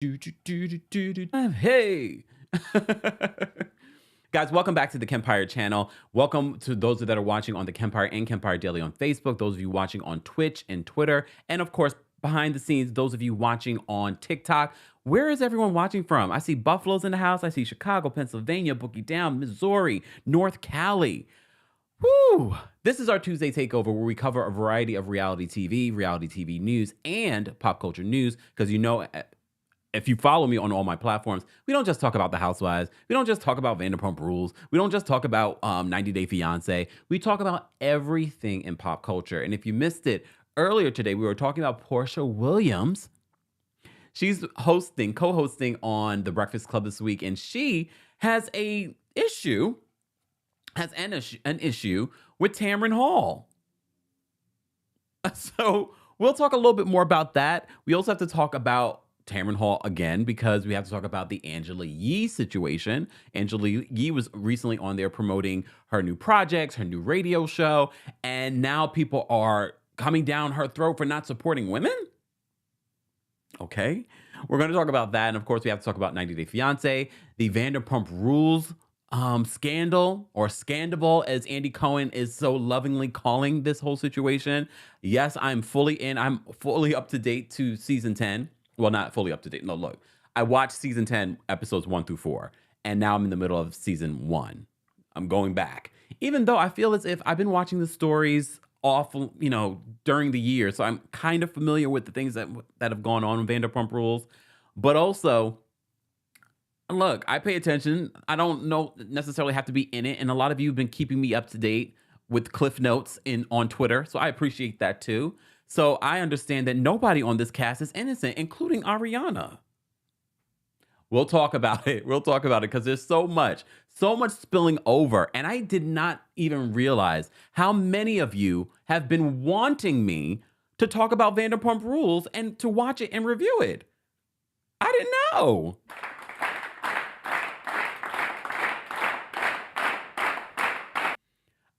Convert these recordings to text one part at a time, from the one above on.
Hey. Guys, welcome back to the Kempire channel. Welcome to those that are watching on the Kempire and Kempire Daily on Facebook, those of you watching on Twitch and Twitter, and of course, behind the scenes, those of you watching on TikTok. Where is everyone watching from? I see Buffalo's in the house. I see Chicago, Pennsylvania, Bookie Down, Missouri, North Cali. Woo! This is our Tuesday Takeover, where we cover a variety of reality TV news, and pop culture news, because you know, if you follow me on all my platforms, we don't just talk about the Housewives. We don't just talk about Vanderpump Rules. We don't just talk about 90 Day Fiancé. We talk about everything in pop culture. And if you missed it, earlier today, we were talking about Portia Williams. She's co-hosting on The Breakfast Club this week, and she has an issue with Tamron Hall. So we'll talk a little bit more about that. We also have to talk about Tamron Hall again, because we have to talk about the Angela Yee situation. Angela Yee was recently on there promoting her new projects, her new radio show, and now people are coming down her throat for not supporting women. Okay, we're going to talk about that. And of course, we have to talk about 90 Day Fiancé, the Vanderpump Rules scandal, or Scandival, as Andy Cohen is so lovingly calling this whole situation. Yes, I'm fully in. I'm fully up to date to season 10. Well, not fully up to date. No, look, I watched season 10, episodes 1 through 4, and now I'm in the middle of season 1. I'm going back, even though I feel as if I've been watching the stories during the year. So I'm kind of familiar with the things that have gone on in Vanderpump Rules. But also, look, I pay attention. I don't necessarily have to be in it. And a lot of you have been keeping me up to date with Cliff Notes on Twitter. So I appreciate that too. So I understand that nobody on this cast is innocent, including Ariana. We'll talk about it. We'll talk about it because there's so much spilling over. And I did not even realize how many of you have been wanting me to talk about Vanderpump Rules and to watch it and review it. I didn't know.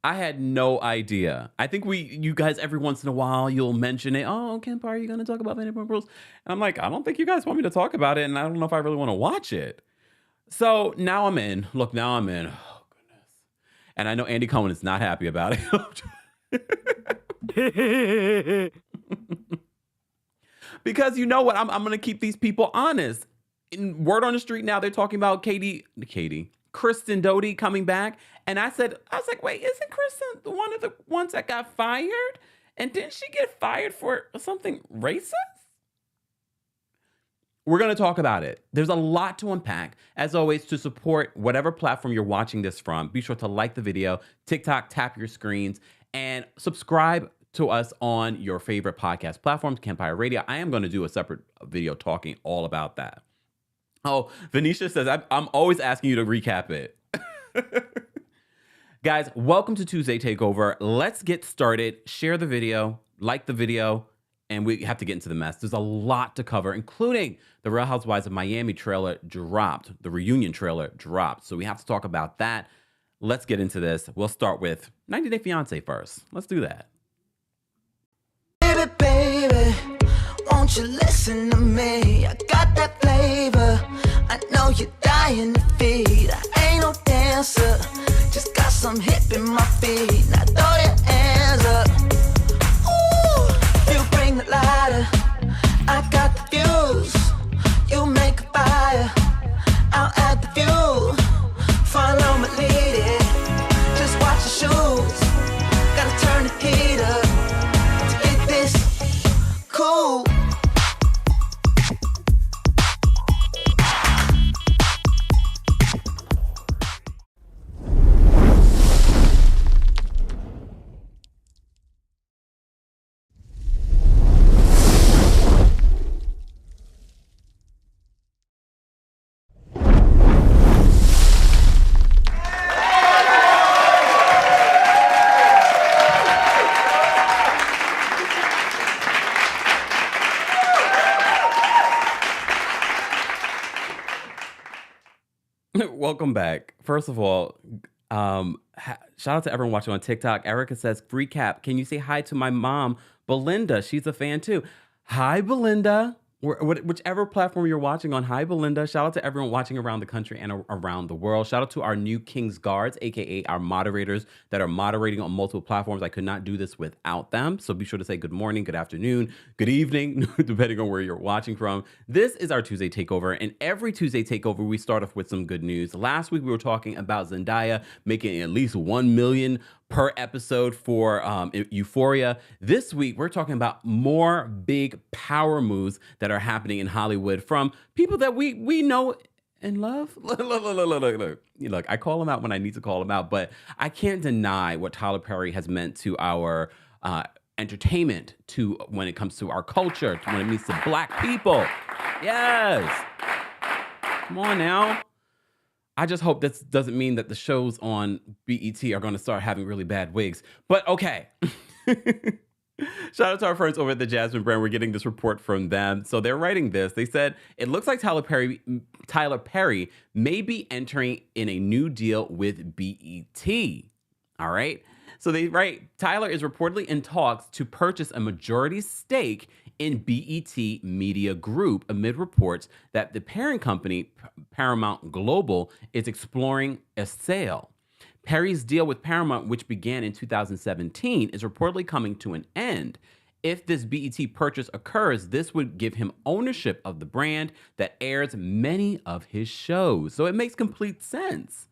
I had no idea. I think you guys, every once in a while, you'll mention it. Oh, Kempire, are you going to talk about Vanderpump Rules? And I'm like, I don't think you guys want me to talk about it, and I don't know if I really want to watch it. So now I'm in. Look, now I'm in. Oh, goodness. And I know Andy Cohen is not happy about it. Because you know what? I'm going to keep these people honest. In word on the street now, they're talking about Kristen Doty coming back. And I was like, wait, isn't Kristen one of the ones that got fired? And didn't she get fired for something racist? We're going to talk about it. There's a lot to unpack. As always, to support whatever platform you're watching this from, be sure to like the video, TikTok, tap your screens, and subscribe to us on your favorite podcast platforms, Kempire Radio. I am going to do a separate video talking all about that. Oh, Venetia says, I'm always asking you to recap it. Guys, welcome to Tuesday Takeover. Let's get started. Share the video, like the video, and we have to get into the mess. There's a lot to cover, including the Real Housewives of Miami trailer dropped. The reunion trailer dropped. So we have to talk about that. Let's get into this. We'll start with 90 Day Fiancé first. Let's do that. Baby, baby, won't you listen to me? I got that flavor. I know you're dying to feed. I ain't no dancer, just got some hip in my feet. Now throw your hands up. Ooh, you bring the lighter, I got the fuse. You make a fire, I'll add the fuel. Follow me, lead it, just watch your shoes. Gotta turn the heat up to get this cool. Welcome back. First of all, shout out to everyone watching on TikTok. Erica says, recap, can you say hi to my mom, Belinda? She's a fan too. Hi, Belinda. whichever platform you're watching on. Hi, Belinda. Shout out to everyone watching around the country and around the world. Shout out to our new King's Guards, aka our moderators that are moderating on multiple platforms. I could not do this without them. So be sure to say good morning, good afternoon, good evening, depending on where you're watching from. This is our Tuesday Takeover, and every Tuesday Takeover, we start off with some good news. Last week, we were talking about Zendaya making at least 1 million per episode for Euphoria. This week, we're talking about more big power moves that are happening in Hollywood from people that we know and love. Look, I call them out when I need to call them out, but I can't deny what Tyler Perry has meant to our entertainment, to when it comes to our culture, to when it means to Black people. Yes. Come on now. I just hope this doesn't mean that the shows on BET are going to start having really bad wigs. But okay. Shout out to our friends over at the Jasmine brand. We're getting this report from them. So they're writing this. They said, it looks like Tyler Perry may be entering in a new deal with BET. All right. So they write, Tyler is reportedly in talks to purchase a majority stake in BET Media Group amid reports that the parent company, Paramount Global, is exploring a sale. Perry's deal with Paramount, which began in 2017, is reportedly coming to an end. If this BET purchase occurs, this would give him ownership of the brand that airs many of his shows. So it makes complete sense.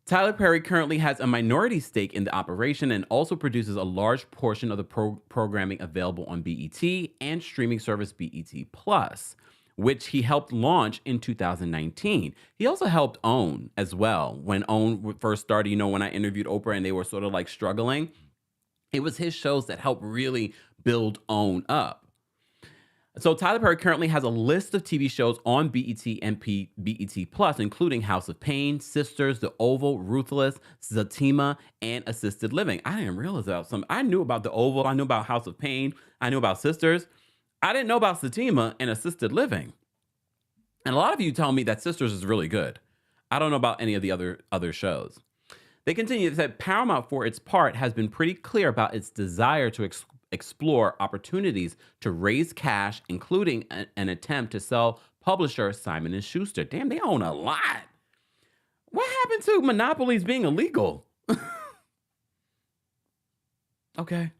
Tyler Perry currently has a minority stake in the operation and also produces a large portion of the programming available on BET and streaming service BET Plus, which he helped launch in 2019. He also helped OWN as well. When OWN first started, you know, when I interviewed Oprah and they were sort of like struggling, it was his shows that helped really build OWN up. So Tyler Perry currently has a list of TV shows on BET and BET Plus, including House of Pain, Sisters, The Oval, Ruthless, Zatima, and Assisted Living. I didn't realize that. I knew about The Oval. I knew about House of Pain. I knew about Sisters. I didn't know about Zatima and Assisted Living. And a lot of you tell me that Sisters is really good. I don't know about any of the other shows. They continue to say Paramount, for its part, has been pretty clear about its desire to explore opportunities to raise cash, including an attempt to sell publisher Simon & Schuster. Damn, they own a lot. What happened to monopolies being illegal? Okay.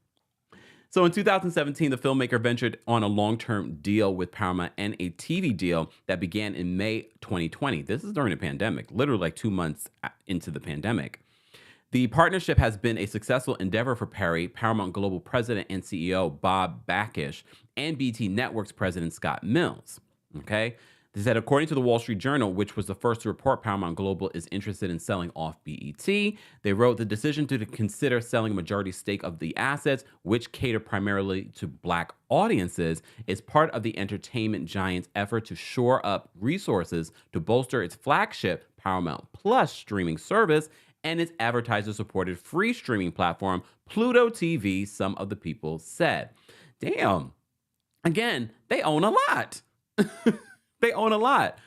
So in 2017, the filmmaker ventured on a long-term deal with Paramount and a TV deal that began in May 2020. This is during the pandemic, literally like 2 months into the pandemic. The partnership has been a successful endeavor for Perry, Paramount Global President and CEO Bob Backlash, and BT Network's President Scott Mills. Okay? They said, according to the Wall Street Journal, which was the first to report Paramount Global is interested in selling off BET, they wrote the decision to consider selling a majority stake of the assets, which cater primarily to Black audiences, is part of the entertainment giant's effort to shore up resources to bolster its flagship Paramount Plus streaming service and its advertiser-supported free streaming platform, Pluto TV, some of the people said. Damn. Again, they own a lot. They own a lot.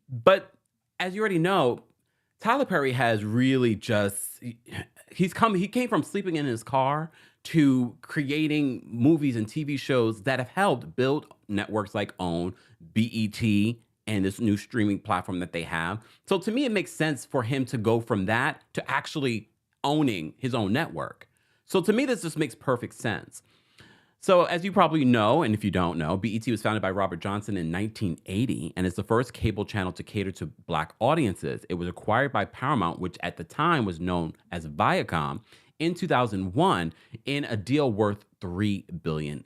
But as you already know, Tyler Perry has really just, he came from sleeping in his car to creating movies and TV shows that have helped build networks like OWN, BET, and this new streaming platform that they have. So to me, it makes sense for him to go from that to actually owning his own network. So to me, this just makes perfect sense. So as you probably know, and if you don't know, BET was founded by Robert Johnson in 1980, and it's the first cable channel to cater to Black audiences. It was acquired by Paramount, which at the time was known as Viacom, in 2001 in a deal worth $3 billion.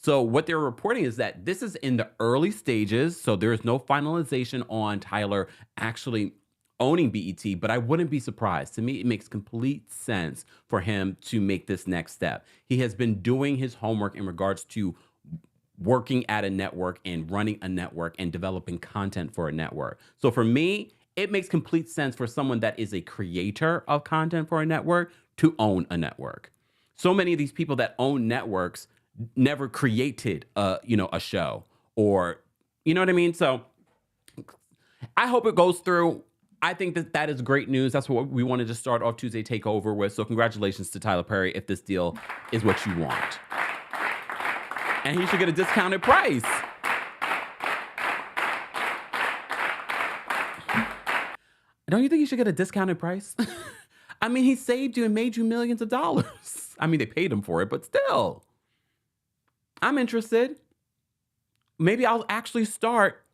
So what they're reporting is that this is in the early stages, so there is no finalization on Tyler actually owning BET, but I wouldn't be surprised. To me, it makes complete sense for him to make this next step. He has been doing his homework in regards to working at a network and running a network and developing content for a network. So for me, it makes complete sense for someone that is a creator of content for a network to own a network. So many of these people that own networks never created a show, or you know what I mean? So I hope it goes through. I think that is great news. That's what we wanted to start off Tuesday Takeover with. So congratulations to Tyler Perry if this deal is what you want. And he should get a discounted price. Don't you think he should get a discounted price? I mean, he saved you and made you millions of dollars. I mean, they paid him for it, but still. I'm interested. Maybe I'll actually start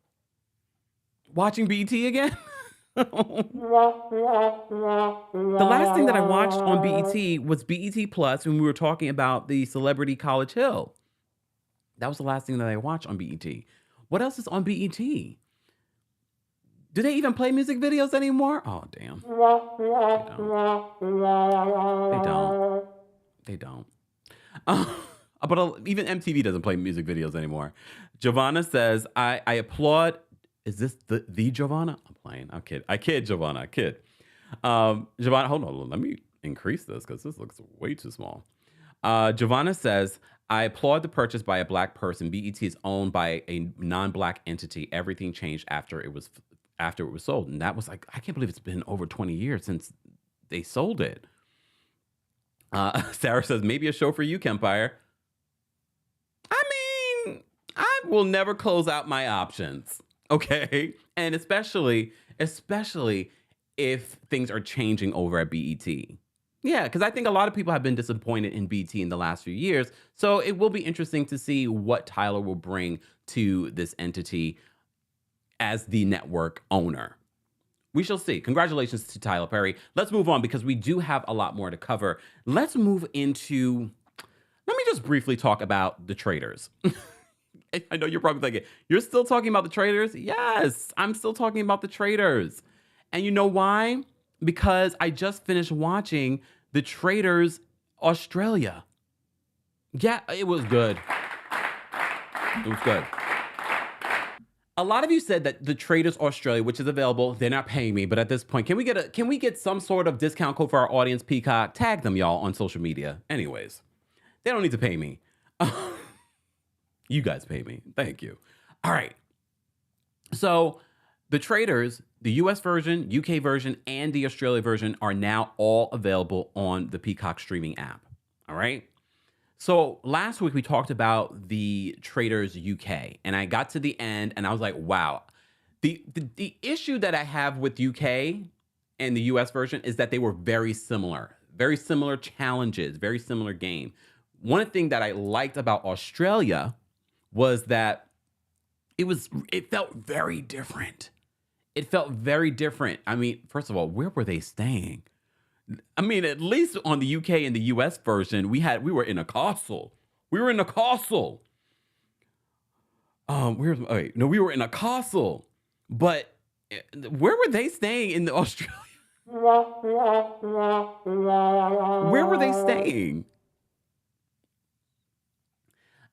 watching BET again. The last thing that I watched on BET was BET Plus when we were talking about the Celebrity College Hill. That was the last thing that I watched on BET. What else is on BET? Do they even play music videos anymore? Oh, damn. They don't. But even MTV doesn't play music videos anymore. Giovanna says, I applaud. Is this the Giovanna? I'm playing. I kid, Giovanna. I kid. Giovanna, hold on. Let me increase this because this looks way too small. Giovanna says, I applaud the purchase by a Black person. BET is owned by a non-Black entity. Everything changed after it was sold. And that was like, I can't believe it's been over 20 years since they sold it. Sarah says, maybe a show for you, Kempire. I mean, I will never close out my options. Okay. And especially if things are changing over at BET. Yeah, because I think a lot of people have been disappointed in BET in the last few years. So it will be interesting to see what Tyler will bring to this entity as the network owner. We shall see. Congratulations to Tyler Perry. Let's move on because we do have a lot more to cover. Let's move into, let me just briefly talk about the Traitors. I know you're probably thinking, you're still talking about the Traitors? Yes, I'm still talking about the Traitors. And you know why? Because I just finished watching the Traitors Australia. Yeah, it was good. It was good. A lot of you said that the Traitors Australia, which is available, they're not paying me, but at this point, can we get some sort of discount code for our audience, Peacock? Tag them, y'all, on social media. Anyways, they don't need to pay me. You guys pay me. Thank you. All right. So the Traitors, the US version, UK version, and the Australia version are now all available on the Peacock streaming app. All right. So last week we talked about the Traitors UK, and I got to the end and I was like, wow. The issue that I have with UK and the US version is that they were very similar challenges, very similar game. One thing that I liked about Australia was that it felt very different. It felt very different. I mean, first of all, where were they staying? I mean, at least on the UK and the US version, we were in a castle. We were in a castle. We were in a castle. But where were they staying in the Australia? Where were they staying?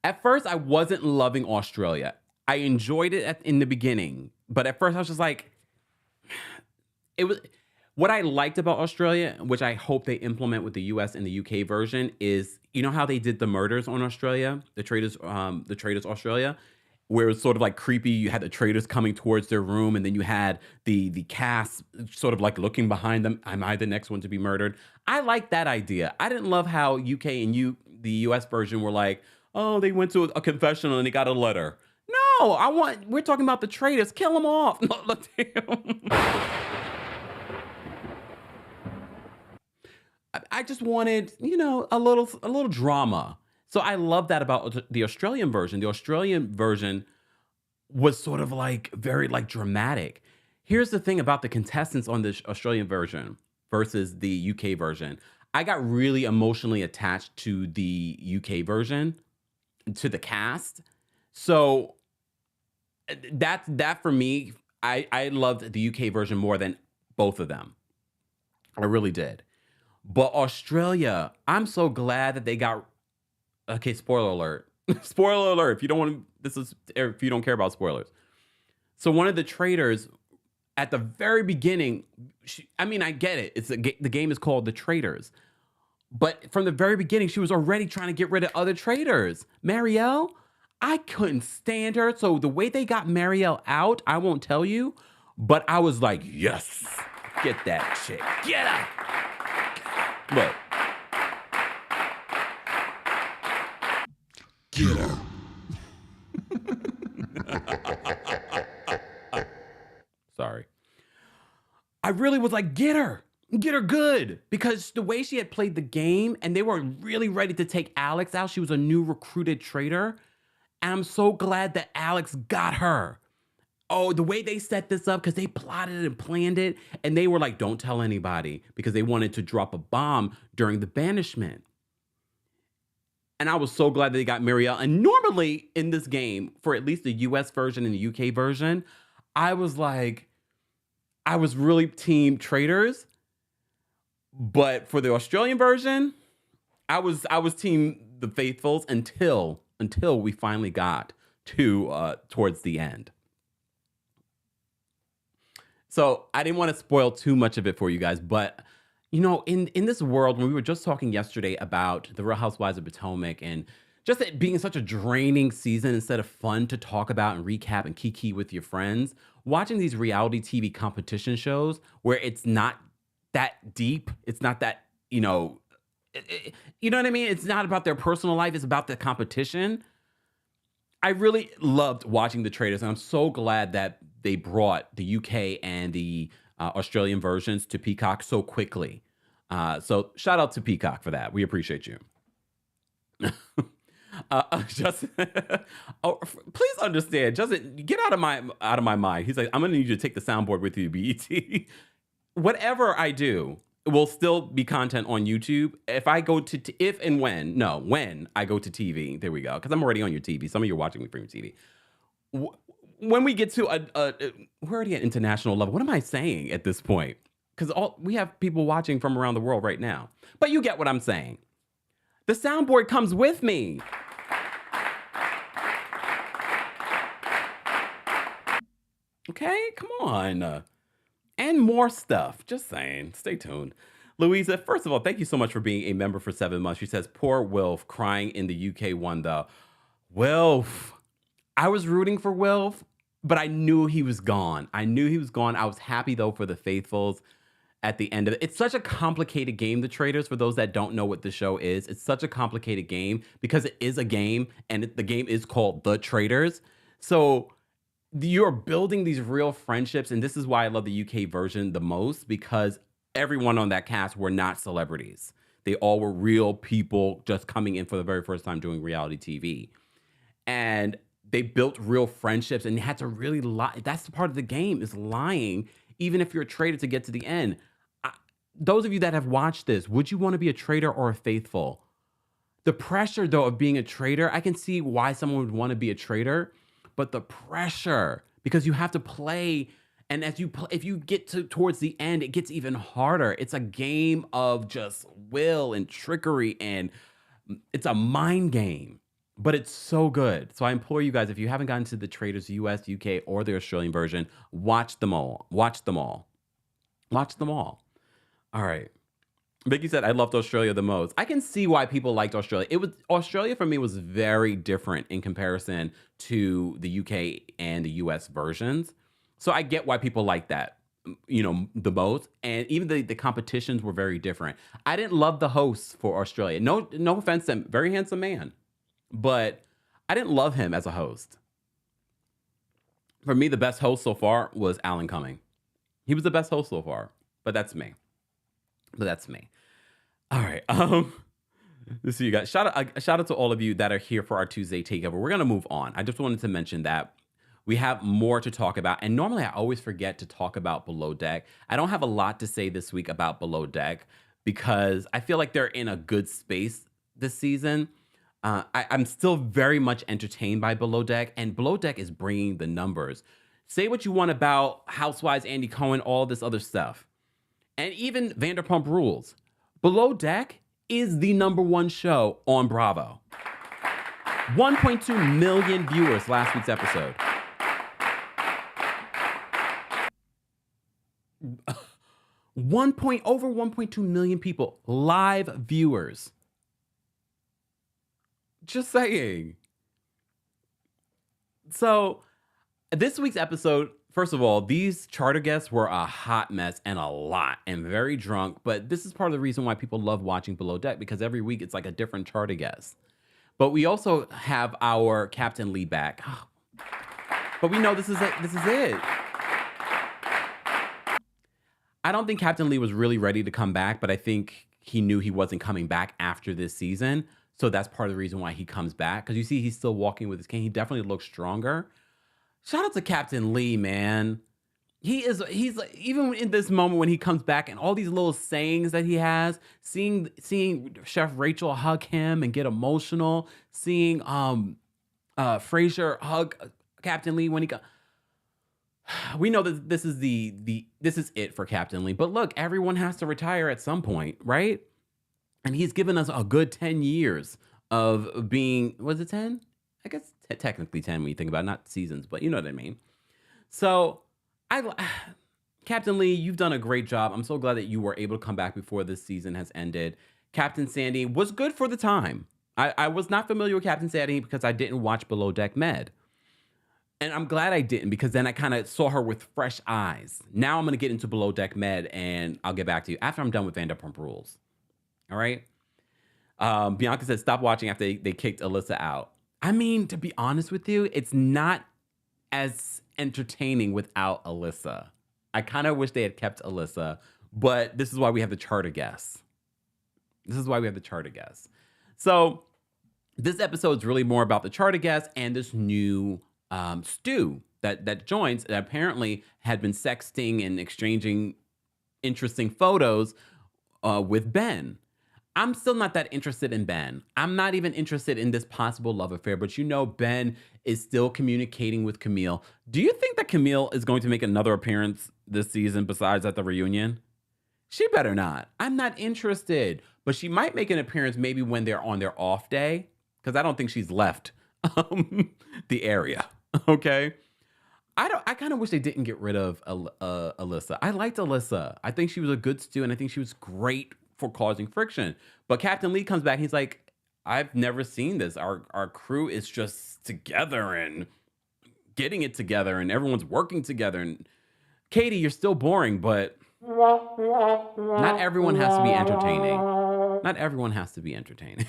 At first, I wasn't loving Australia. I enjoyed it in the beginning, but at first I was just like, what I liked about Australia, which I hope they implement with the US and the UK version, is, you know how they did the murders on Australia, the Traitors Australia, where it was sort of like creepy. You had the Traitors coming towards their room, and then you had the cast sort of like looking behind them. Am I the next one to be murdered? I like that idea. I didn't love how UK and the US version were like, oh, they went to a confessional and they got a letter. No, we're talking about the Traitors. Kill them off. I just wanted, a little drama. So I love that about the Australian version. The Australian version was sort of like very like dramatic. Here's the thing about the contestants on the Australian version versus the UK version. I got really emotionally attached to the UK version, to the cast. So that for me, I loved the UK version more than both of them. I really did. But Australia, I'm so glad that they got. Okay, spoiler alert. Spoiler alert. If you don't care about spoilers. So one of the Traitors at the very beginning, I get it. The game is called The Traitors. But from the very beginning, she was already trying to get rid of other Traitors. Marielle, I couldn't stand her. So the way they got Marielle out, I won't tell you. But I was like, yes, get that chick. Get her. Look. Get her. I really was like, get her good. Because the way she had played the game and they were really ready to take Alex out, she was a new recruited traitor. And I'm so glad that Alex got her. Oh, the way they set this up, because they plotted and planned it, and they were like, don't tell anybody, because they wanted to drop a bomb during the banishment. And I was so glad that they got Muriel. And normally in this game, for at least the US version and the UK version, I was really team Traitors. But for the Australian version, I was team the Faithfuls until we finally got to towards the end. So I didn't want to spoil too much of it for you guys, but you know, in this world, when we were just talking yesterday about the Real Housewives of Potomac and just it being such a draining season instead of fun to talk about and recap and kiki with your friends, watching these reality TV competition shows where it's not that deep, it's not that, you know what I mean? It's not about their personal life, it's about the competition. I really loved watching the Traitors, and I'm so glad that they brought the UK and the Australian versions to Peacock so quickly. So shout out to Peacock for that. We appreciate you. Justin, please understand, Justin, get out of my mind. He's like, I'm gonna need you to take the soundboard with you, BET. Whatever I do will still be content on YouTube. If I go to when I go to TV, there we go, because I'm already on your TV. Some of you are watching me from your TV. When we get to we're already at international level. What am I saying at this point? Because we have people watching from around the world right now. But you get what I'm saying. The soundboard comes with me. Okay, come on. And more stuff. Just saying. Stay tuned. Louisa, first of all, thank you so much for being a member for 7 months. She says, poor Wilf, crying in the UK one, though. Wilf. I was rooting for Wilf, but I knew he was gone. I was happy, though, for the Faithfuls at the end of it. It's such a complicated game, The Traitors, for those that don't know what the show is. It's such a complicated game because it is a game, and the game is called The Traitors. So you're building these real friendships, and this is why I love the UK version the most, because everyone on that cast were not celebrities. They all were real people just coming in for the very first time doing reality TV. And they built real friendships and had to really lie. That's the part of the game, is lying, even if you're a traitor, to get to the end. Those of you that have watched this, would you want to be a traitor or a faithful? The pressure, though, of being a traitor, I can see why someone would want to be a traitor, but the pressure, because you have to play, and as you play, if you get towards the end, it gets even harder. It's a game of just will and trickery, and it's a mind game. But it's so good. So I implore you guys, if you haven't gotten to the Traitors US, UK, or the Australian version, watch them all. Watch them all. Watch them all. All right. Vicky said, I loved Australia the most. I can see why people liked Australia. Australia for me was very different in comparison to the UK and the US versions. So I get why people like that, the most. And even the competitions were very different. I didn't love the hosts for Australia. No offense to him. Very handsome man. But I didn't love him as a host. For me, the best host so far was Alan Cumming. He was the best host so far, but that's me. All right. Let's see, you guys. Shout out to all of you that are here for our Tuesday takeover. We're gonna move on. I just wanted to mention that we have more to talk about, and normally I always forget to talk about Below Deck. I don't have a lot to say this week about Below Deck because I feel like they're in a good space this season. I'm still very much entertained by Below Deck, and Below Deck is bringing the numbers. Say what you want about Housewives, Andy Cohen, all this other stuff, and even Vanderpump Rules. Below Deck is the #1 show on Bravo. 1.2 million viewers last week's episode. Over 1.2 million people, live viewers. Just saying. So this week's episode, first of all, these charter guests were a hot mess and a lot and very drunk. But this is part of the reason why people love watching Below Deck, because every week it's like a different charter guest. But we also have our Captain Lee back. But we know this is it. I don't think Captain Lee was really ready to come back, but I think he knew he wasn't coming back after this season. So that's part of the reason why he comes back. Because you see, he's still walking with his cane. He definitely looks stronger. Shout out to Captain Lee, man. He's like, even in this moment when he comes back and all these little sayings that he has, seeing Chef Rachel hug him and get emotional, seeing Frasier hug Captain Lee when he got. We know that this is this is it for Captain Lee. But look, everyone has to retire at some point, right? And he's given us a good 10 years of being, was it 10? I guess technically 10 when you think about it, not seasons, but you know what I mean. So Captain Lee, you've done a great job. I'm so glad that you were able to come back before this season has ended. Captain Sandy was good for the time. I was not familiar with Captain Sandy because I didn't watch Below Deck Med. And I'm glad I didn't, because then I kind of saw her with fresh eyes. Now I'm going to get into Below Deck Med, and I'll get back to you after I'm done with Vanderpump Rules. All right? Bianca said, stop watching after they kicked Alyssa out. I mean, to be honest with you, it's not as entertaining without Alyssa. I kind of wish they had kept Alyssa, but this is why we have the charter guests. So this episode is really more about the charter guests and this new Stu that joins, that apparently had been sexting and exchanging interesting photos with Ben. I'm still not that interested in Ben. I'm not even interested in this possible love affair, but you know Ben is still communicating with Camille. Do you think that Camille is going to make another appearance this season besides at the reunion? She better not. I'm not interested, but she might make an appearance maybe when they're on their off day, because I don't think she's left the area. Okay. I kind of wish they didn't get rid of Alyssa. I liked Alyssa. I think she was a good stew, and I think she was great for causing friction. But Captain Lee comes back. He's like, I've never seen this. Our crew is just together and getting it together, and everyone's working together. And Katie, you're still boring, but not everyone has to be entertaining. Not everyone has to be entertaining.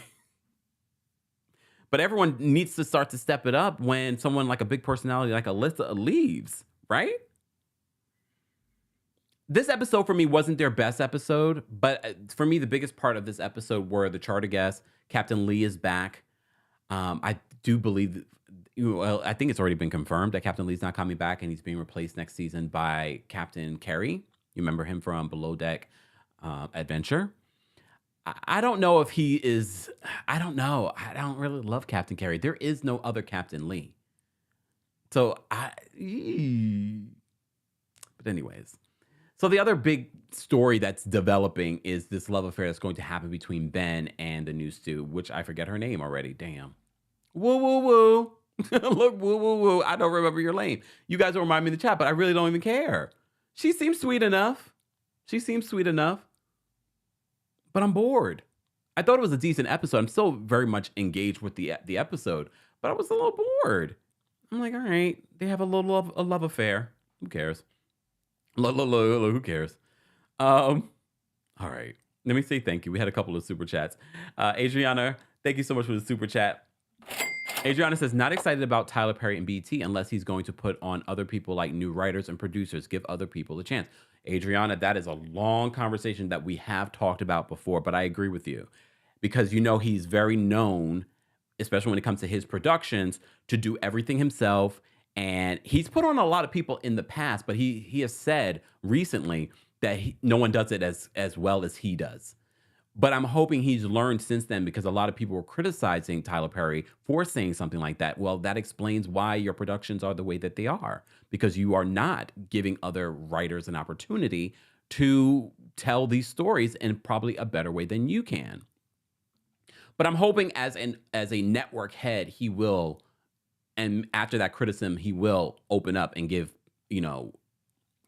But everyone needs to start to step it up when someone like a big personality like Alyssa leaves, right? This episode for me wasn't their best episode, but for me, the biggest part of this episode were the charter guests. Captain Lee is back. I do believe, well, I think it's already been confirmed that Captain Lee's not coming back, and he's being replaced next season by Captain Kerry. You remember him from Below Deck Adventure. I don't know if he is, I don't know. I don't really love Captain Kerry. There is no other Captain Lee. So but anyways. So the other big story that's developing is this love affair that's going to happen between Ben and the new Stu, which I forget her name already. Damn. Woo, woo, woo. Look, woo, woo, woo. I don't remember your name. You guys will remind me in the chat, but I really don't even care. She seems sweet enough. But I'm bored. I thought it was a decent episode. I'm still very much engaged with the episode, but I was a little bored. I'm like, all right, they have a love affair. Who cares? Who cares? All right. Let me say thank you. We had a couple of super chats. Adriana, thank you so much for the super chat. Adriana says, not excited about Tyler Perry and BT unless he's going to put on other people like new writers and producers. Give other people a chance. Adriana, that is a long conversation that we have talked about before, but I agree with you because, you know, he's very known, especially when it comes to his productions, to do everything himself. And he's put on a lot of people in the past, but he has said recently that no one does it as well as he does. But I'm hoping he's learned since then, because a lot of people were criticizing Tyler Perry for saying something like that. Well, that explains why your productions are the way that they are, because you are not giving other writers an opportunity to tell these stories in probably a better way than you can. But I'm hoping as a network head, he will, and after that criticism, he will open up and give, you know,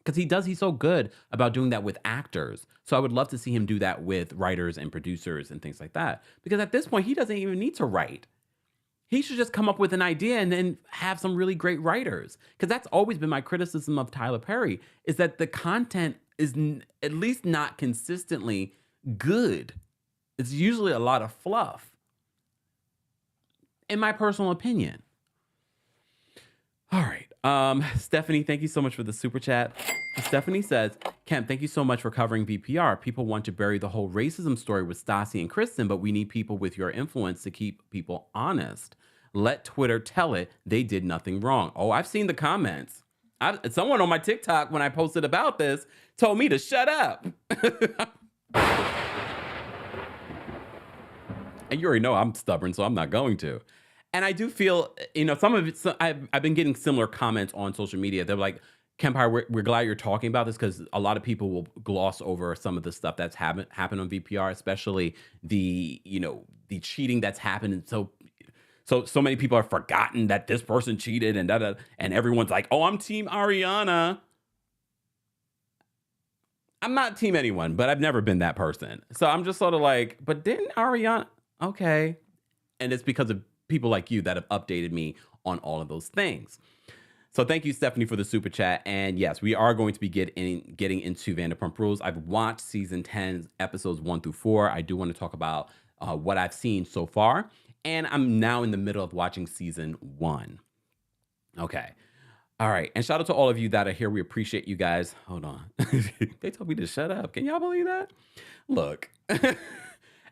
because he's so good about doing that with actors. So I would love to see him do that with writers and producers and things like that. Because at this point, he doesn't even need to write. He should just come up with an idea and then have some really great writers. Because that's always been my criticism of Tyler Perry, is that the content is at least not consistently good. It's usually a lot of fluff, in my personal opinion. All right. Stephanie, thank you so much for the super chat. Stephanie says, Kemp, thank you so much for covering BPR. People want to bury the whole racism story with Stassi and Kristen, but we need people with your influence to keep people honest. Let Twitter tell it they did nothing wrong. Oh, I've seen the comments. Someone on my TikTok, when I posted about this, told me to shut up. And you already know I'm stubborn, so I'm not going to. And I do feel, some of it, I've been getting similar comments on social media. They're like, Kempire, we're glad you're talking about this, because a lot of people will gloss over some of the stuff that's happened on VPR, especially the cheating that's happened. And so many people have forgotten that this person cheated and and everyone's like, oh, I'm team Ariana. I'm not team anyone, but I've never been that person. So I'm just sort of like, but didn't Ariana? Okay. And it's because of people like you that have updated me on all of those things. So thank you, Stephanie, for the super chat. And yes, we are going to be getting into Vanderpump Rules. I've watched season 10, episodes 1 through 4. I do want to talk about what I've seen so far. And I'm now in the middle of watching season 1. Okay. All right. And shout out to all of you that are here. We appreciate you guys. Hold on. They told me to shut up. Can y'all believe that? Look.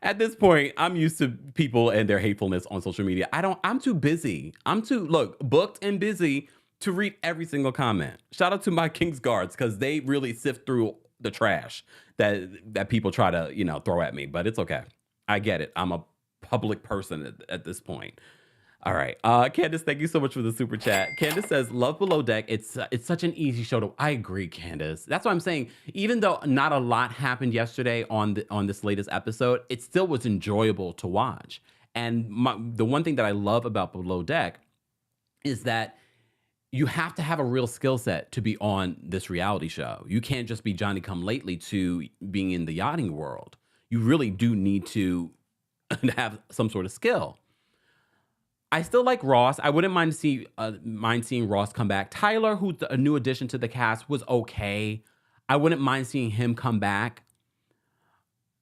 At this point, I'm used to people and their hatefulness on social media. I'm too busy. Booked and busy to read every single comment. Shout out to my King's Guards, because they really sift through the trash that people try to, throw at me. But it's okay. I get it. I'm a public person at this point. All right. Candace, thank you so much for the super chat. Candace says, love Below Deck. It's such an easy show to... I agree, Candace. That's what I'm saying. Even though not a lot happened yesterday on this latest episode, it still was enjoyable to watch. And the one thing that I love about Below Deck is that you have to have a real skill set to be on this reality show. You can't just be Johnny come lately to being in the yachting world. You really do need to have some sort of skill. I still like Ross. I wouldn't mind seeing Ross come back. Tyler, who's a new addition to the cast, was okay. I wouldn't mind seeing him come back,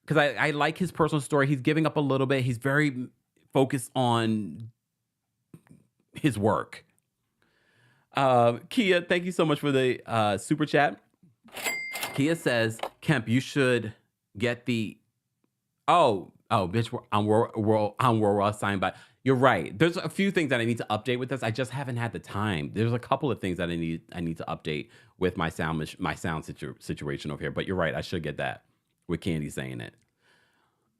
because I like his personal story. He's giving up a little bit. He's very focused on his work. Kia, thank you so much for the super chat. Kia says, Kemp, you should get the... Oh, bitch, I'm World signed by... You're right. There's a few things that I need to update with this. I just haven't had the time. There's a couple of things that I need to update with my sound situation over here. But you're right. I should get that with Candy saying it.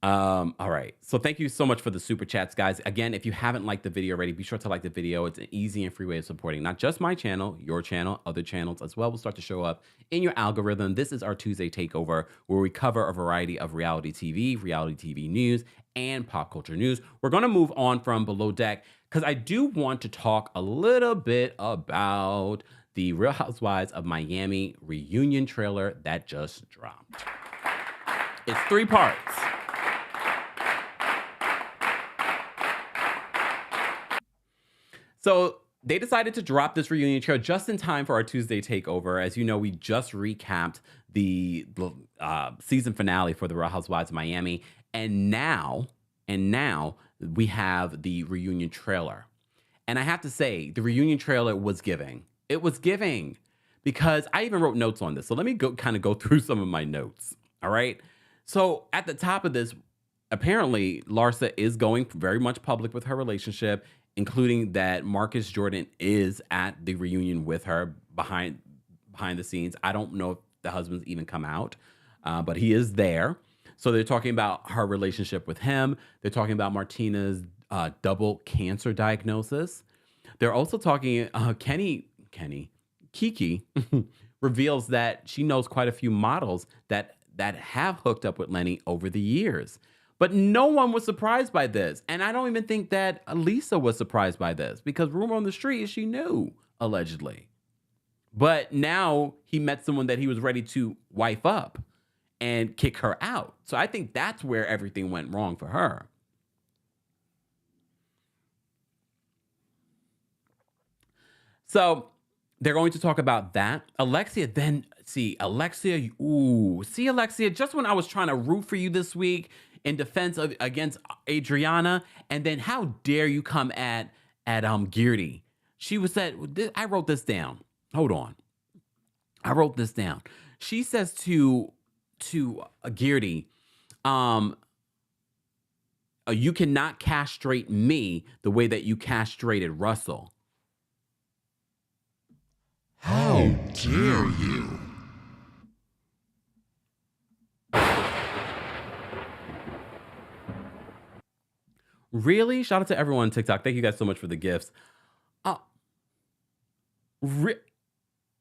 All right. So thank you so much for the super chats, guys. Again, if you haven't liked the video already, be sure to like the video. It's an easy and free way of supporting not just my channel, your channel, other channels as well will start to show up in your algorithm. This is our Tuesday Takeover, where we cover a variety of reality TV news, and pop culture news. We're going to move on from Below Deck, because I do want to talk a little bit about the Real Housewives of Miami reunion trailer that just dropped. It's 3 parts. So they decided to drop this reunion trailer just in time for our Tuesday Takeover. As you know, we just recapped the season finale for the Real Housewives of Miami. And now we have the reunion trailer. And I have to say, the reunion trailer was giving. It was giving, because I even wrote notes on this. So let me go through some of my notes. All right. So at the top of this, apparently Larsa is going very much public with her relationship, including that Marcus Jordan is at the reunion with her behind the scenes. I don't know if the husband's even come out, but he is there. So they're talking about her relationship with him. They're talking about Martina's double cancer diagnosis. They're also talking, Kiki reveals that she knows quite a few models that have hooked up with Lenny over the years. But no one was surprised by this. And I don't even think that Lisa was surprised by this, because rumor on the street is she knew, allegedly. But now he met someone that he was ready to wife up and kick her out. So I think that's where everything went wrong for her. So they're going to talk about that. Alexia, just when I was trying to root for you this week in defense against Adriana, and then how dare you come at Geardy? She was said, I wrote this down. Hold on. I wrote this down. She says to Geardy, you cannot castrate me the way that you castrated Russell. How dare you? Really? Shout out to everyone on TikTok. Thank you guys so much for the gifts.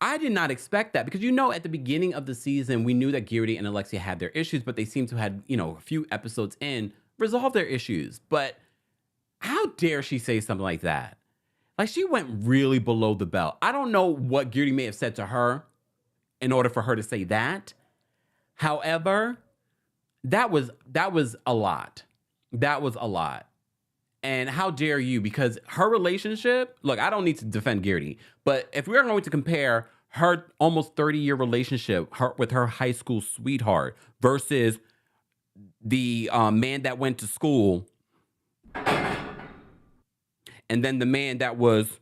I did not expect that because, at the beginning of the season, we knew that Geardy and Alexia had their issues, but they seem to have, a few episodes in, resolved their issues. But how dare she say something like that? Like, she went really below the belt. I don't know what Geardy may have said to her in order for her to say that. However, that was a lot. That was a lot. And how dare you? Because her relationship, look, I don't need to defend Geardy, but if we're going to compare her almost 30-year relationship with her high school sweetheart versus the man that went to school and then the man that was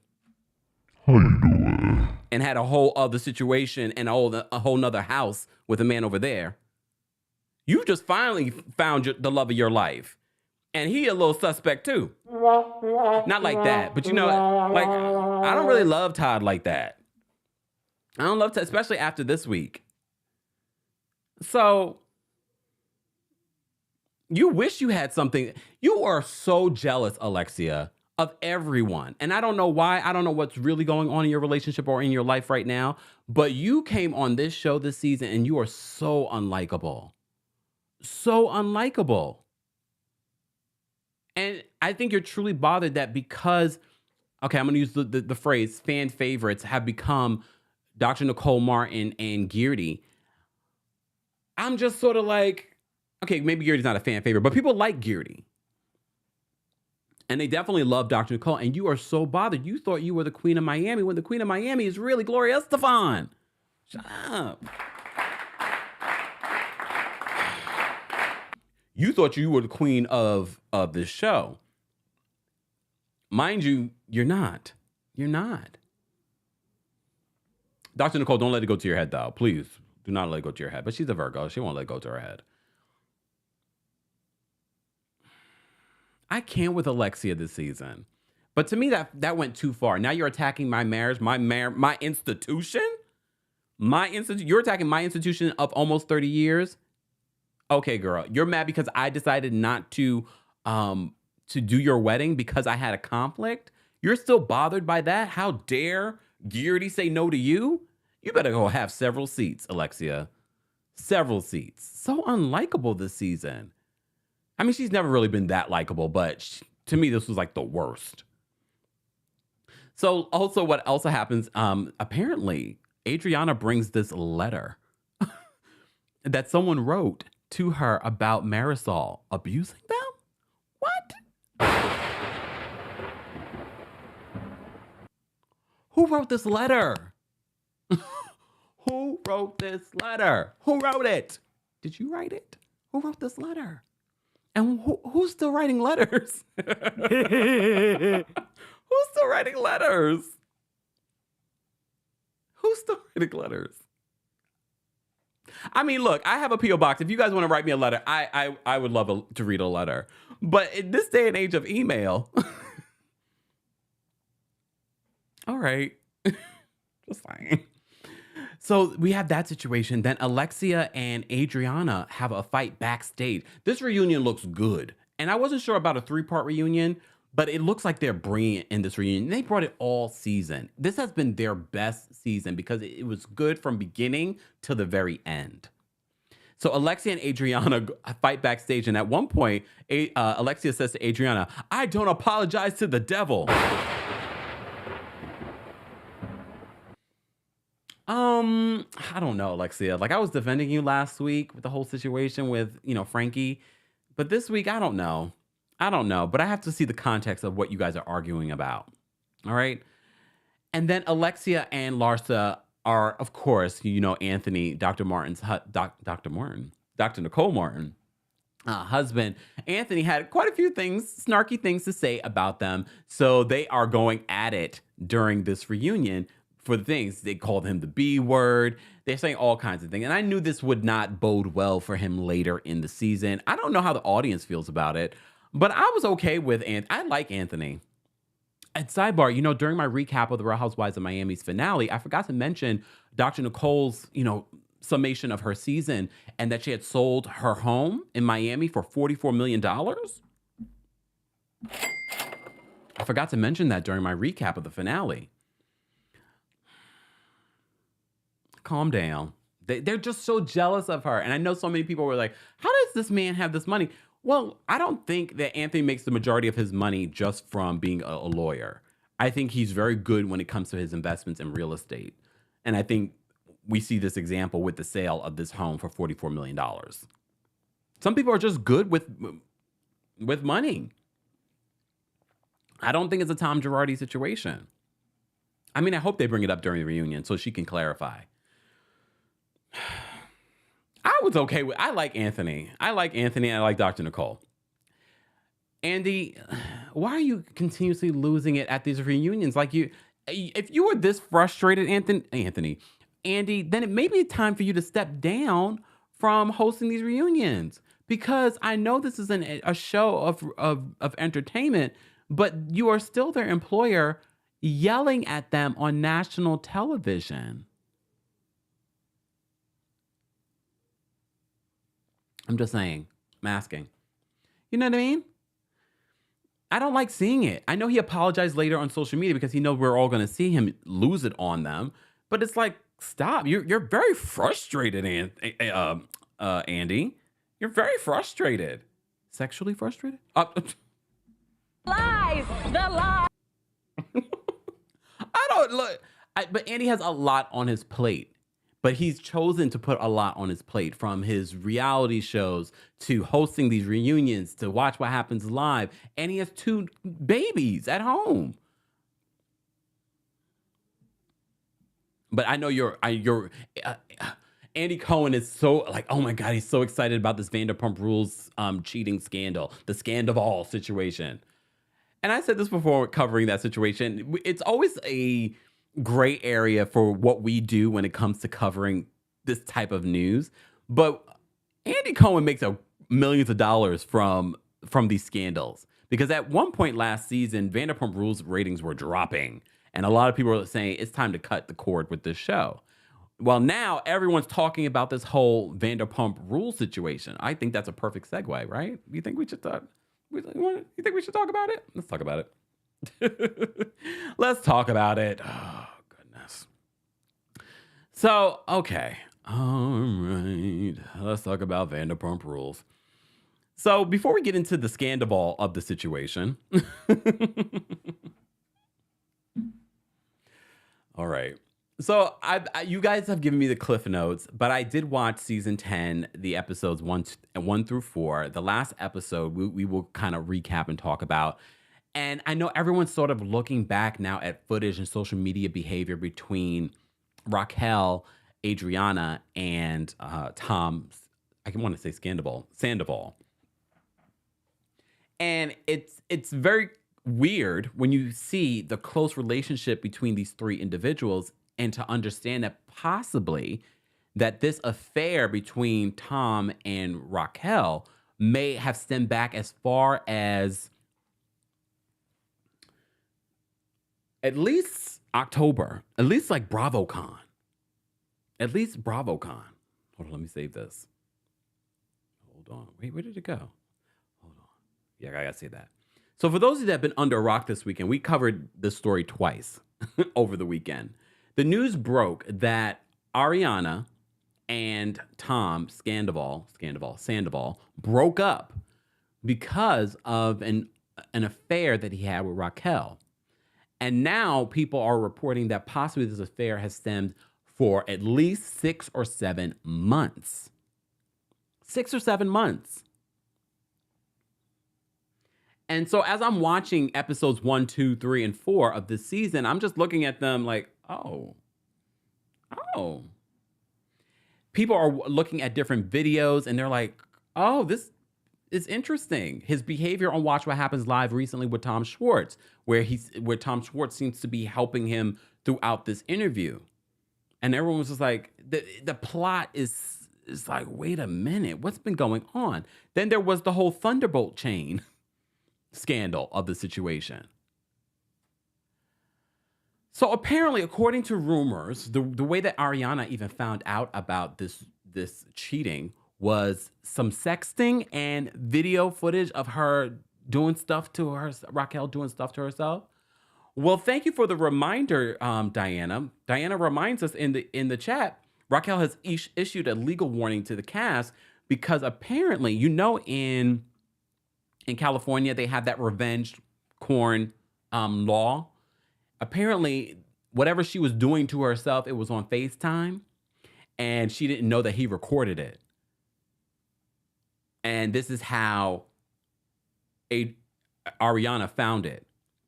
and had a whole other situation and a whole nother house with a man over there, you just finally found the love of your life. And he a little suspect too. Not like that, but like, I don't really love Todd like that. I don't love Todd, especially after this week. So, you wish you had something. You are so jealous, Alexia, of everyone. And I don't know why. I don't know what's really going on in your relationship or in your life right now. But you came on this show this season and you are so unlikable. So unlikable. And I think you're truly bothered that because, okay, I'm going to use the phrase fan favorites have become Dr. Nicole Martin and Geardy. I'm just sort of like, okay, maybe Geardy's not a fan favorite, but people like Geardy. And they definitely love Dr. Nicole. And you are so bothered. You thought you were the Queen of Miami when the Queen of Miami is really Gloria Estefan. Shut up. You thought you were the queen of this show. Mind you, you're not. You're not. Dr. Nicole, don't let it go to your head, though. Please do not let it go to your head. But she's a Virgo. She won't let it go to her head. I can't with Alexia this season. But to me, that went too far. Now you're attacking my marriage, my institution? You're attacking my institution of almost 30 years? Okay, girl, you're mad because I decided not to do your wedding because I had a conflict? You're still bothered by that? How dare Geardy say no to you? You better go have several seats, Alexia. Several seats. So unlikable this season. I mean, she's never really been that likable, but to me, this was like the worst. So also what also happens, apparently, Adriana brings this letter that someone wrote to her about Marisol abusing them? What? Who wrote this letter? Who wrote this letter? Who wrote it? Did you write it? Who wrote this letter? And who's still writing letters? Who's still writing letters? Who's still writing letters? I mean, look, I have a P.O. box. If you guys want to write me a letter, I would love to read a letter. But in this day and age of email, all right, just fine. So we have that situation. Then Alexia and Adriana have a fight backstage. This reunion looks good. And I wasn't sure about a 3-part reunion, but it looks like they're bringing it in this reunion. They brought it all season. This has been their best season because it was good from beginning to the very end. So Alexia and Adriana fight backstage. And at one point, Alexia says to Adriana, "I don't apologize to the devil." I don't know, Alexia. Like, I was defending you last week with the whole situation with, Frankie. But this week, I don't know. But I have to see the context of what you guys are arguing about. All right. And then Alexia and Larsa are, of course, Anthony, Dr. Nicole Martin, husband, Anthony, had quite a few things, snarky things to say about them. So they are going at it during this reunion for the things. They called him the B word. They're saying all kinds of things. And I knew this would not bode well for him later in the season. I don't know how the audience feels about it, but I was okay with Anthony. I like Anthony. And sidebar, during my recap of the Real Housewives of Miami's finale, I forgot to mention Dr. Nicole's, summation of her season and that she had sold her home in Miami for $44 million. I forgot to mention that during my recap of the finale. Calm down. They're just so jealous of her. And I know so many people were like, how does this man have this money? Well, I don't think that Anthony makes the majority of his money just from being a lawyer. I think he's very good when it comes to his investments in real estate. And I think we see this example with the sale of this home for $44 million. Some people are just good with money. I don't think it's a Tom Girardi situation. I mean, I hope they bring it up during the reunion so she can clarify. I was okay with, I like Anthony. I like Dr. Nicole. Andy, why are you continuously losing it at these reunions? If you were this frustrated, Andy, then it may be time for you to step down from hosting these reunions, because I know this is a show of entertainment, but you are still their employer yelling at them on national television. I'm just saying, I'm asking. You know what I mean? I don't like seeing it. I know he apologized later on social media because he knows we're all going to see him lose it on them, but it's like, stop. You're very frustrated, Andy. You're very frustrated. Sexually frustrated? Lies! The lie! I don't look. But Andy has a lot on his plate. But he's chosen to put a lot on his plate, from his reality shows to hosting these reunions to Watch What Happens Live. And he has 2 babies at home. But I know Andy Cohen is so like, oh my God, he's so excited about this Vanderpump Rules cheating scandal, the Sandoval situation. And I said this before covering that situation. It's always a gray area for what we do when it comes to covering this type of news. But Andy Cohen makes millions of dollars from these scandals, because at one point last season, Vanderpump Rules ratings were dropping. And a lot of people are saying it's time to cut the cord with this show. Well, now everyone's talking about this whole Vanderpump Rules situation. I think that's a perfect segue, right? You think we should talk? You think we should talk about it? Let's talk about it. Let's talk about it. Oh, goodness. So, okay. All right. Let's talk about Vanderpump Rules. So, before we get into the scandal of the situation. All right. So, you guys have given me the cliff notes, but I did watch season 10, the episodes 1 through 4. The last episode, we will kind of recap and talk about. And I know everyone's sort of looking back now at footage and social media behavior between Raquel, Adriana, and Tom, I want to say Sandoval. And it's very weird when you see the close relationship between these 3 individuals, and to understand that possibly that this affair between Tom and Raquel may have stemmed back as far as at least October, at least like BravoCon. At least BravoCon. Hold on, let me save this. Hold on. Wait, where did it go? Hold on. Yeah, I gotta say that. So for those of you that have been under a rock this weekend, we covered this story twice over the weekend. The news broke that Ariana and Tom Sandoval broke up because of an affair that he had with Raquel. And now people are reporting that possibly this affair has stemmed for at least 6 or 7 months. 6 or 7 months. And so as I'm watching episodes 1, 2, 3, and 4 of this season, I'm just looking at them like, oh. People are looking at different videos and they're like, oh, this is interesting. His behavior on Watch What Happens Live recently with Tom Schwartz, where Tom Schwartz seems to be helping him throughout this interview. And everyone was just like, the plot is like, wait a minute, what's been going on? Then there was the whole Thunderbolt chain scandal of the situation. So apparently, according to rumors, the way that Ariana even found out about this cheating was some sexting and video footage of her doing stuff to her, Raquel doing stuff to herself. Well, thank you for the reminder, Diana. Diana reminds us in the chat, Raquel has issued a legal warning to the cast because apparently, in California, they have that revenge porn law. Apparently, whatever she was doing to herself, it was on FaceTime, and she didn't know that he recorded it. And this is how Ariana found it.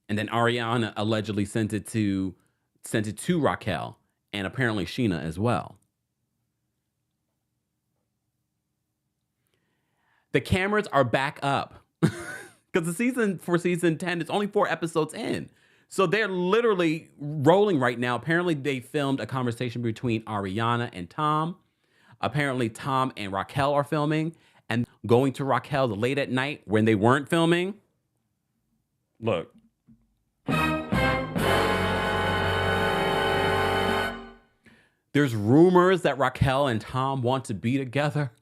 And then Ariana allegedly sent it to Raquel, and apparently Sheena as well. The cameras are back up because for season 10, it's only 4 episodes in. So they're literally rolling right now. Apparently they filmed a conversation between Ariana and Tom. Apparently Tom and Raquel are filming and going to Raquel late at night when they weren't filming. Look. There's rumors that Raquel and Tom want to be together.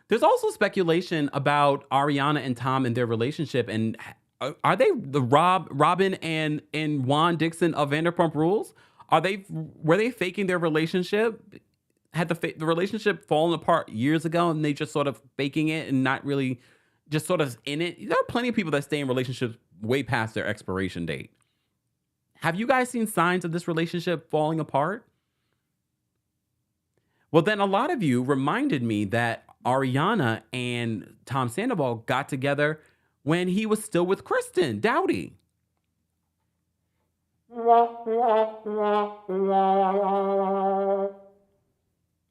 There's also speculation about Ariana and Tom and their relationship. And are they the Robin and Juan Dixon of Vanderpump Rules? Were they faking their relationship? Had the relationship fallen apart years ago and they just sort of faking it and not really just sort of in it? There are plenty of people that stay in relationships way past their expiration date. Have you guys seen signs of this relationship falling apart? Well, then a lot of you reminded me that Ariana and Tom Sandoval got together when he was still with Kristen Doughty.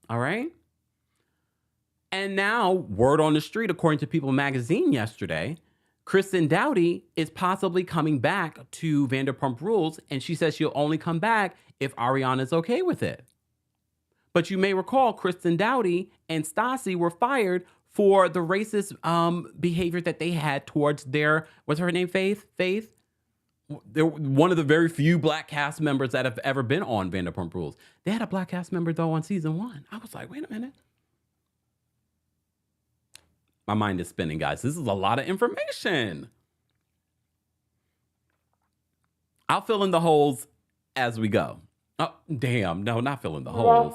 All right. And now, word on the street, according to People Magazine yesterday, Kristen Doughty is possibly coming back to Vanderpump Rules, and she says she'll only come back if Ariana's okay with it. But you may recall Kristen Doughty and Stassi were fired for the racist behavior that they had towards their, what's her name, Faith? They're one of the very few black cast members that have ever been on Vanderpump Rules. They had a black cast member, though, on season 1. I was like, wait a minute. My mind is spinning, guys. This is a lot of information. I'll fill in the holes as we go. Oh, damn. No, not fill in the holes.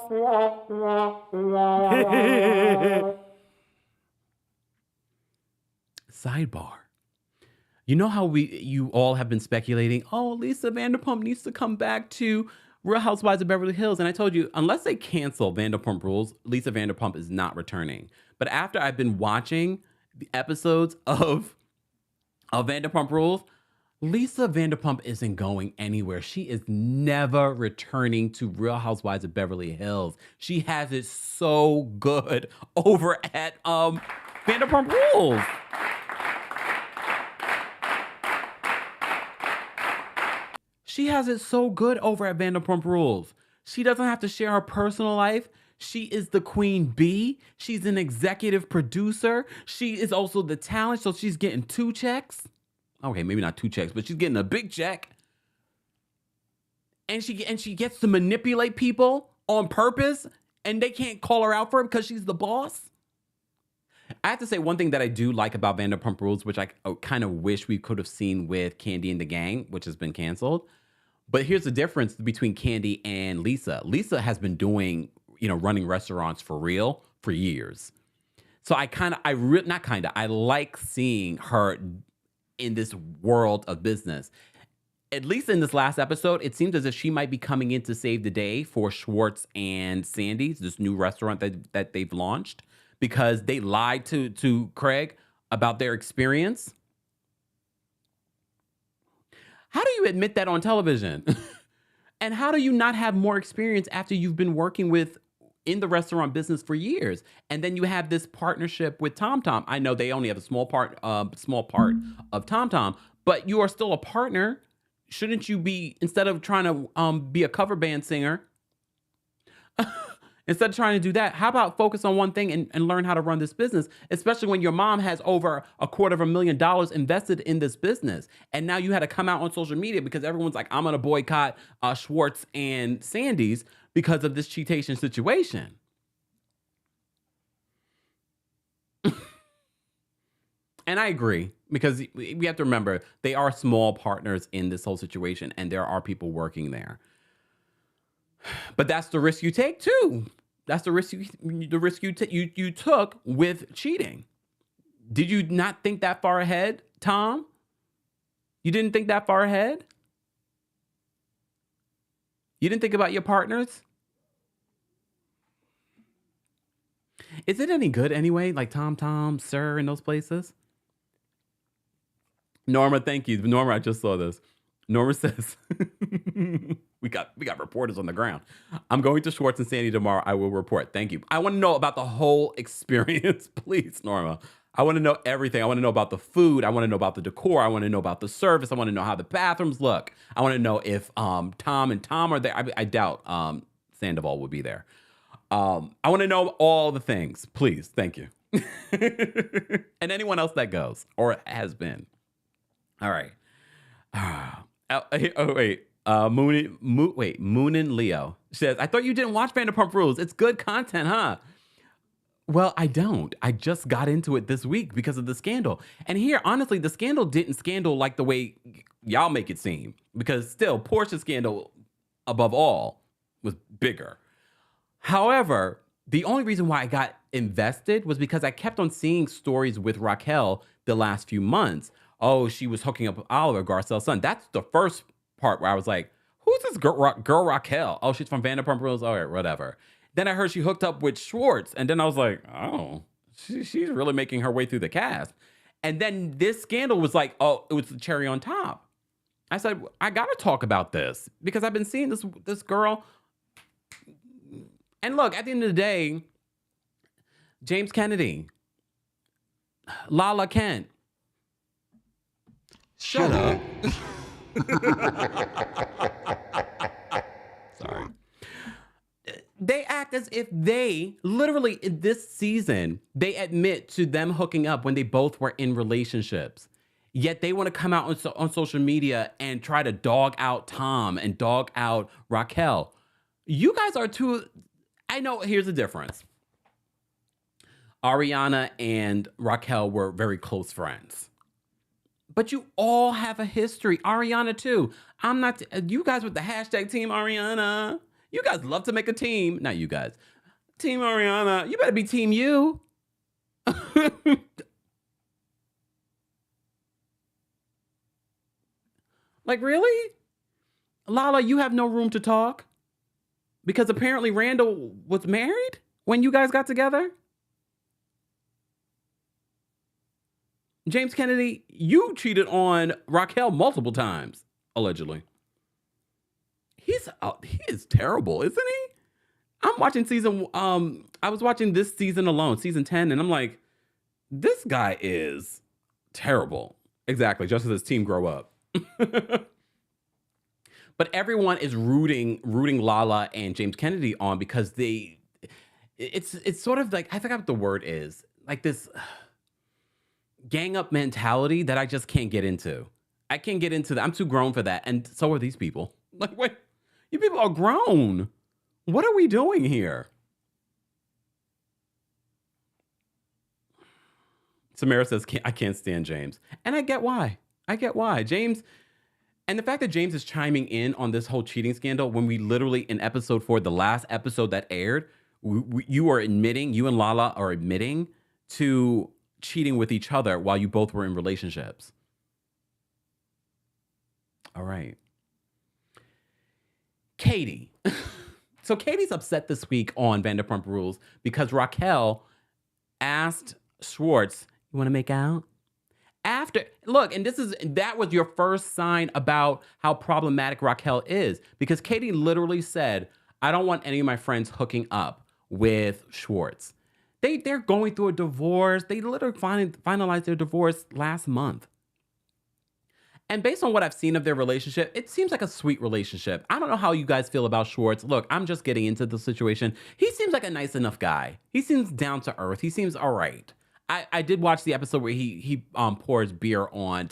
Sidebar. You know how you all have been speculating, oh, Lisa Vanderpump needs to come back to Real Housewives of Beverly Hills. And I told you, unless they cancel Vanderpump Rules, Lisa Vanderpump is not returning. But after I've been watching the episodes of Vanderpump Rules, Lisa Vanderpump isn't going anywhere. She is never returning to Real Housewives of Beverly Hills. She has it so good over at Vanderpump Rules. She has it so good over at Vanderpump Rules. She doesn't have to share her personal life. She is the queen bee. She's an executive producer. She is also the talent, so she's getting 2 checks. Okay, maybe not 2 checks, but she's getting a big check. And she gets to manipulate people on purpose, and they can't call her out for it because she's the boss. I have to say one thing that I do like about Vanderpump Rules, which I kind of wish we could have seen with Kandi and the Gang, which has been canceled. But here's the difference between Kandi and Lisa. Lisa has been doing, running restaurants for real for years. So I like seeing her in this world of business. At least in this last episode, it seems as if she might be coming in to save the day for Schwartz and Sandy's, this new restaurant that they've launched, because they lied to Craig about their experience. How do you admit that on television? And how do you not have more experience after you've been working with, in the restaurant business for years. And then you have this partnership with TomTom. I know they only have a small part of TomTom, but you are still a partner. Shouldn't you be, instead of trying to be a cover band singer, instead of trying to do that, how about focus on one thing and learn how to run this business, especially when your mom has over $250,000 invested in this business. And now you had to come out on social media because everyone's like, I'm going to boycott Schwartz and Sandy's because of this cheatation situation. And I agree, because we have to remember they are small partners in this whole situation, and there are people working there. But that's the risk you take too. That's the risk you took with cheating. Did you not think that far ahead, Tom? You didn't think that far ahead? You didn't think about your partners? Is it any good anyway? Like Tom, Sir, in those places? Norma, thank you. Norma, I just saw this. Norma says, we got reporters on the ground. I'm going to Schwartz and Sandy tomorrow. I will report. Thank you. I want to know about the whole experience, please, Norma. I want to know everything. I want to know about the food. I want to know about the decor. I want to know about the service. I want to know how the bathrooms look. I want to know if Tom and Tom are there. I doubt Sandoval would be there. I want to know all the things, please. Thank you. And anyone else that goes or has been. All right. Moon and Leo says, I thought you didn't watch Vanderpump Rules. It's good content, huh? Well, I don't. I just got into it this week because of the scandal. And here, honestly, the scandal didn't scandal like the way y'all make it seem. Because still, Portia's scandal, above all, was bigger. However, the only reason why I got invested was because I kept on seeing stories with Raquel the last few months. Oh, she was hooking up with Oliver, Garcelle's son. That's the first part where I was like, who's this girl Raquel? Oh, she's from Vanderpump Rules. All right, whatever. Then I heard she hooked up with Schwartz. And then I was like, oh, she's really making her way through the cast. And then this scandal was like, oh, it was the cherry on top. I said, I got to talk about this because I've been seeing this girl. And look, at the end of the day, James Kennedy, Lala Kent. Shut up. Sorry. They act as if they, literally in this season, they admit to them hooking up when they both were in relationships. Yet they want to come out on social media and try to dog out Tom and dog out Raquel. You guys are too... I know, here's the difference. Ariana and Raquel were very close friends. But you all have a history. Ariana, too. I'm not... You guys with the hashtag Team Ariana. You guys love to make a team. Not you guys. Team Ariana. You better be Team you. Like, really? Lala, you have no room to talk? Because apparently Randall was married when you guys got together? James Kennedy, you cheated on Raquel multiple times, allegedly. He is terrible, isn't he? I'm watching I was watching this season alone, season 10, and I'm like, this guy is terrible. Exactly, just as his team grow up. But everyone is rooting Lala and James Kennedy on because it's sort of like, I forgot what the word is, like this gang up mentality that I just can't get into. I can't get into that. I'm too grown for that. And so are these people. Like, wait, you people are grown. What are we doing here? Samara says, I can't stand James. And I get why. James, and the fact that James is chiming in on this whole cheating scandal when we literally in episode 4, the last episode that aired, you and Lala are admitting to cheating with each other while you both were in relationships. All right. Katie. So Katie's upset this week on Vanderpump Rules because Raquel asked Schwartz, you want to make out? Look, and that was your first sign about how problematic Raquel is, because Katie literally said, I don't want any of my friends hooking up with Schwartz. They're going through a divorce. They literally finalized their divorce last month. And based on what I've seen of their relationship, it seems like a sweet relationship. I don't know how you guys feel about Schwartz. Look, I'm just getting into the situation. He seems like a nice enough guy. He seems down to earth. He seems all right. I did watch the episode where he pours beer on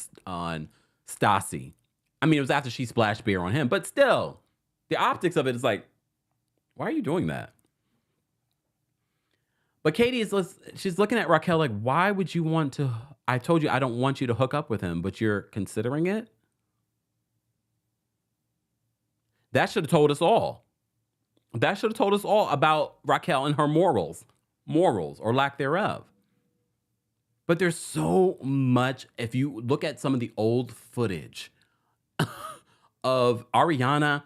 Stassi. I mean, it was after she splashed beer on him, but still, the optics of it is like, why are you doing that? But Katie she's looking at Raquel like, why would you want to? I told you I don't want you to hook up with him, but you're considering it. That should have told us all. That should have told us all about Raquel and her morals or lack thereof. But there's so much. If you look at some of the old footage of Ariana,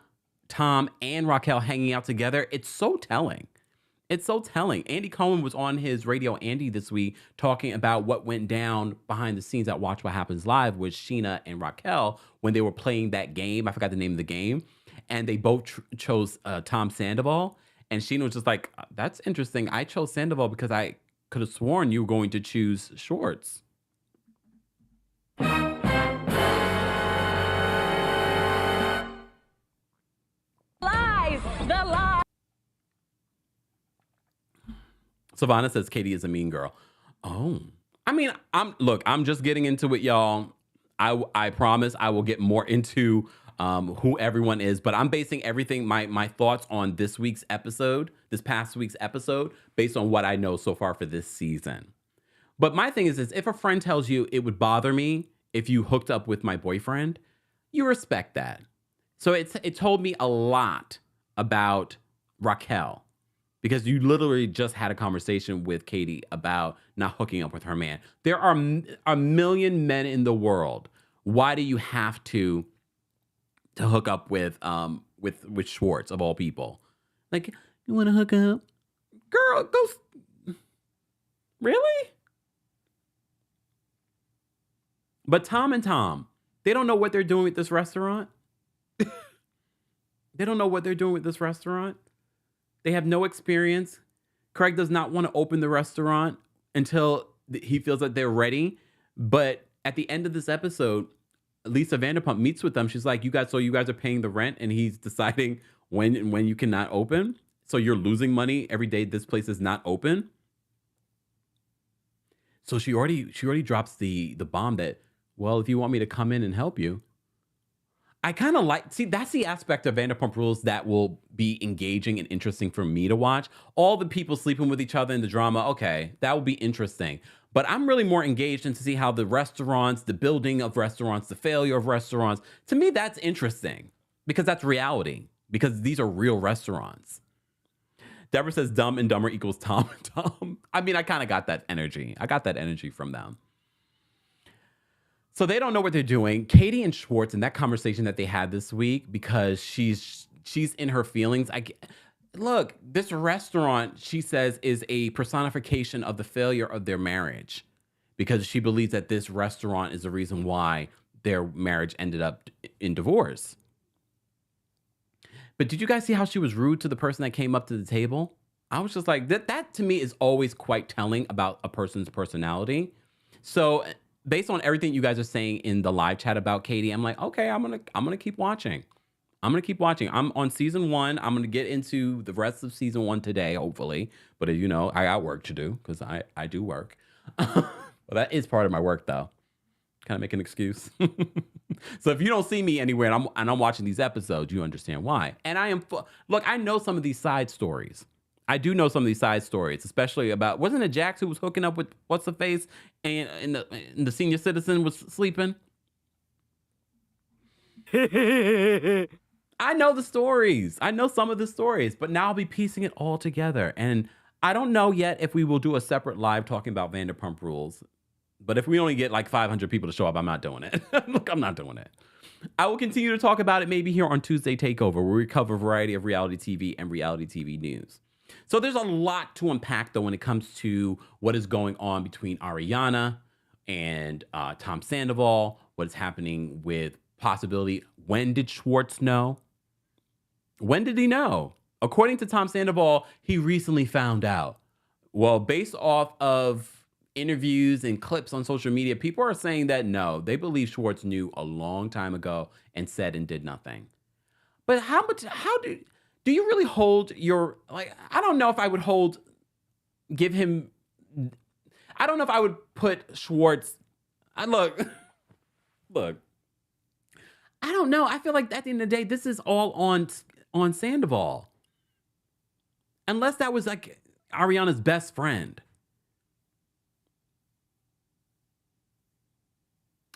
Tom, and Raquel hanging out together, it's so telling. It's so telling. Andy Cohen was on his Radio Andy this week talking about what went down behind the scenes at Watch What Happens Live with Sheena and Raquel when they were playing that game. I forgot the name of the game. And they both chose Tom Sandoval. And Sheena was just like, that's interesting. I chose Sandoval because I could have sworn you were going to choose Schwartz. Lies! The lies! Savannah says Katie is a mean girl. Oh, I mean, I'm just getting into it, y'all. I promise I will get more into who everyone is, but I'm basing everything, my thoughts on this past week's episode, based on what I know so far for this season. But my thing is this, if a friend tells you it would bother me if you hooked up with my boyfriend, you respect that. So it told me a lot about Raquel, because you literally just had a conversation with Katie about not hooking up with her man. There are a million men in the world. Why do you have to hook up with Schwartz of all people? Like, you want to hook up? Girl, go. Really? But Tom and Tom, they don't know what they're doing with this restaurant. They don't know what they're doing with this restaurant. They have no experience. Craig does not want to open the restaurant until he feels that they're ready. But at the end of this episode, Lisa Vanderpump meets with them. She's like, you guys are paying the rent, and he's deciding when you cannot open. So you're losing money every day this place is not open. So she already drops the bomb that, well, if you want me to come in and help you. I kind of that's the aspect of Vanderpump Rules that will be engaging and interesting for me to watch. All the people sleeping with each other in the drama, okay, that will be interesting. But I'm really more engaged in to see how the restaurants, the building of restaurants, the failure of restaurants, to me, that's interesting because that's reality, because these are real restaurants. Deborah says Dumb and Dumber equals Tom and Tom. I mean, I kind of got that energy. I got that energy from them. So they don't know what they're doing. Katie and Schwartz, in that conversation that they had this week, because she's in her feelings. Look, this restaurant, she says, is a personification of the failure of their marriage, because she believes that this restaurant is the reason why their marriage ended up in divorce. But did you guys see how she was rude to the person that came up to the table? I was just like, that to me is always quite telling about a person's personality. So based on everything you guys are saying in the live chat about Katie, I'm like, okay, I'm gonna keep watching. I'm on season 1. I'm gonna get into the rest of season 1 today, hopefully. But you know, I got work to do because I do work. Well, that is part of my work, though. Can I make an excuse? So if you don't see me anywhere and I'm watching these episodes, you understand why. And look, I know some of these side stories. I do know some of these side stories, especially about, wasn't it Jax who was hooking up with what's the face and the senior citizen was sleeping? I know the stories. I know some of the stories, but now I'll be piecing it all together. And I don't know yet if we will do a separate live talking about Vanderpump Rules. But if we only get like 500 people to show up, I'm not doing it. Look, I'm not doing it. I will continue to talk about it maybe here on Tuesday Takeover, where we cover a variety of reality TV and reality TV news. So there's a lot to unpack, though, when it comes to what is going on between Ariana and Tom Sandoval, what is happening with possibility. When did Schwartz know? When did he know? According to Tom Sandoval, he recently found out. Well, based off of interviews and clips on social media, people are saying that no, they believe Schwartz knew a long time ago and said and did nothing. But how do you really hold your, like, I don't know if I would give him, I don't know if I would put Schwartz, look, I don't know. I feel like at the end of the day, this is all on Sandoval. Unless that was like Ariana's best friend.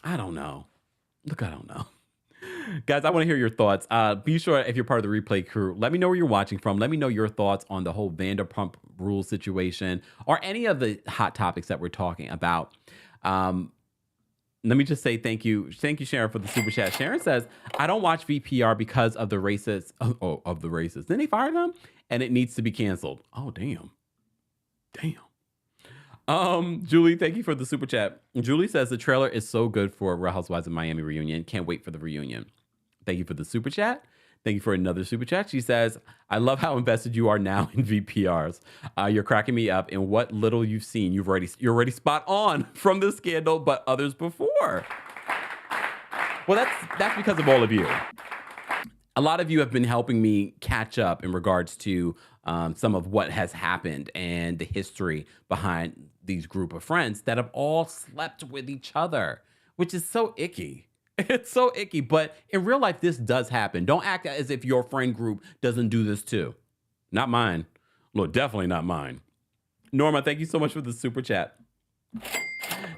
I don't know. Look, I don't know. Guys, I want to hear your thoughts. Be sure, if you're part of the replay crew, let me know where you're watching from. Let me know your thoughts on the whole Vanderpump Rules situation or any of the hot topics that we're talking about. Let me just say thank you. Thank you, Sharon, for the super chat. Sharon says, I don't watch VPR because of the racists. Of the racists. Then they fired them and it needs to be canceled. Oh, damn. Julie, thank you for the super chat. Julie says the trailer is so good for Real Housewives of Miami reunion. Can't wait for the reunion. Thank you for the super chat. Thank you for another super chat. She says, I love how invested you are now in VPRs. You're cracking me up. In what little you've seen, you're already spot on from this scandal, but others before. Well, that's because of all of you. A lot of you have been helping me catch up in regards to some of what has happened and the history behind these group of friends that have all slept with each other, which is so icky. It's so icky, but in real life, this does happen. Don't act as if your friend group doesn't do this too. Not mine. Look, definitely not mine. Norma, thank you so much for the super chat.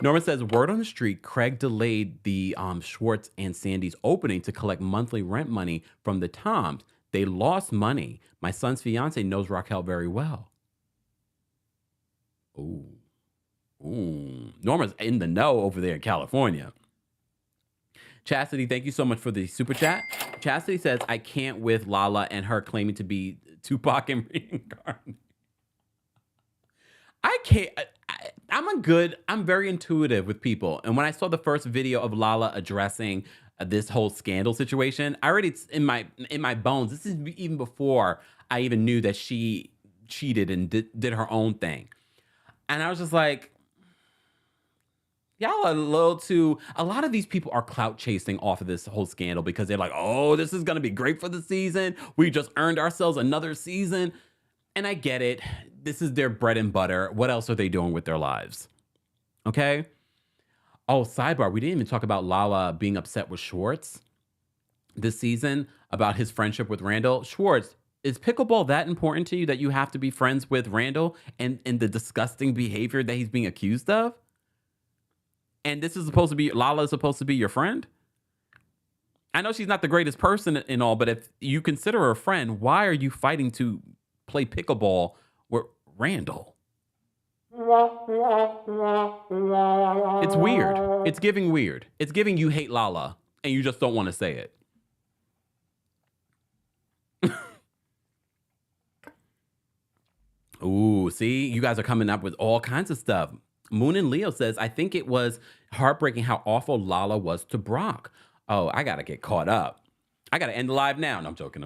Norma says, word on the street, Craig delayed the Schwartz and Sandy's opening to collect monthly rent money from the Toms. They lost money. My son's fiance knows Raquel very well. Ooh. Norma's in the know over there in California. Chastity, thank you so much for the super chat. Chastity says, I can't with Lala and her claiming to be Tupac and reincarnated. I can't. I'm very intuitive with people. And when I saw the first video of Lala addressing this whole scandal situation, I already, it's in my bones. This is even before I even knew that she cheated and did her own thing. And I was just like, y'all are a lot of these people are clout chasing off of this whole scandal because they're like, oh, this is going to be great for the season. We just earned ourselves another season. And I get it. This is their bread and butter. What else are they doing with their lives? Okay. Oh, sidebar. We didn't even talk about Lala being upset with Schwartz this season about his friendship with Randall. Schwartz, is pickleball that important to you that you have to be friends with Randall and the disgusting behavior that he's being accused of? And this is supposed to be, Lala is supposed to be your friend? I know she's not the greatest person and all, but if you consider her a friend, why are you fighting to play pickleball with Randall? It's weird. It's giving weird. It's giving you hate Lala and you just don't want to say it. Ooh, see, you guys are coming up with all kinds of stuff. Moon and Leo says, I think it was heartbreaking how awful Lala was to Brock. Oh, I got to get caught up. I got to end the live now. No, I'm joking.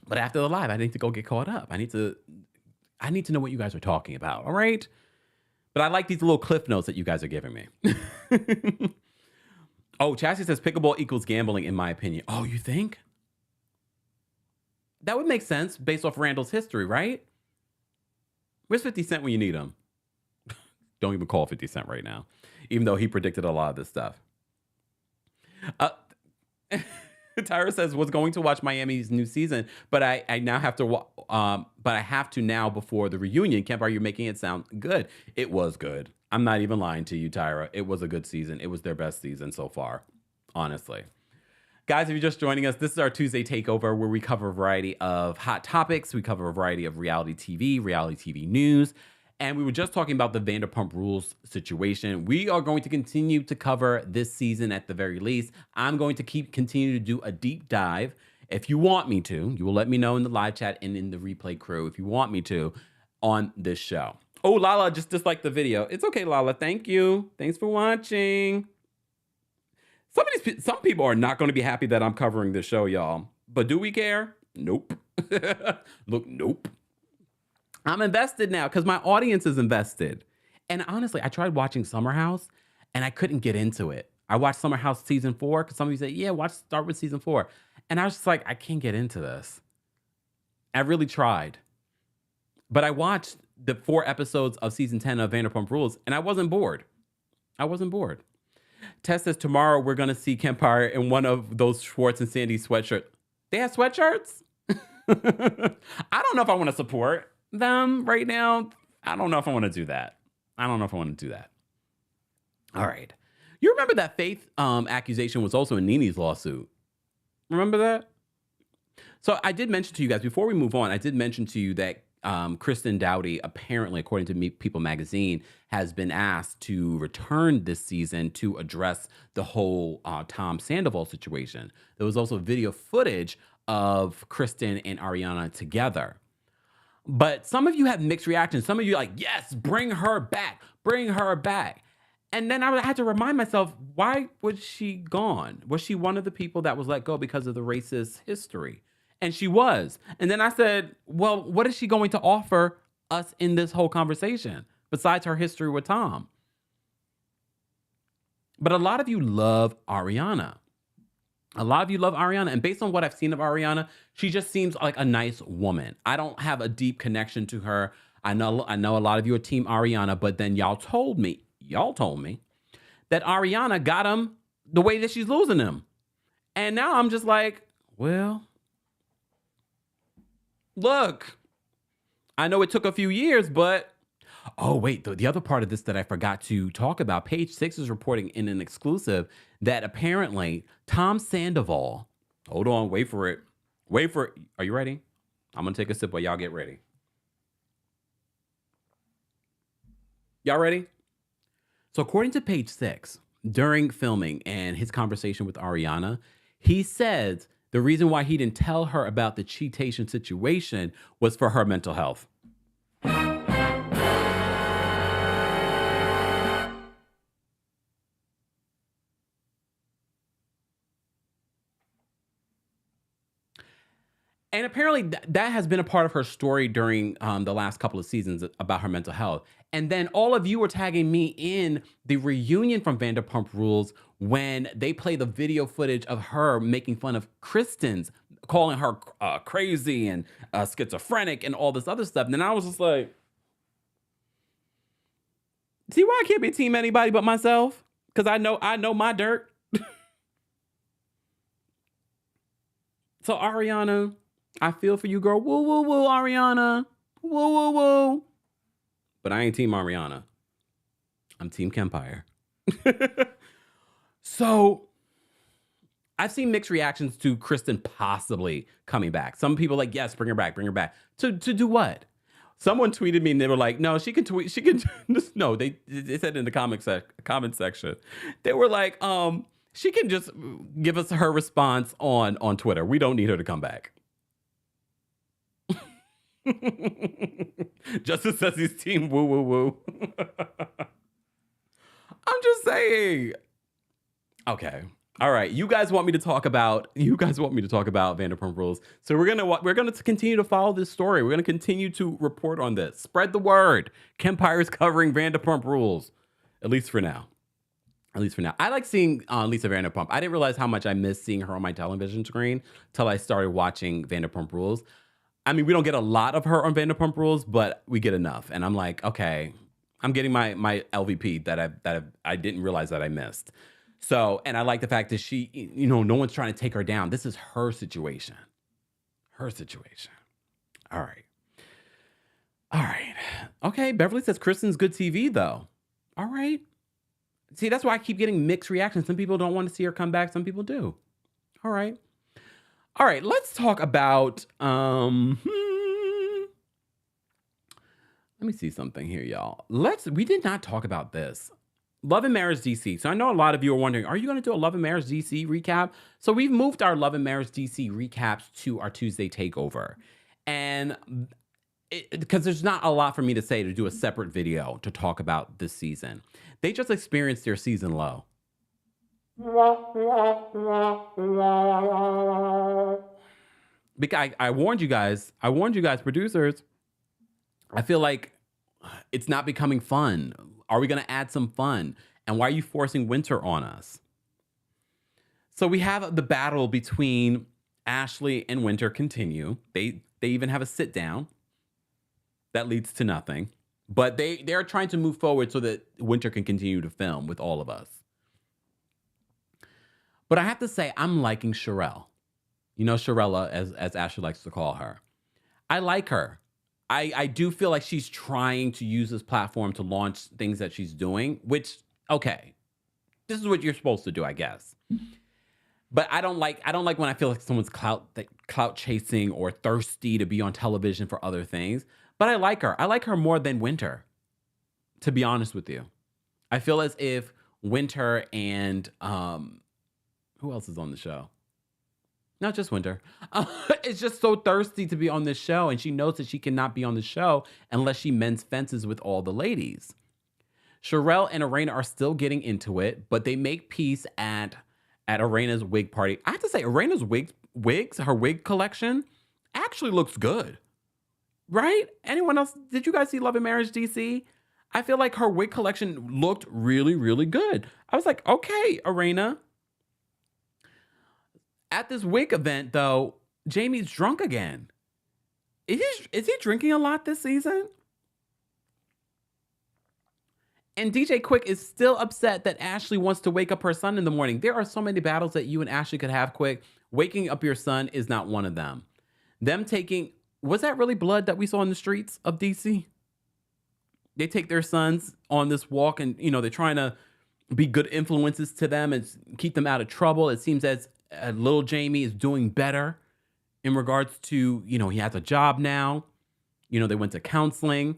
But after the live, I need to go get caught up. I need to know what you guys are talking about. All right. But I like these little cliff notes that you guys are giving me. Oh, Chassie says pickleball equals gambling, in my opinion. Oh, you think? That would make sense based off Randall's history, right? Where's 50 Cent when you need him? Don't even call 50 Cent right now, even though he predicted a lot of this stuff. Tyra says, was going to watch Miami's new season, but I now have to, but I have to now before the reunion. Kempire, you're making it sound good. It was good. I'm not even lying to you, Tyra. It was a good season. It was their best season so far, honestly. Guys, if you're just joining us, this is our Tuesday Takeover where we cover a variety of hot topics. We cover a variety of reality TV news. And we were just talking about the Vanderpump Rules situation. We are going to continue to cover this season at the very least. I'm going to continue to do a deep dive. If you want me to, you will let me know in the live chat and in the replay crew if you want me to on this show. Oh, Lala just disliked the video. It's okay, Lala. Thank you. Thanks for watching. Some people are not going to be happy that I'm covering this show, y'all. But do we care? Nope. Look, nope. I'm invested now because my audience is invested. And honestly, I tried watching Summer House and I couldn't get into it. I watched Summer House season 4 because some of you said, yeah, start with season 4. And I was just like, I can't get into this. I really tried. But I watched the 4 episodes of season 10 of Vanderpump Rules and I wasn't bored. Tess says tomorrow we're going to see Kempire in one of those Schwartz and Sandy sweatshirts. They have sweatshirts? I don't know if I want to support them right now. I don't know if I want to do that. All right. You remember that Faith accusation was also in Nene's lawsuit. Remember that? So I did mention to you guys, before we move on, I did mention to you that Kristen Dowdy, apparently, according to People Magazine, has been asked to return this season to address the whole Tom Sandoval situation. There was also video footage of Kristen and Ariana together. But some of you have mixed reactions. Some of you are like, yes, bring her back. And then I had to remind myself, why was she gone? Was she one of the people that was let go because of the racist history? And she was. And then I said, well, what is she going to offer us in this whole conversation besides her history with Tom? But a lot of you love Ariana. And based on what I've seen of Ariana, she just seems like a nice woman. I don't have a deep connection to her. I know a lot of you are team Ariana, but then y'all told me that Ariana got him the way that she's losing him. And now I'm just like, well, look, I know it took a few years, but oh, wait, the other part of this that I forgot to talk about, Page 6 is reporting in an exclusive that apparently Tom Sandoval, hold on, wait for it. Are you ready? I'm going to take a sip while y'all get ready. Y'all ready? So according to Page 6, during filming and his conversation with Ariana, he said the reason why he didn't tell her about the cheatation situation was for her mental health. And apparently that has been a part of her story during the last couple of seasons about her mental health. And then all of you were tagging me in the reunion from Vanderpump Rules when they play the video footage of her making fun of Kristen's, calling her crazy and schizophrenic and all this other stuff. And then I was just like, see why I can't be team anybody but myself? Because I know my dirt. So Ariana, I feel for you, girl. Woo, woo, woo, Ariana. Woo, woo, woo. But I ain't team Ariana. I'm team Kempire. So I've seen mixed reactions to Kristen possibly coming back. Some people like, yes, bring her back. To do what? Someone tweeted me and they were like, no, she can tweet. She can. No, they said in the comment section. They were like, she can just give us her response on Twitter. We don't need her to come back. Justice says he's team woo woo woo. I'm just saying. Okay. All right. You guys want me to talk about Vanderpump Rules. So we're gonna continue to follow this story. We're gonna continue to report on this. Spread the word. Kempire is covering Vanderpump Rules. At least for now. I like seeing Lisa Vanderpump. I didn't realize how much I missed seeing her on my television screen till I started watching Vanderpump Rules. I mean, we don't get a lot of her on Vanderpump Rules, but we get enough. And I'm like, okay, I'm getting my LVP that I didn't realize that I missed. So, and I like the fact that she, no one's trying to take her down. This is her situation. All right. Okay, Beverly says Kristen's good TV, though. All right. See, that's why I keep getting mixed reactions. Some people don't want to see her come back. Some people do. All right. Let's talk about, let me see something here, y'all. We did not talk about this. Love and Marriage DC. So I know a lot of you are wondering, are you going to do a Love and Marriage DC recap? So we've moved our Love and Marriage DC recaps to our Tuesday takeover. And because there's not a lot for me to say to do a separate video to talk about this season. They just experienced their season low. because I warned you guys. I warned you guys, producers. I feel like it's not becoming fun. Are we going to add some fun? And why are you forcing winter on us? So we have the battle between Ashley and Winter continue. They even have a sit down that leads to nothing. But they're trying to move forward so that Winter can continue to film with all of us. But I have to say, I'm liking Sherelle. You know, Sherella, as Ashley likes to call her. I like her. I do feel like she's trying to use this platform to launch things that she's doing, which, okay, this is what you're supposed to do, I guess. But I don't like when I feel like someone's clout chasing or thirsty to be on television for other things. But I like her. I like her more than Winter, to be honest with you. I feel as if Winter and who else is on the show? Not just Winter. It's just so thirsty to be on this show, and she knows that she cannot be on the show unless she mends fences with all the ladies. Sherelle and Arena are still getting into it, but they make peace at Arena's wig party. I have to say, Arena's wigs, her wig collection, actually looks good. Right? Anyone else? Did you guys see Love and Marriage DC? I feel like her wig collection looked really, really good. I was like, okay, Arena. At this wig event, though, Jamie's drunk again. Is he drinking a lot this season? And DJ Quick is still upset that Ashley wants to wake up her son in the morning. There are so many battles that you and Ashley could have, Quick. Waking up your son is not one of them. Them taking... Was that really blood that we saw in the streets of DC? They take their sons on this walk and, you know, they're trying to be good influences to them and keep them out of trouble. It seems as little Jamie is doing better in regards to, you know, he has a job now. You know, they went to counseling.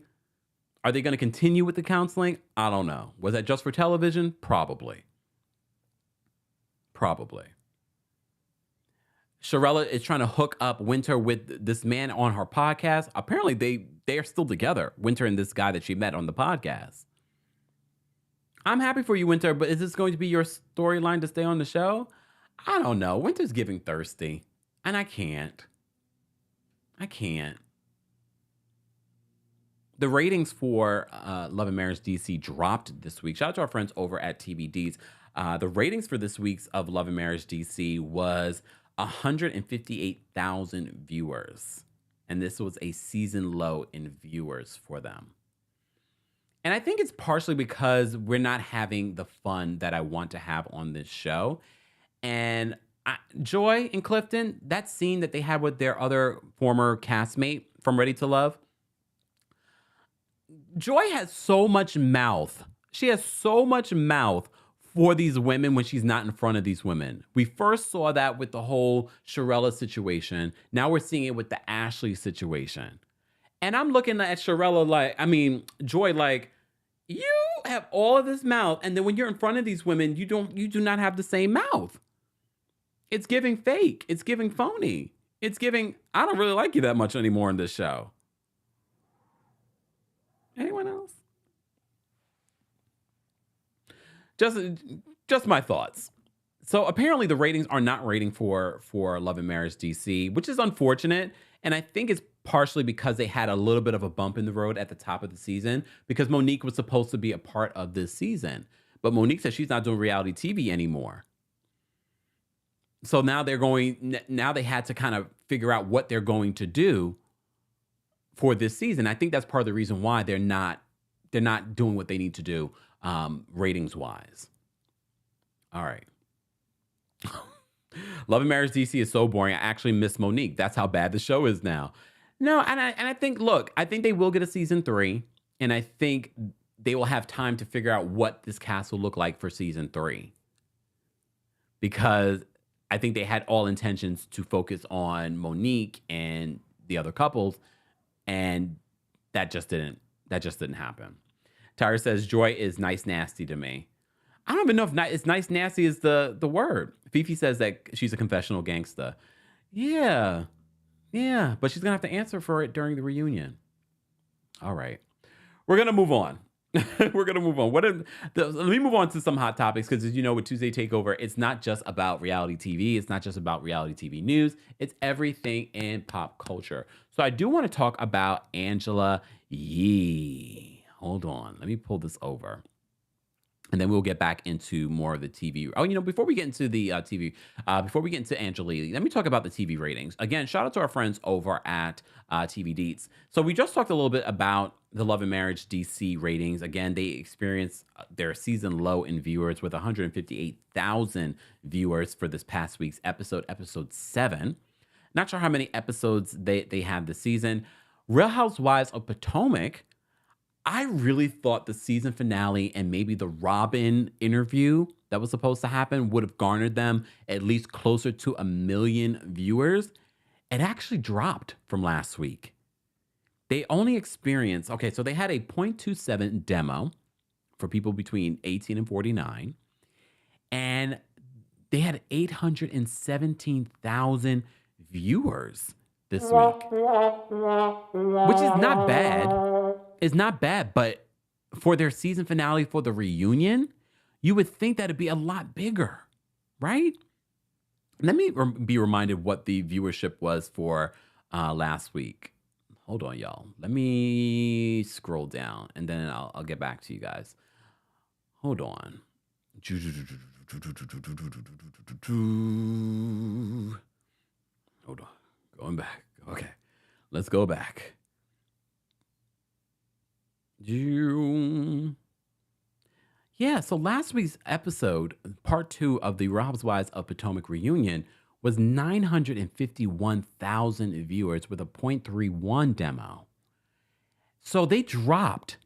Are they going to continue with the counseling? I don't know. Was that just for television? Probably. Sherella is trying to hook up Winter with this man on her podcast. Apparently, they are still together, Winter and this guy that she met on the podcast. I'm happy for you, Winter, but is this going to be your storyline to stay on the show? I don't know. Winter's giving thirsty, and I can't. The ratings for Love and Marriage DC dropped this week. Shout out to our friends over at TBDs. The ratings for this week's of Love and Marriage DC was 158,000 viewers. And this was a season low in viewers for them. And I think it's partially because we're not having the fun that I want to have on this show. And Joy and Clifton, that scene that they had with their other former castmate from Ready to Love, Joy has so much mouth. She has so much mouth for these women when she's not in front of these women. We first saw that with the whole Sherella situation. Now we're seeing it with the Ashley situation. And I'm looking at Sherella Joy like, you have all of this mouth, and then when you're in front of these women, you do not have the same mouth. It's giving fake. It's giving phony. It's giving, I don't really like you that much anymore in this show. Anyone else? Just my thoughts. So apparently the ratings are not rating for Love and Marriage DC, which is unfortunate. And I think it's partially because they had a little bit of a bump in the road at the top of the season because Monique was supposed to be a part of this season. But Monique said she's not doing reality TV anymore. So now they had to kind of figure out what they're going to do for this season. I think that's part of the reason why they're not doing what they need to do ratings wise. All right. Love and Marriage DC is so boring. I actually miss Monique. That's how bad the show is now. No, and I think they will get a season 3, and I think they will have time to figure out what this cast will look like for season 3. Because I think they had all intentions to focus on Monique and the other couples, and that just didn't happen. Tyra says Joy is nice nasty to me. I don't even know if it's nice nasty is the word. Fifi says that she's a confessional gangsta. Yeah, but she's gonna have to answer for it during the reunion. All right, we're gonna move on. We're gonna move on. Let me move on to some hot topics because, as you know, with Tuesday Takeover, it's not just about reality TV. It's not just about reality TV news. It's everything in pop culture. So I do want to talk about Angela Yee. Hold on, let me pull this over. And then we'll get back into more of the TV. Oh, before we get into the TV, before we get into Angela Lee, let me talk about the TV ratings. Again, shout out to our friends over at TV Deets. So we just talked a little bit about the Love and Marriage DC ratings. Again, they experienced their season low in viewers with 158,000 viewers for this past week's episode 7. Not sure how many episodes they have this season. Real Housewives of Potomac, I really thought the season finale and maybe the Robin interview that was supposed to happen would have garnered them at least closer to 1 million viewers. It actually dropped from last week. They only experienced, so they had a 0.27 demo for people between 18 and 49, and they had 817,000 viewers this week, which is not bad. It's not bad, but for their season finale, for the reunion, you would think that it'd be a lot bigger, right? Let me be reminded what the viewership was for last week. Hold on, y'all. Let me scroll down, and then I'll get back to you guys. Hold on. Hold on. Going back. Okay. Let's go back. Yeah, so last week's episode, part 2 of the Real Housewives of Potomac reunion, was 951,000 viewers with a 0.31 demo. So they dropped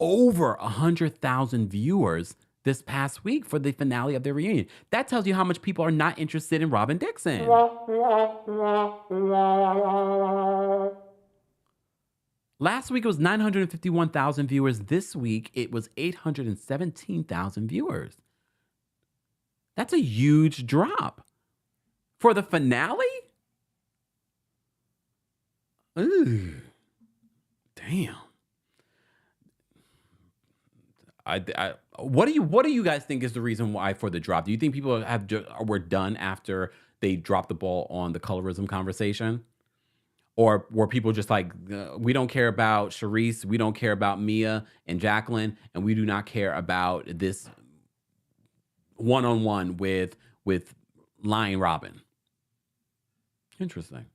over 100,000 viewers this past week for the finale of their reunion. That tells you how much people are not interested in Robin Dixon. Last week it was 951,000 viewers. This week it was 817,000 viewers. That's a huge drop. For the finale? Ooh. Damn. What do you guys think is the reason why for the drop? Do you think people were done after they dropped the ball on the colorism conversation? Or were people just like, we don't care about Charisse, we don't care about Mia and Jacqueline, and we do not care about this one-on-one with lying Robin? Interesting.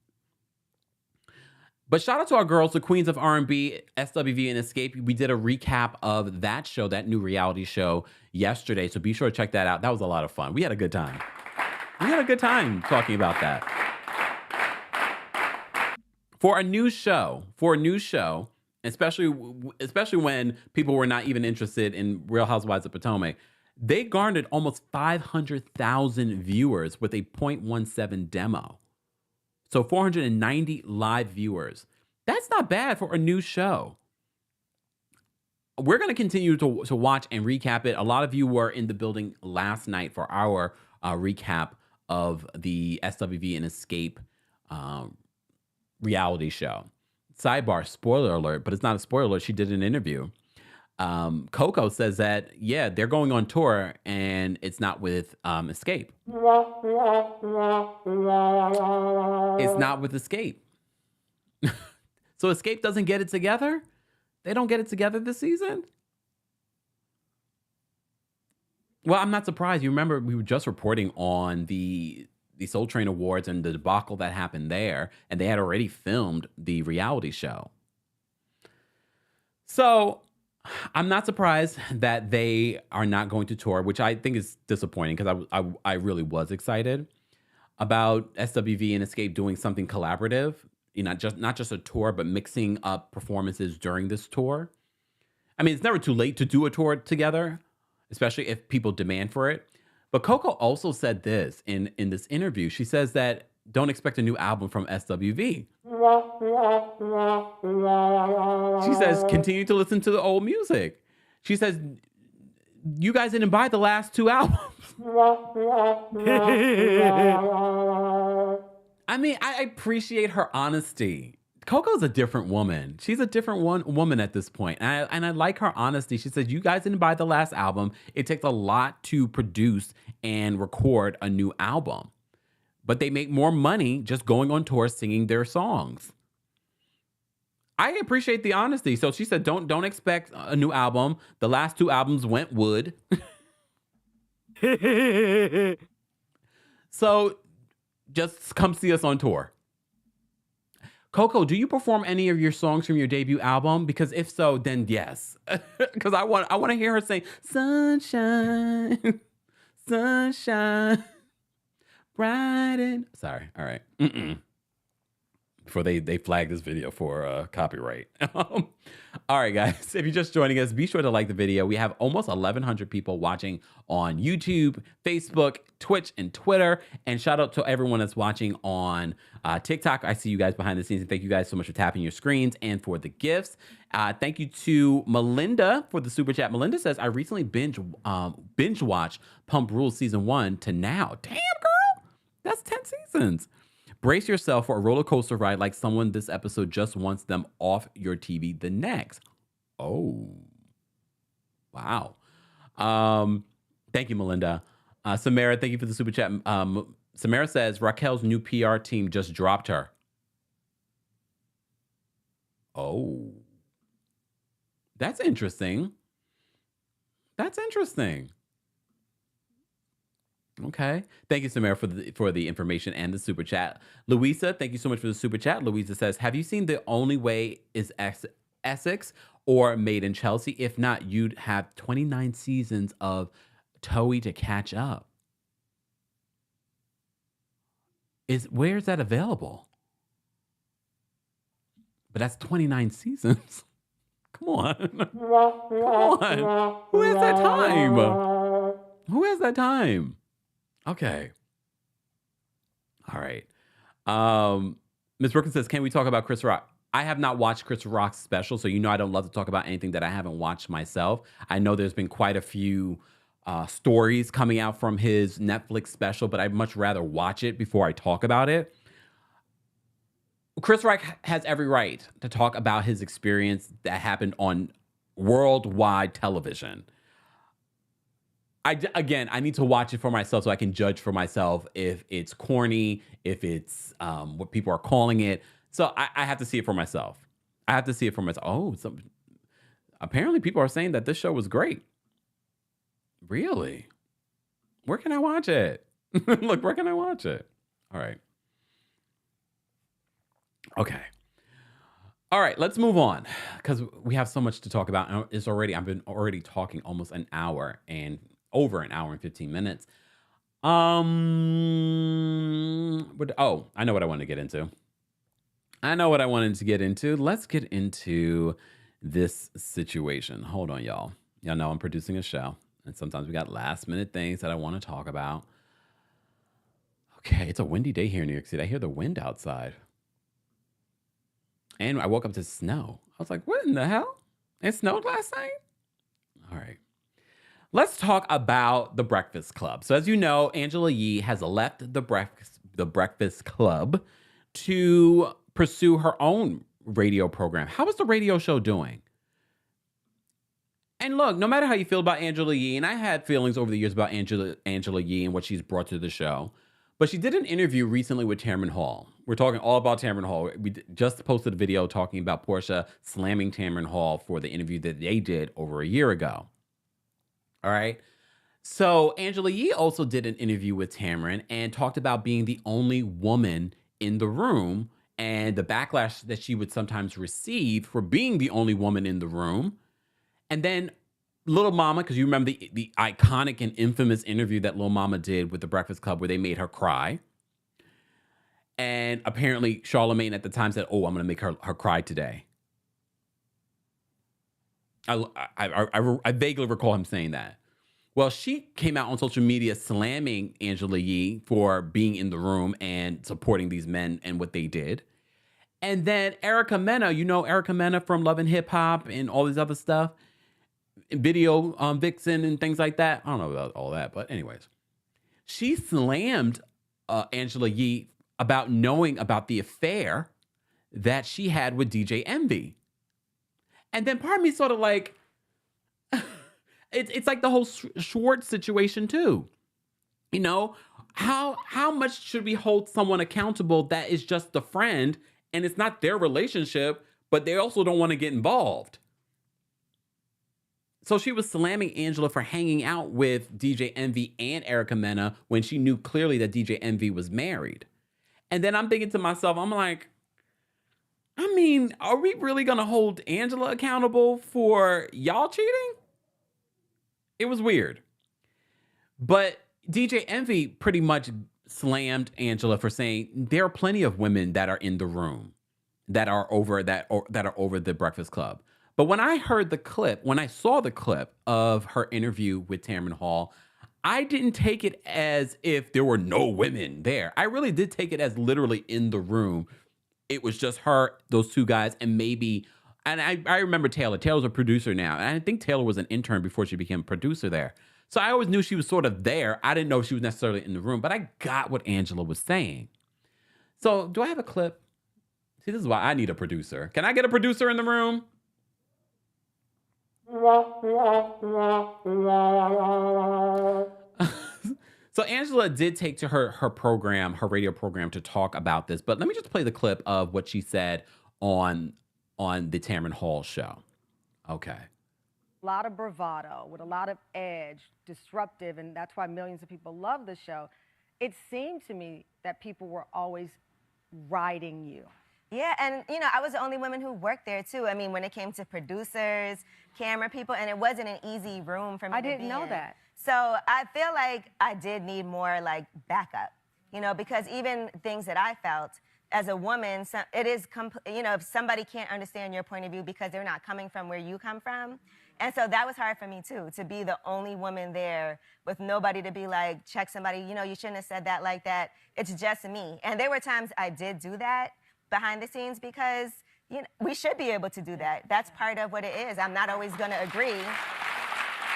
But shout out to our girls, the queens of R&B, SWV and Escape. We did a recap of that show, that new reality show yesterday. So be sure to check that out. That was a lot of fun. We had a good time. We had a good time talking about that. For a new show, especially when people were not even interested in Real Housewives of Potomac, they garnered almost 500,000 viewers with a 0.17 demo. So 490 live viewers. That's not bad for a new show. We're going to continue to watch and recap it. A lot of you were in the building last night for our recap of the SWV and Escape reality show. Sidebar, spoiler alert, but it's not a spoiler alert. She did an interview. Coco says that, yeah, they're going on tour and it's not with Escape. It's not with Escape. So Escape doesn't get it together? They don't get it together this season? Well, I'm not surprised. You remember we were just reporting on the Soul Train Awards and the debacle that happened there, and they had already filmed the reality show. So I'm not surprised that they are not going to tour, which I think is disappointing because I really was excited about SWV and Escape doing something collaborative, not just a tour, but mixing up performances during this tour. I mean, it's never too late to do a tour together, especially if people demand for it. But Coco also said this in this interview. She says that don't expect a new album from SWV. She says continue to listen to the old music. She says you guys didn't buy the last 2 albums. I mean, I appreciate her honesty Coco's a different woman. She's a different woman at this point. And I like her honesty. She says, you guys didn't buy the last album. It takes a lot to produce and record a new album. But they make more money just going on tour singing their songs. I appreciate the honesty. So she said, don't expect a new album. The last 2 albums went wood. So just come see us on tour. Coco, do you perform any of your songs from your debut album? Because if so, then yes. Because I want to hear her say, sunshine, sunshine, bright and... Sorry. All right. Before they flag this video for copyright. All right, guys. If you're just joining us, be sure to like the video. We have almost 1,100 people watching on YouTube, Facebook, Twitch, and Twitter. And shout out to everyone that's watching on TikTok. I see you guys behind the scenes. And thank you guys so much for tapping your screens and for the gifts. Thank you to Melinda for the super chat. Melinda says, I recently binge watched Pump Rules Season 1 to now. Damn, girl. That's 10 seasons. Brace yourself for a roller coaster ride like someone this episode just wants them off your TV the next. Oh, wow. Thank you, Melinda. Samara, thank you for the super chat. Samara says Raquel's new PR team just dropped her. Oh, that's interesting. That's interesting. Okay. Thank you, Samara, for the information and the super chat. Louisa, thank you so much for the super chat. Louisa says, have you seen The Only Way is Essex or Made in Chelsea? If not, you'd have 29 seasons of Toei to catch up. Where is that available? But that's 29 seasons. Come on. Come on. Who has that time? Who has that time? Okay. All right. Ms. Brooklyn says, can we talk about Chris Rock? I have not watched Chris Rock's special, so you know I don't love to talk about anything that I haven't watched myself. I know there's been quite a few stories coming out from his Netflix special, but I'd much rather watch it before I talk about it. Chris Rock has every right to talk about his experience that happened on worldwide television. I need to watch it for myself so I can judge for myself if it's corny, if it's what people are calling it. So I have to see it for myself. I have to see it for myself. Oh, apparently people are saying that this show was great. Really? Where can I watch it? Look, where can I watch it? All right. Okay. All right, let's move on because we have so much to talk about. I've been already talking almost an hour and over an hour and 15 minutes. I know what I want to get into. Let's get into this situation. Hold on, y'all. Y'all know I'm producing a show, and sometimes we got last minute things that I want to talk about. Okay, it's a windy day here in New York City. I hear the wind outside. And I woke up to snow. I was like, what in the hell? It snowed last night? All right. Let's talk about The Breakfast Club. So as you know, Angela Yee has left The Breakfast Club to pursue her own radio program. How is the radio show doing? And look, no matter how you feel about Angela Yee, and I had feelings over the years about Angela Yee and what she's brought to the show, but she did an interview recently with Tamron Hall. We're talking all about Tamron Hall. We just posted a video talking about Portia slamming Tamron Hall for the interview that they did over a year ago. All right. So Angela Yee also did an interview with Tamron and talked about being the only woman in the room and the backlash that she would sometimes receive for being the only woman in the room. And then Little Mama, because you remember the iconic and infamous interview that Little Mama did with The Breakfast Club where they made her cry. And apparently Charlamagne at the time said, oh, I'm going to make her cry today. I vaguely recall him saying that. Well, she came out on social media slamming Angela Yee for being in the room and supporting these men and what they did. And then Erica Mena, you know Erica Mena from Love and Hip Hop and all this other stuff, Video Vixen and things like that. I don't know about all that, but anyways. She slammed Angela Yee about knowing about the affair that she had with DJ Envy. And then part of me sort of like, it's like the whole Schwartz situation too. You know, how much should we hold someone accountable that is just a friend and it's not their relationship, but they also don't want to get involved? So she was slamming Angela for hanging out with DJ Envy and Erica Mena when she knew clearly that DJ Envy was married. And then I'm thinking to myself, I'm like, I mean, are we really going to hold Angela accountable for y'all cheating? It was weird. But DJ Envy pretty much slammed Angela for saying there are plenty of women that are in the room that are over the Breakfast Club. But when I saw the clip of her interview with Tamron Hall, I didn't take it as if there were no women there. I really did take it as literally in the room. It was just her, those two guys, and maybe, and I remember Taylor. Taylor's a producer now. And I think Taylor was an intern before she became a producer there. So I always knew she was sort of there. I didn't know she was necessarily in the room, but I got what Angela was saying. So do I have a clip? See, this is why I need a producer. Can I get a producer in the room? So Angela did take to her radio program to talk about this, but let me just play the clip of what she said on the Tamron Hall show. Okay. A lot of bravado, with a lot of edge, disruptive, and that's why millions of people love the show. It seemed to me that people were always riding you. Yeah, and you know, I was the only woman who worked there too. I mean, when it came to producers, camera people, and it wasn't an easy room for me to be in. I didn't know that. So I feel like I did need more like backup, you know, because even things that I felt as a woman, it is, you know, if somebody can't understand your point of view because they're not coming from where you come from. And so that was hard for me too, to be the only woman there with nobody to be like, check somebody, you know, you shouldn't have said that like that. It's just me. And there were times I did do that behind the scenes because, you know, we should be able to do that. That's part of what it is. I'm not always going to agree.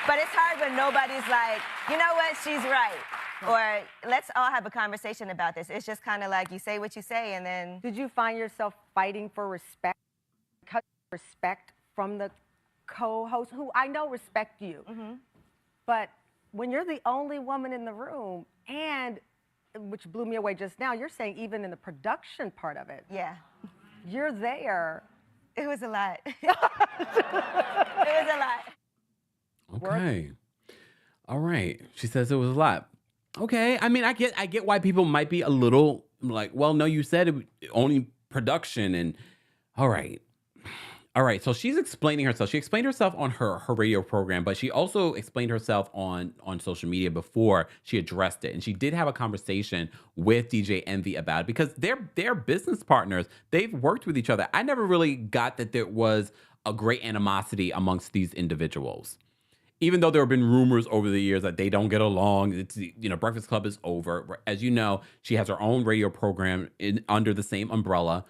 But it's hard when nobody's like, you know what, she's right. Or let's all have a conversation about this. It's just kind of like you say what you say and then... Did you find yourself fighting for respect? Respect from the co-host, who I know respect you. Mm-hmm. But when you're the only woman in the room, and which blew me away just now, you're saying even in the production part of it. Yeah. You're there. It was a lot. It was a lot. Okay. All right. She says it was a lot. Okay. I mean, I get why people might be a little like, well, no, you said it only production and all right. All right. So she's explaining herself. She explained herself on her radio program, but she also explained herself on social media before she addressed it. And she did have a conversation with DJ Envy about it because they're business partners. They've worked with each other. I never really got that there was a great animosity amongst these individuals. Even though there have been rumors over the years that they don't get along, it's, you know, Breakfast Club is over. As you know, she has her own radio program under the same umbrella,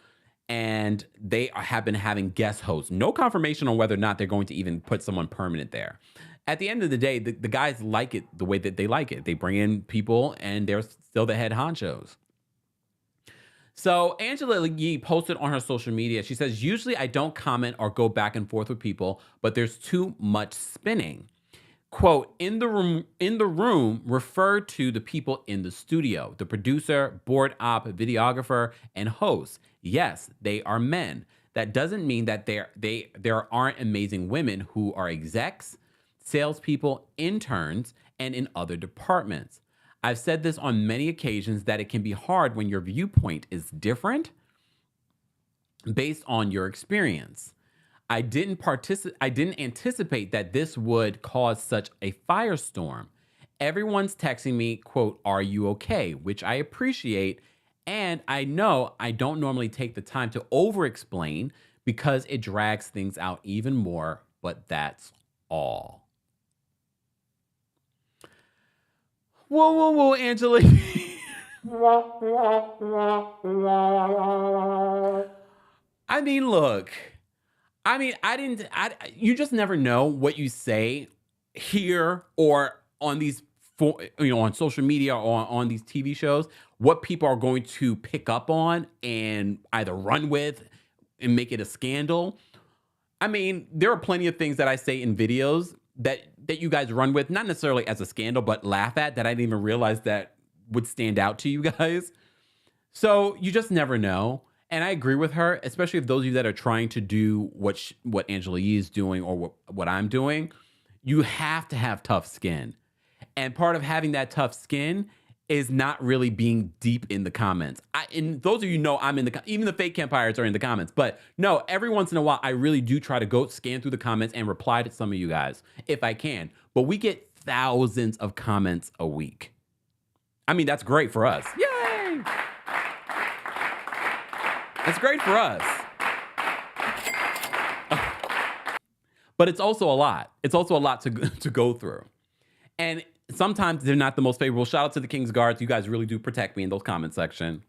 and they have been having guest hosts. No confirmation on whether or not they're going to even put someone permanent there. At the end of the day, the guys like it the way that they like it. They bring in people, and they're still the head honchos. So Angela Yee posted on her social media, she says, usually I don't comment or go back and forth with people, but there's too much spinning. Quote, in the room refer to the people in the studio, the producer, board op, videographer, and host. Yes, they are men. That doesn't mean that there aren't amazing women who are execs, salespeople, interns, and in other departments. I've said this on many occasions that it can be hard when your viewpoint is different based on your experience. I didn't anticipate that this would cause such a firestorm. Everyone's texting me, quote, "Are you okay?" which I appreciate. And I know I don't normally take the time to over-explain because it drags things out even more, but that's all. Whoa, Angela. I mean, look. I mean, you just never know what you say here or on these, on social media or on these TV shows, what people are going to pick up on and either run with and make it a scandal. I mean, there are plenty of things that I say in videos that you guys run with, not necessarily as a scandal, but laugh at, that I didn't even realize that would stand out to you guys. So you just never know. And I agree with her, especially if those of you that are trying to do what Angela Yee is doing or what I'm doing. You have to have tough skin. And part of having that tough skin is not really being deep in the comments. And those of you know I'm in even the fake Kempires are in the comments. But no, every once in a while, I really do try to go scan through the comments and reply to some of you guys if I can. But we get thousands of comments a week. I mean, that's great for us. Yay! That's great for us. But it's also a lot. It's also a lot to go through. And sometimes they're not the most favorable. Shout out to the King's Guards. You guys really do protect me in those comment section.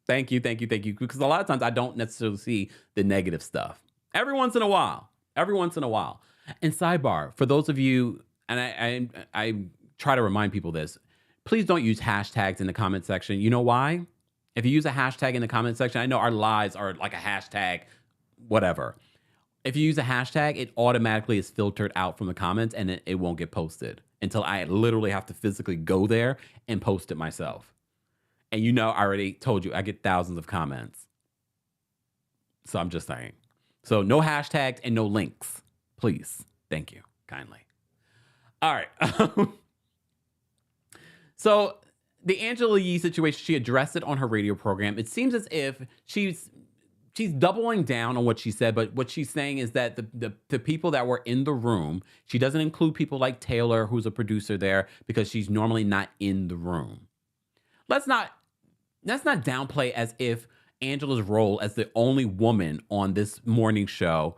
Thank you. Because a lot of times I don't necessarily see the negative stuff. Every once in a while. And sidebar, for those of you, and I try to remind people this, please don't use hashtags in the comment section. You know why? If you use a hashtag in the comment section, I know our lives are like a hashtag, whatever. If you use a hashtag, it automatically is filtered out from the comments and it won't get posted until I literally have to physically go there and post it myself. And you know, I already told you, I get thousands of comments. So I'm just saying. So no hashtags and no links, please. Thank you kindly. All right. So the Angela Yee situation, she addressed it on her radio program. It seems as if she's doubling down on what she said, but what she's saying is that the people that were in the room, she doesn't include people like Taylor, who's a producer there, because she's normally not in the room. Let's not downplay as if Angela's role as the only woman on this morning show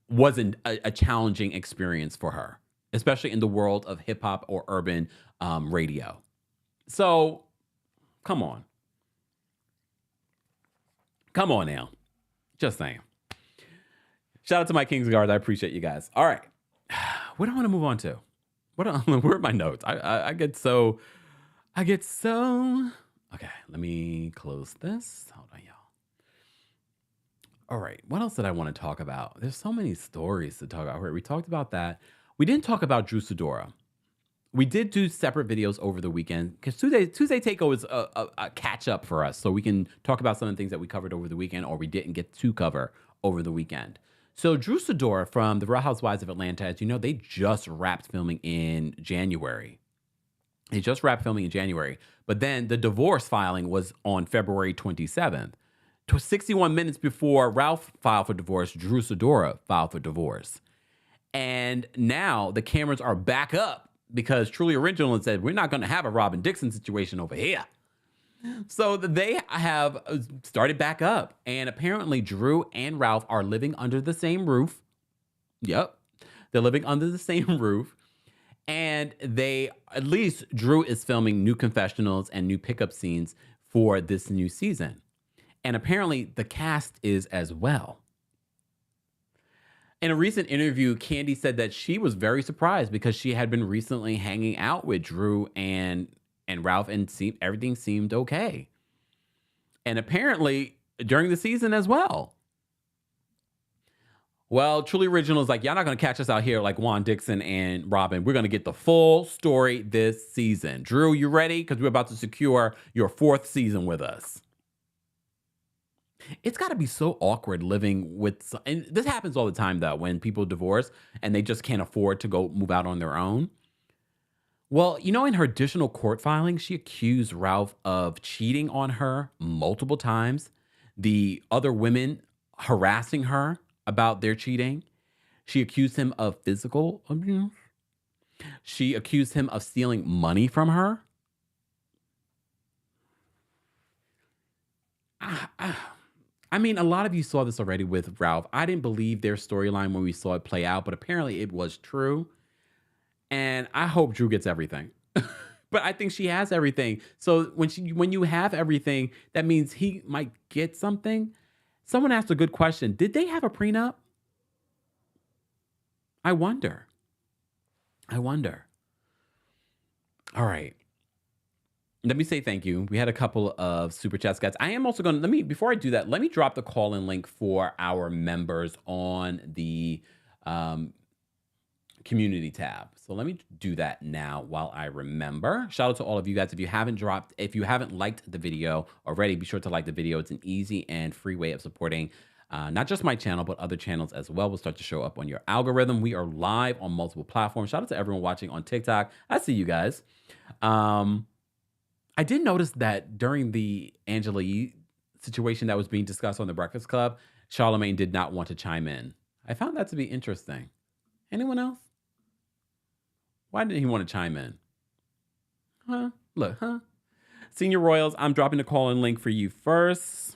wasn't a challenging experience for her, especially in the world of hip hop or urban radio. So, come on. Come on now. Just saying. Shout out to my King's Guards. I appreciate you guys. All right. What do I want to move on to? Where are my notes? I get so. Okay, let me close this. Hold on, y'all. All right. What else did I want to talk about? There's so many stories to talk about. We talked about that. We didn't talk about Drew Sidora. We did do separate videos over the weekend because Tuesday Takeover is a catch up for us. So we can talk about some of the things that we covered over the weekend or we didn't get to cover over the weekend. So Drew Sidora from the Real Housewives of Atlanta, as you know, they just wrapped filming in January. But then the divorce filing was on February 27th. 61 minutes before Ralph filed for divorce, Drew Sidora filed for divorce. And now the cameras are back up because Truly Original said, we're not going to have a Robin Dixon situation over here. So they have started back up. And apparently Drew and Ralph are living under the same roof. Yep. They're living under the same roof. And at least Drew is filming new confessionals and new pickup scenes for this new season. And apparently the cast is as well. In a recent interview, Candy said that she was very surprised because she had been recently hanging out with Drew and Ralph and everything seemed okay. And apparently during the season as well. Well, Truly Original is like, y'all not going to catch us out here like Juan Dixon and Robin. We're going to get the full story this season. Drew, you ready? Because we're about to secure your 4th season with us. It's got to be so awkward living with, and this happens all the time though, when people divorce and they just can't afford to go move out on their own. Well, you know, in her additional court filing, she accused Ralph of cheating on her multiple times, the other women harassing her about their cheating. She accused him of physical abuse. She accused him of stealing money from her. I mean, a lot of you saw this already with Ralph. I didn't believe their storyline when we saw it play out, but apparently it was true. And I hope Drew gets everything. But I think she has everything. So when you have everything, that means he might get something. Someone asked a good question. Did they have a prenup? I wonder. All right. let me say thank you. We had a couple of super chats, guys. I am also going to, before I do that, let me drop the call-in link for our members on the community tab. So let me do that now while I remember. Shout out to all of you guys. If you haven't liked the video already, be sure to like the video. It's an easy and free way of supporting not just my channel, but other channels as well. Will start to show up on your algorithm. We are live on multiple platforms. Shout out to everyone watching on TikTok. I see you guys. I did notice that during the Angela Yee situation that was being discussed on The Breakfast Club, Charlamagne did not want to chime in. I found that to be interesting. Anyone else? Why didn't he want to chime in? Huh? Look, huh? Senior Royals, I'm dropping the call-in link for you first.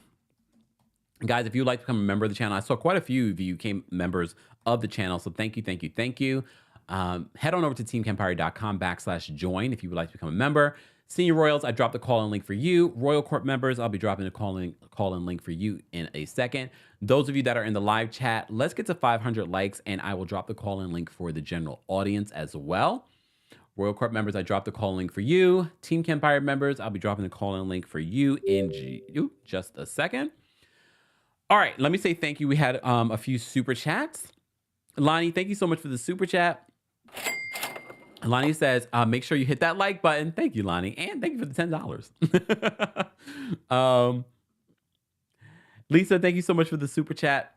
Guys, if you'd like to become a member of the channel, I saw quite a few of you came members of the channel, so thank you, thank you, thank you. Head on over to teamkempire.com/join if you would like to become a member. Senior Royals, I dropped the call-in link for you. Royal Corp members, I'll be dropping the call-in link for you in a second. Those of you that are in the live chat, let's get to 500 likes, and I will drop the call-in link for the general audience as well. Royal Corp members, I dropped the call-in link for you. Team Kempire members, I'll be dropping the call-in link for you in just a second. All right, let me say thank you. We had a few super chats. Lonnie, thank you so much for the super chat. Lonnie says, make sure you hit that like button. Thank you, Lonnie. And thank you for the $10. Lisa, thank you so much for the super chat.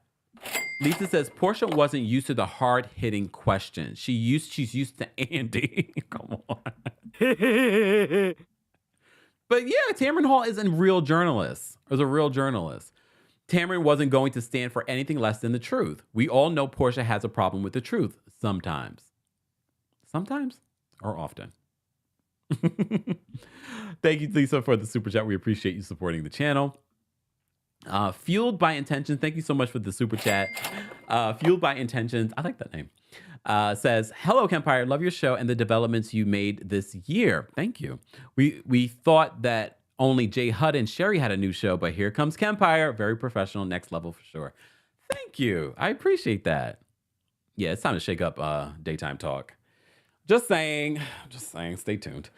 Lisa says, Portia wasn't used to the hard-hitting questions. She's used to Andy. Come on. But yeah, Tamron Hall is a real journalist. Tamron wasn't going to stand for anything less than the truth. We all know Portia has a problem with the truth sometimes. Sometimes or often. Thank you, Lisa, for the super chat. We appreciate you supporting the channel. Fueled by Intentions. Thank you so much for the super chat. Fueled by Intentions. I like that name. Says, hello, Kempire. Love your show and the developments you made this year. Thank you. We thought that only Jay Hudd and Sherry had a new show, but here comes Kempire. Very professional, next level for sure. Thank you. I appreciate that. Yeah, it's time to shake up daytime talk. Just saying, stay tuned.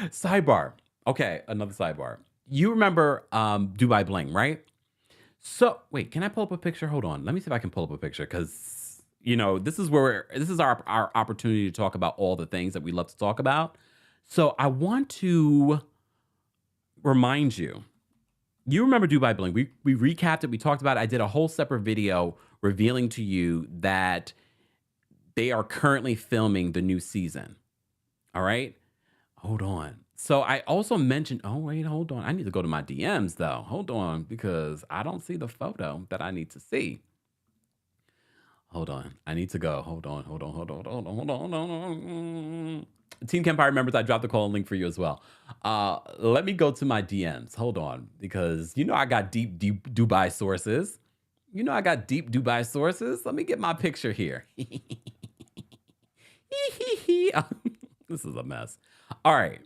Sidebar. Okay, another sidebar. You remember Dubai Bling, right? So, wait, can I pull up a picture? Hold on. Let me see if I can pull up a picture because, this is our opportunity to talk about all the things that we love to talk about. So I want to remind you, you remember Dubai Bling. We recapped it. We talked about it. I did a whole separate video revealing to you that they are currently filming the new season. All right. Hold on. So I also mentioned, oh, wait, hold on. I need to go to my DMs though. Hold on, because I don't see the photo that I need to see. Hold on. I need to go. Hold on. Team Kempire members, I dropped the call and link for you as well. Let me go to my DMs. Hold on, because I got deep Dubai sources. Let me get my picture here. This is a mess. All right.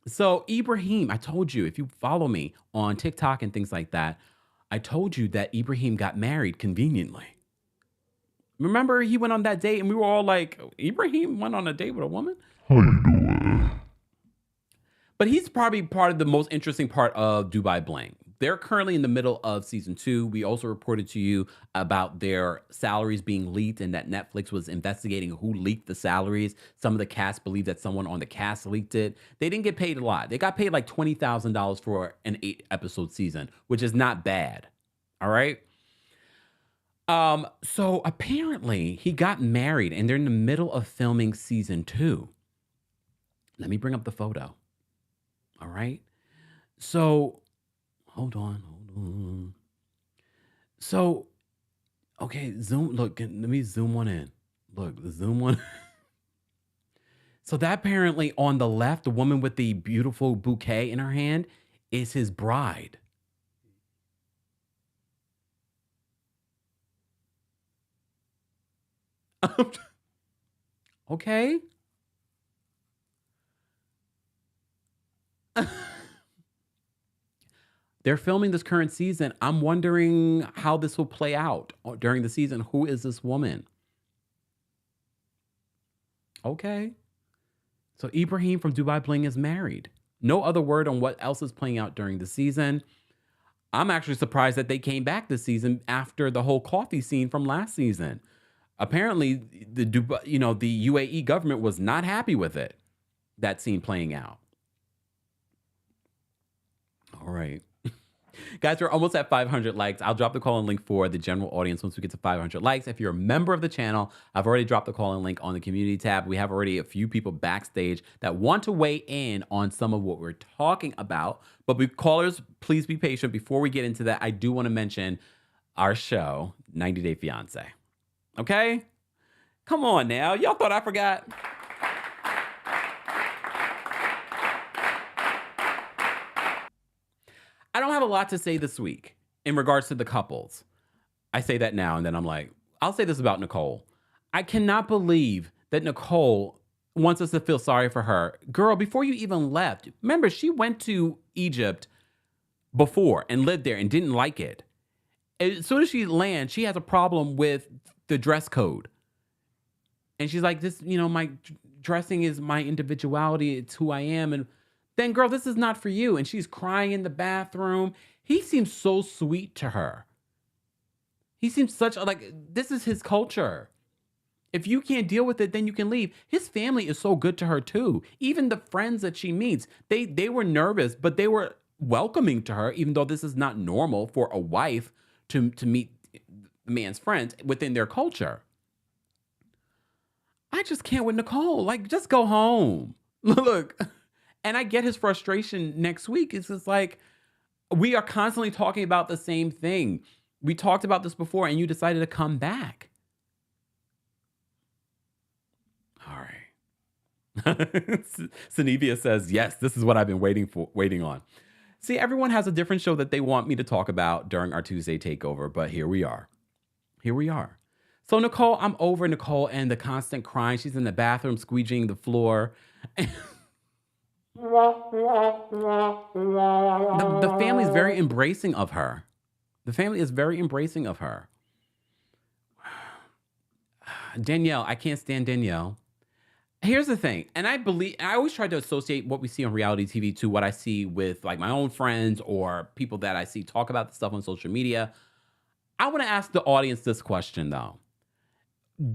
So Ibrahim, I told you, if you follow me on TikTok and things like that, I told you that Ibrahim got married conveniently. Remember, he went on that date and we were all like, Ibrahim went on a date with a woman? But he's probably part of the most interesting part of Dubai Bling. They're currently in the middle of season 2. We also reported to you about their salaries being leaked and that Netflix was investigating who leaked the salaries. Some of the cast believe that someone on the cast leaked it. They didn't get paid a lot. They got paid like $20,000 for an 8-episode season, which is not bad. All right. So apparently he got married and they're in the middle of filming season 2. Let me bring up the photo. All right. So hold on. So, okay, look, let me zoom one in. Look, zoom one. So that apparently on the left, the woman with the beautiful bouquet in her hand is his bride. Okay. They're filming this current season. I'm wondering how this will play out during the season. Who is this woman? Okay. So Ibrahim from Dubai Bling is married. No other word on what else is playing out during the season. I'm actually surprised that they came back this season after the whole coffee scene from last season. Apparently, the Dubai, the UAE government was not happy with it. That scene playing out. All right. Guys, we're almost at 500 likes. I'll drop the call-in link for the general audience once we get to 500 likes. If you're a member of the channel, I've already dropped the call-in link on the community tab. We have already a few people backstage that want to weigh in on some of what we're talking about. But callers, please be patient. Before we get into that, I do want to mention our show, 90 Day Fiancé. Okay? Come on now. Y'all thought I forgot? I don't have a lot to say this week in regards to the couples. I say that now, and then I'm like, I'll say this about Nicole. I cannot believe that Nicole wants us to feel sorry for her. Girl, before you even left, remember, she went to Egypt before and lived there and didn't like it. As soon as she lands, she has a problem with the dress code. And she's like, this, my dressing is my individuality. It's who I am. And then, girl, this is not for you. And she's crying in the bathroom. He seems so sweet to her. He seems this is his culture. If you can't deal with it, then you can leave. His family is so good to her too. Even the friends that she meets, they were nervous, but they were welcoming to her, even though this is not normal for a wife to meet the man's friends within their culture. I just can't with Nicole. Just go home. Look. And I get his frustration next week. It's just like, we are constantly talking about the same thing. We talked about this before, and you decided to come back. All right. Sanevia says, yes, this is what I've been waiting on. See, everyone has a different show that they want me to talk about during our Tuesday takeover, but here we are. Here we are. So Nicole, I'm over Nicole and the constant crying. She's in the bathroom squeegeeing the floor. The family's very embracing of her. The family is very embracing of her. Danielle, I can't stand Danielle. Here's the thing, and I always try to associate what we see on reality TV to what I see with my own friends or people that I see talk about the stuff on social media. I want to ask the audience this question though.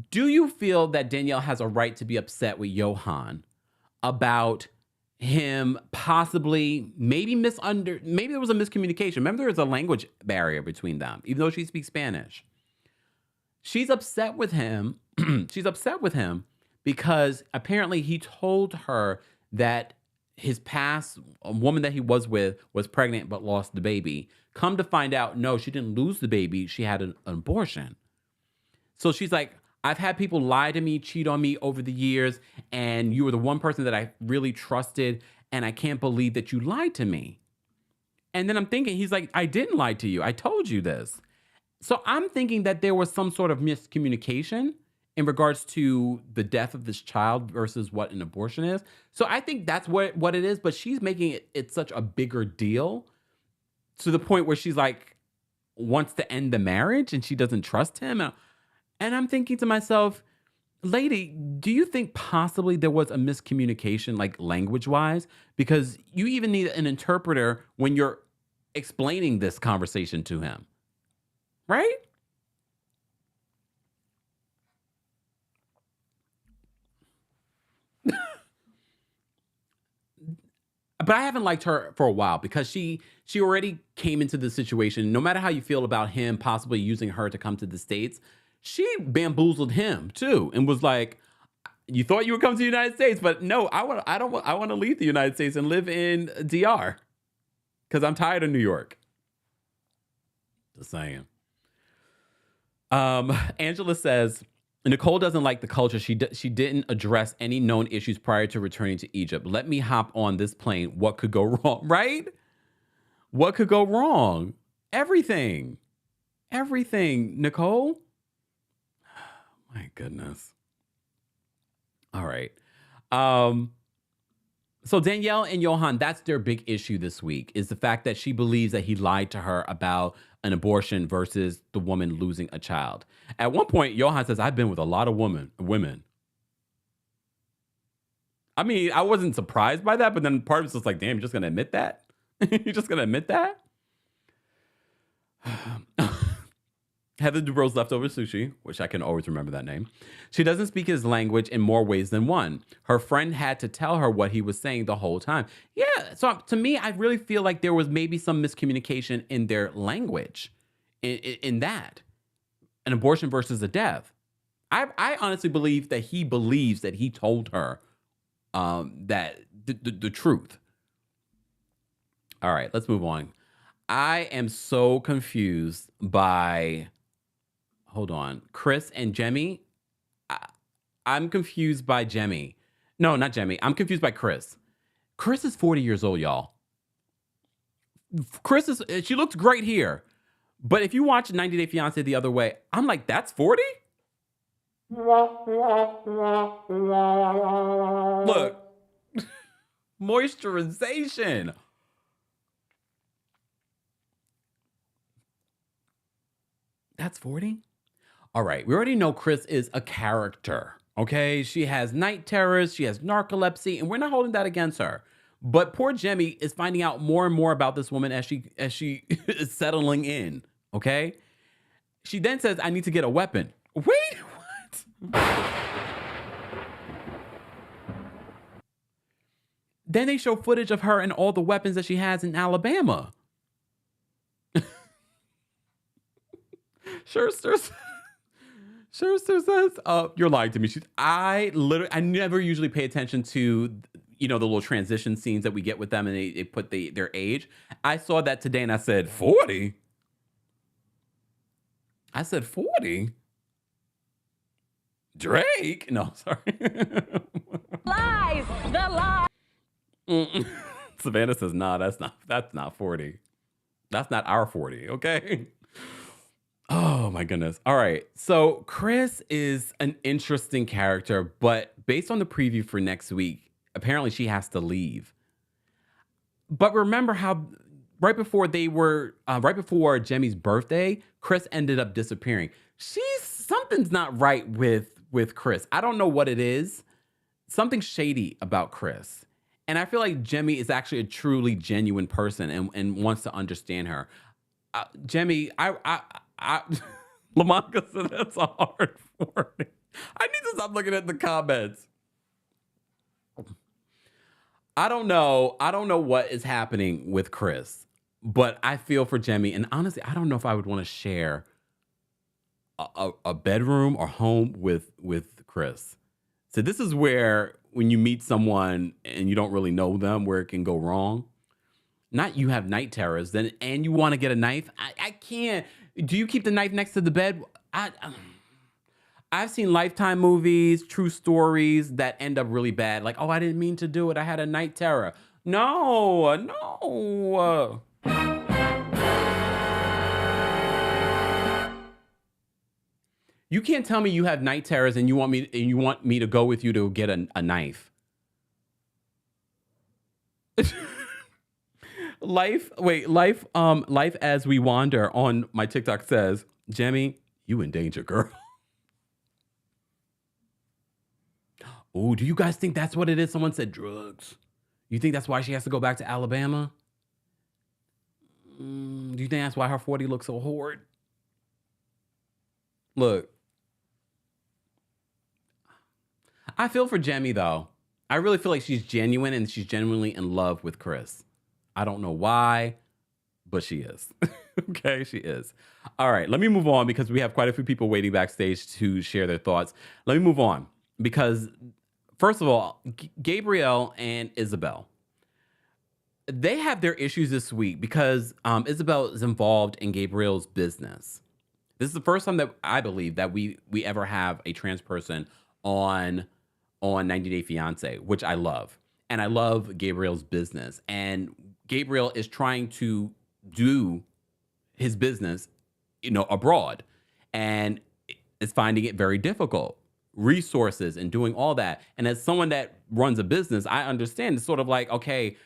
Do you feel that Danielle has a right to be upset with Johan about him possibly maybe there was a miscommunication. Remember, there was a language barrier between them, even though she speaks Spanish. She's upset with him. She's upset with him because apparently he told her that his past woman that he was with was pregnant but lost the baby. Come to find out, no, she didn't lose the baby. She had an abortion. So she's like, I've had people lie to me, cheat on me over the years, and you were the one person that I really trusted, and I can't believe that you lied to me. And then I'm thinking, he's like, I didn't lie to you. I told you this. So I'm thinking that there was some sort of miscommunication in regards to the death of this child versus what an abortion is. So I think that's what it is, but she's making it such a bigger deal to the point where she's like, wants to end the marriage and she doesn't trust him. And I'm thinking to myself, lady, do you think possibly there was a miscommunication, language-wise? Because you even need an interpreter when you're explaining this conversation to him, right? But I haven't liked her for a while because she already came into the situation. No matter how you feel about him possibly using her to come to the States, she bamboozled him too and was like, you thought you would come to the United States, but no, I want to leave the United States and live in DR because I'm tired of New York. Just saying. Angela says, Nicole doesn't like the culture. She didn't address any known issues prior to returning to Egypt. Let me hop on this plane. What could go wrong, right? What could go wrong? Everything, Nicole. My goodness. All right. So Danielle and Johan, that's their big issue this week, is the fact that she believes that he lied to her about an abortion versus the woman losing a child. At one point, Johan says, I've been with a lot of women. I mean, I wasn't surprised by that, but then part of it's just like, damn, you're just gonna admit that? You're just gonna admit that? Heather Dubrow's Leftover Sushi, which I can always remember that name. She doesn't speak his language in more ways than one. Her friend had to tell her what he was saying the whole time. Yeah, so to me, I really feel like there was maybe some miscommunication in their language in that. An abortion versus a death. I honestly believe that he believes that he told her that the truth. All right, let's move on. I am so confused by... Hold on. Chris and Jemmy. I'm confused by Jemmy. No, not Jemmy. I'm confused by Chris. Chris is 40 years old, y'all. She looks great here. But if you watch 90 Day Fiancé The Other Way, I'm like, that's 40? Look. Moisturization. That's 40? All right, we already know Chris is a character, okay? She has night terrors, she has narcolepsy, and we're not holding that against her. But poor Jemmy is finding out more and more about this woman as she is settling in, okay? She then says, I need to get a weapon. Wait, what? Then they show footage of her and all the weapons that she has in Alabama. Scherster says, you're lying to me. I never usually pay attention to, the little transition scenes that we get with them and they put their age. I saw that today and I said, 40? I said, 40? Drake? No, sorry. Lies! The lie! Savannah says, nah, that's not 40. That's not our 40, okay? Oh my goodness. All right. So Chris is an interesting character, but based on the preview for next week, apparently she has to leave. But remember how right before Jemmy's birthday, Chris ended up disappearing. Something's not right with Chris. I don't know what it is. Something shady about Chris. And I feel like Jemmy is actually a truly genuine person and wants to understand her. Jemmy, Lamonka said that's a hard 40. I need to stop looking at the comments. I don't know what is happening with Chris, but I feel for Jemmy. And honestly, I don't know if I would want to share a bedroom or home with Chris. So this is where when you meet someone and you don't really know them, where it can go wrong. Not you have night terrors, and you want to get a knife. I can't. Do you keep the knife next to the bed? I've seen Lifetime movies, true stories that end up really bad. Like, oh, I didn't mean to do it. I had a night terror. No. You can't tell me you have night terrors and you want me to go with you to get a knife. Life as we wander on my TikTok says, Jemmy, you in danger, girl. Oh, do you guys think that's what it is? Someone said drugs. You think that's why she has to go back to Alabama? Do you think that's why her 40 looks so horrid? Look, I feel for Jemmy though. I really feel like she's genuine and she's genuinely in love with Chris. I don't know why, but she is. Okay, she is. All right, let me move on because we have quite a few people waiting backstage to share their thoughts. Let me move on because, first of all, Gabriel and Isabel, they have their issues this week because Isabel is involved in Gabriel's business. This is the first time that I believe that we ever have a trans person on 90 Day Fiancé, which I love. And I love Gabriel's business. And Gabriel is trying to do his business, abroad, and is finding it very difficult. Resources and doing all that. And as someone that runs a business, I understand it's sort of like, okay,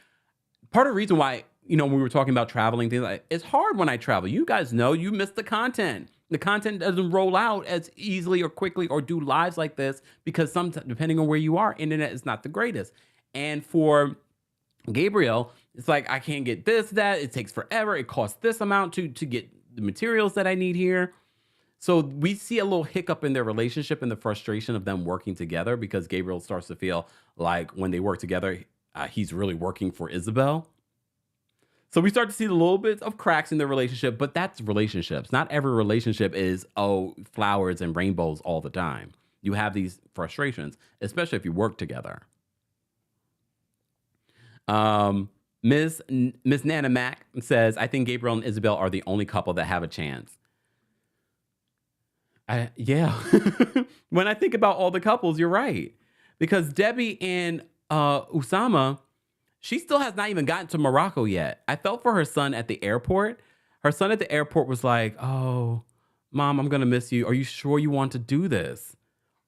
part of the reason why, when we were talking about traveling, things like it's hard when I travel. You guys know you miss the content. The content doesn't roll out as easily or quickly or do lives like this because sometimes, depending on where you are, internet is not the greatest. And for Gabriel, it's like, I can't get this, that. It takes forever. It costs this amount to get the materials that I need here. So we see a little hiccup in their relationship and the frustration of them working together because Gabriel starts to feel like when they work together, he's really working for Isabel. So we start to see a little bit of cracks in their relationship, but that's relationships. Not every relationship is, flowers and rainbows all the time. You have these frustrations, especially if you work together. Miss Nana Mac says, I think Gabriel and Isabel are the only couple that have a chance. Yeah. When I think about all the couples, you're right. Because Debbie and Usama, she still has not even gotten to Morocco yet. I felt for her son at the airport. Her son at the airport was like, oh, Mom, I'm going to miss you. Are you sure you want to do this?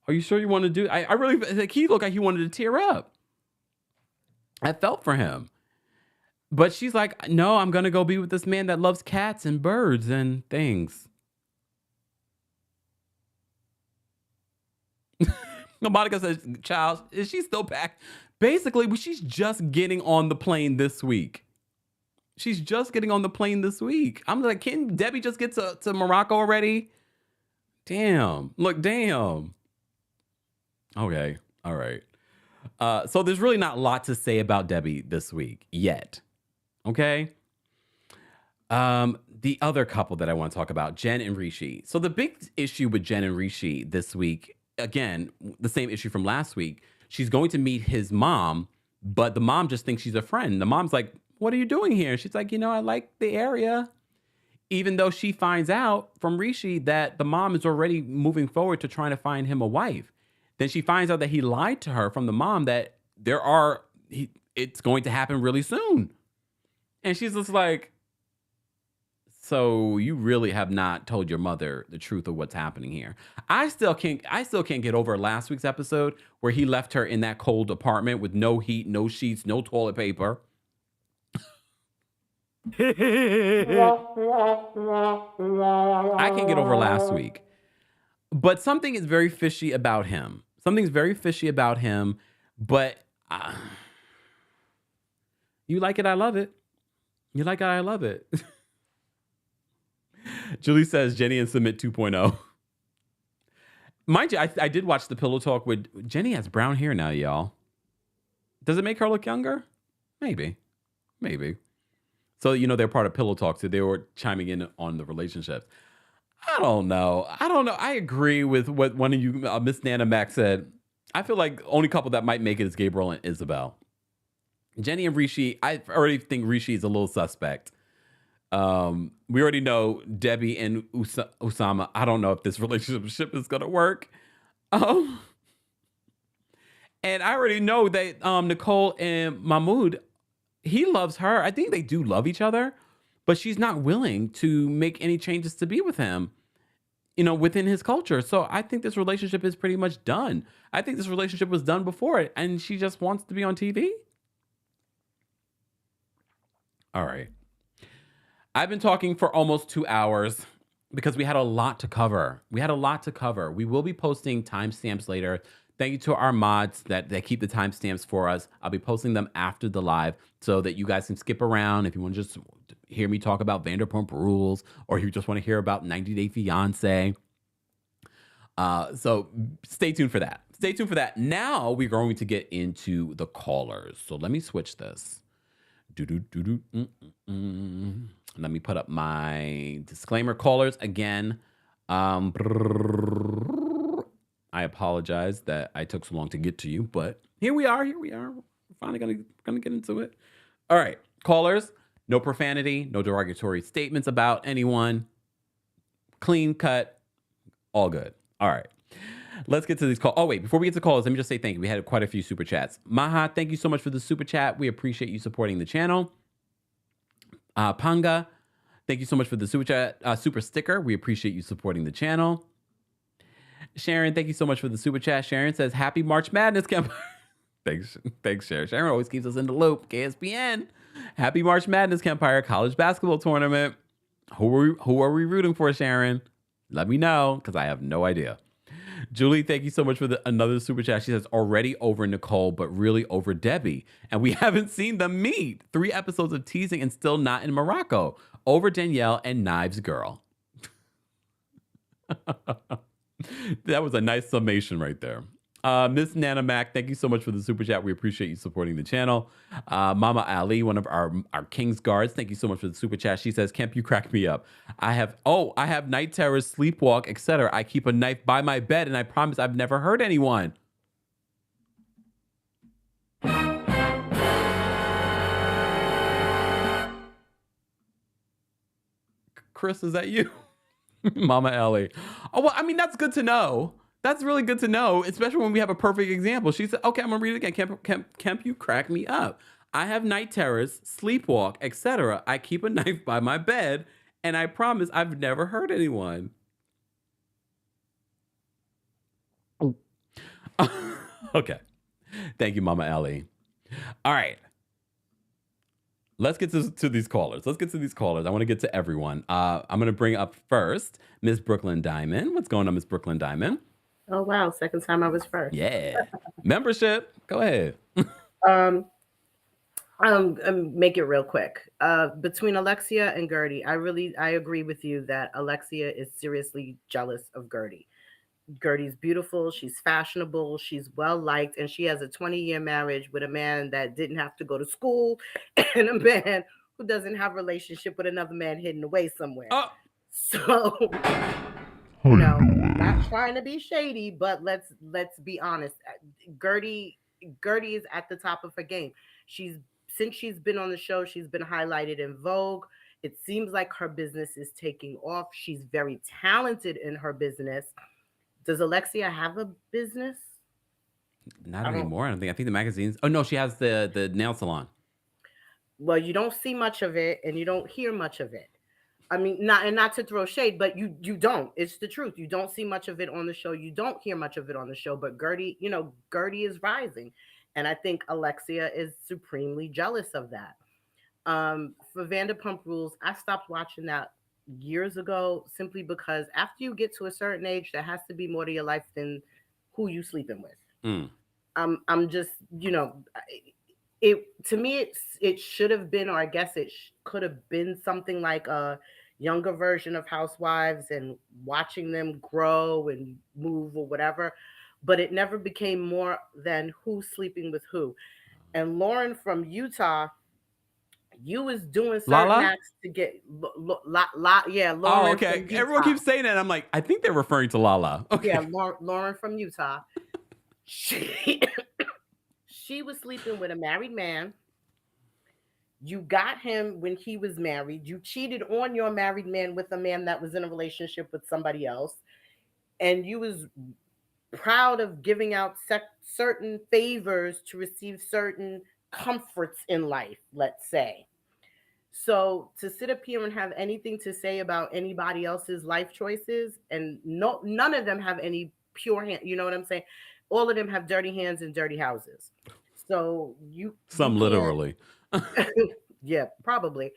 Are you sure you want to do I really, like, he looked like he wanted to tear up. I felt for him. But she's like, no, I'm going to go be with this man that loves cats and birds and things. Monica says, child, is she still back? Basically, she's just getting on the plane this week. She's just getting on the plane this week. I'm like, can Debbie just get to Morocco already? Damn. Look, damn. Okay. All right. So there's really not a lot to say about Debbie this week yet. Okay. The other couple that I want to talk about, Jen and Rishi. So the big issue with Jen and Rishi this week, again, the same issue from last week. She's going to meet his mom, but the mom just thinks she's a friend. The mom's like, what are you doing here? She's like, I like the area. Even though she finds out from Rishi that the mom is already moving forward to trying to find him a wife. Then she finds out that he lied to her from the mom that it's going to happen really soon. And she's just like, so you really have not told your mother the truth of what's happening here. I still can't get over last week's episode where he left her in that cold apartment with no heat, no sheets, no toilet paper. I can't get over last week. But something is very fishy about him. Something's very fishy about him, but you like it, I love it. You like it, I love it. Julie says Jenny and Submit 2.0. Mind you, I did watch the Pillow Talk with Jenny has brown hair now, y'all. Does it make her look younger? Maybe. So, they're part of Pillow Talk, so they were chiming in on the relationships. I don't know. I agree with what one of you, Miss Nana Mac, said. I feel like the only couple that might make it is Gabriel and Isabel. Jenny and Rishi, I already think Rishi is a little suspect. We already know Debbie and Usama. I don't know if this relationship is going to work. And I already know that Nicole and Mahmoud, he loves her. I think they do love each other, but she's not willing to make any changes to be with him, within his culture. So I think this relationship is pretty much done. I think this relationship was done before it, and she just wants to be on TV. All right. I've been talking for almost 2 hours because we had a lot to cover. We will be posting timestamps later. Thank you to our mods that keep the timestamps for us. I'll be posting them after the live so that you guys can skip around if you want to just hear me talk about Vanderpump Rules or you just want to hear about 90 Day Fiancé. So stay tuned for that. Now we're going to get into the callers. So let me switch this. Let me put up my disclaimer callers again. I apologize that I took so long to get to you, but here we are. We're finally gonna get into it. All right, callers, no profanity, no derogatory statements about anyone. Clean cut, all good. All right. Let's get to these calls. Oh, wait, before we get to calls, let me just say thank you. We had quite a few super chats. Maha, thank you so much for the super chat. We appreciate you supporting the channel. Panga, thank you so much for the super chat, super sticker. We appreciate you supporting the channel. Sharon, thank you so much for the super chat. Sharon says, happy March Madness, Kempire. Thanks, Sharon. Sharon always keeps us in the loop. KSPN. Happy March Madness, Kempire College Basketball Tournament. Who are we rooting for, Sharon? Let me know because I have no idea. Julie, thank you so much for another super chat. She says, already over Nicole, but really over Debbie. And we haven't seen them meet. 3 episodes of teasing and still not in Morocco. Over Danielle and Knives Girl. That was a nice summation right there. Miss Nana Mac, thank you so much for the super chat. We appreciate you supporting the channel. Mama Ali, one of our King's Guards, thank you so much for the super chat. She says, Kemp, you crack me up. I have night terrors, sleepwalk, etc. I keep a knife by my bed, and I promise I've never hurt anyone. Chris, is that you? Mama Ellie. Oh, well, I mean, that's good to know. That's really good to know, especially when we have a perfect example. She said, okay, I'm going to read it again. Kemp, you crack me up. I have night terrors, sleepwalk, etc. I keep a knife by my bed, and I promise I've never hurt anyone. Okay. Thank you, Mama Ellie. All right. Let's get to these callers. I want to get to everyone. I'm going to bring up first Miss Brooklyn Diamond. What's going on, Miss Brooklyn Diamond? Oh, wow. Second time I was first. Yeah. Membership. Go ahead. Make it real quick. Between Alexia and Gertie, I agree with you that Alexia is seriously jealous of Gertie. Gertie's beautiful, she's fashionable, she's well liked, and she has a 20-year marriage with a man that didn't have to go to school and a man who doesn't have a relationship with another man hidden away somewhere. So, not trying to be shady, but let's be honest. Gertie is at the top of her game. Since she's been on the show, she's been highlighted in Vogue. It seems like her business is taking off. She's very talented in her business. Does Alexia have a business? Not anymore. I don't think. I think the magazines. Oh no, she has the nail salon. Well, you don't see much of it, and you don't hear much of it. I mean, not to throw shade, but you don't. It's the truth. You don't see much of it on the show. You don't hear much of it on the show. But Gertie is rising, and I think Alexia is supremely jealous of that. For Vanderpump Rules, I stopped watching that years ago simply because after you get to a certain age, there has to be more to your life than who you sleeping with. I'm just, to me it should have been, or I guess it could have been something like a younger version of Housewives and watching them grow and move or whatever, but it never became more than who's sleeping with who. And Lauren from Utah, you was doing certain acts to get Lauren. Oh, okay. Everyone keeps saying that. I'm like, I think they're referring to Lala. Okay. Yeah, Lauren from Utah. She was sleeping with a married man. You got him when he was married. You cheated on your married man with a man that was in a relationship with somebody else. And you was proud of giving out certain favors to receive certain comforts in life, let's say. So to sit up here and have anything to say about anybody else's life choices, and none of them have any pure hand, you know what I'm saying? All of them have dirty hands and dirty houses. So some literally. Yeah, probably.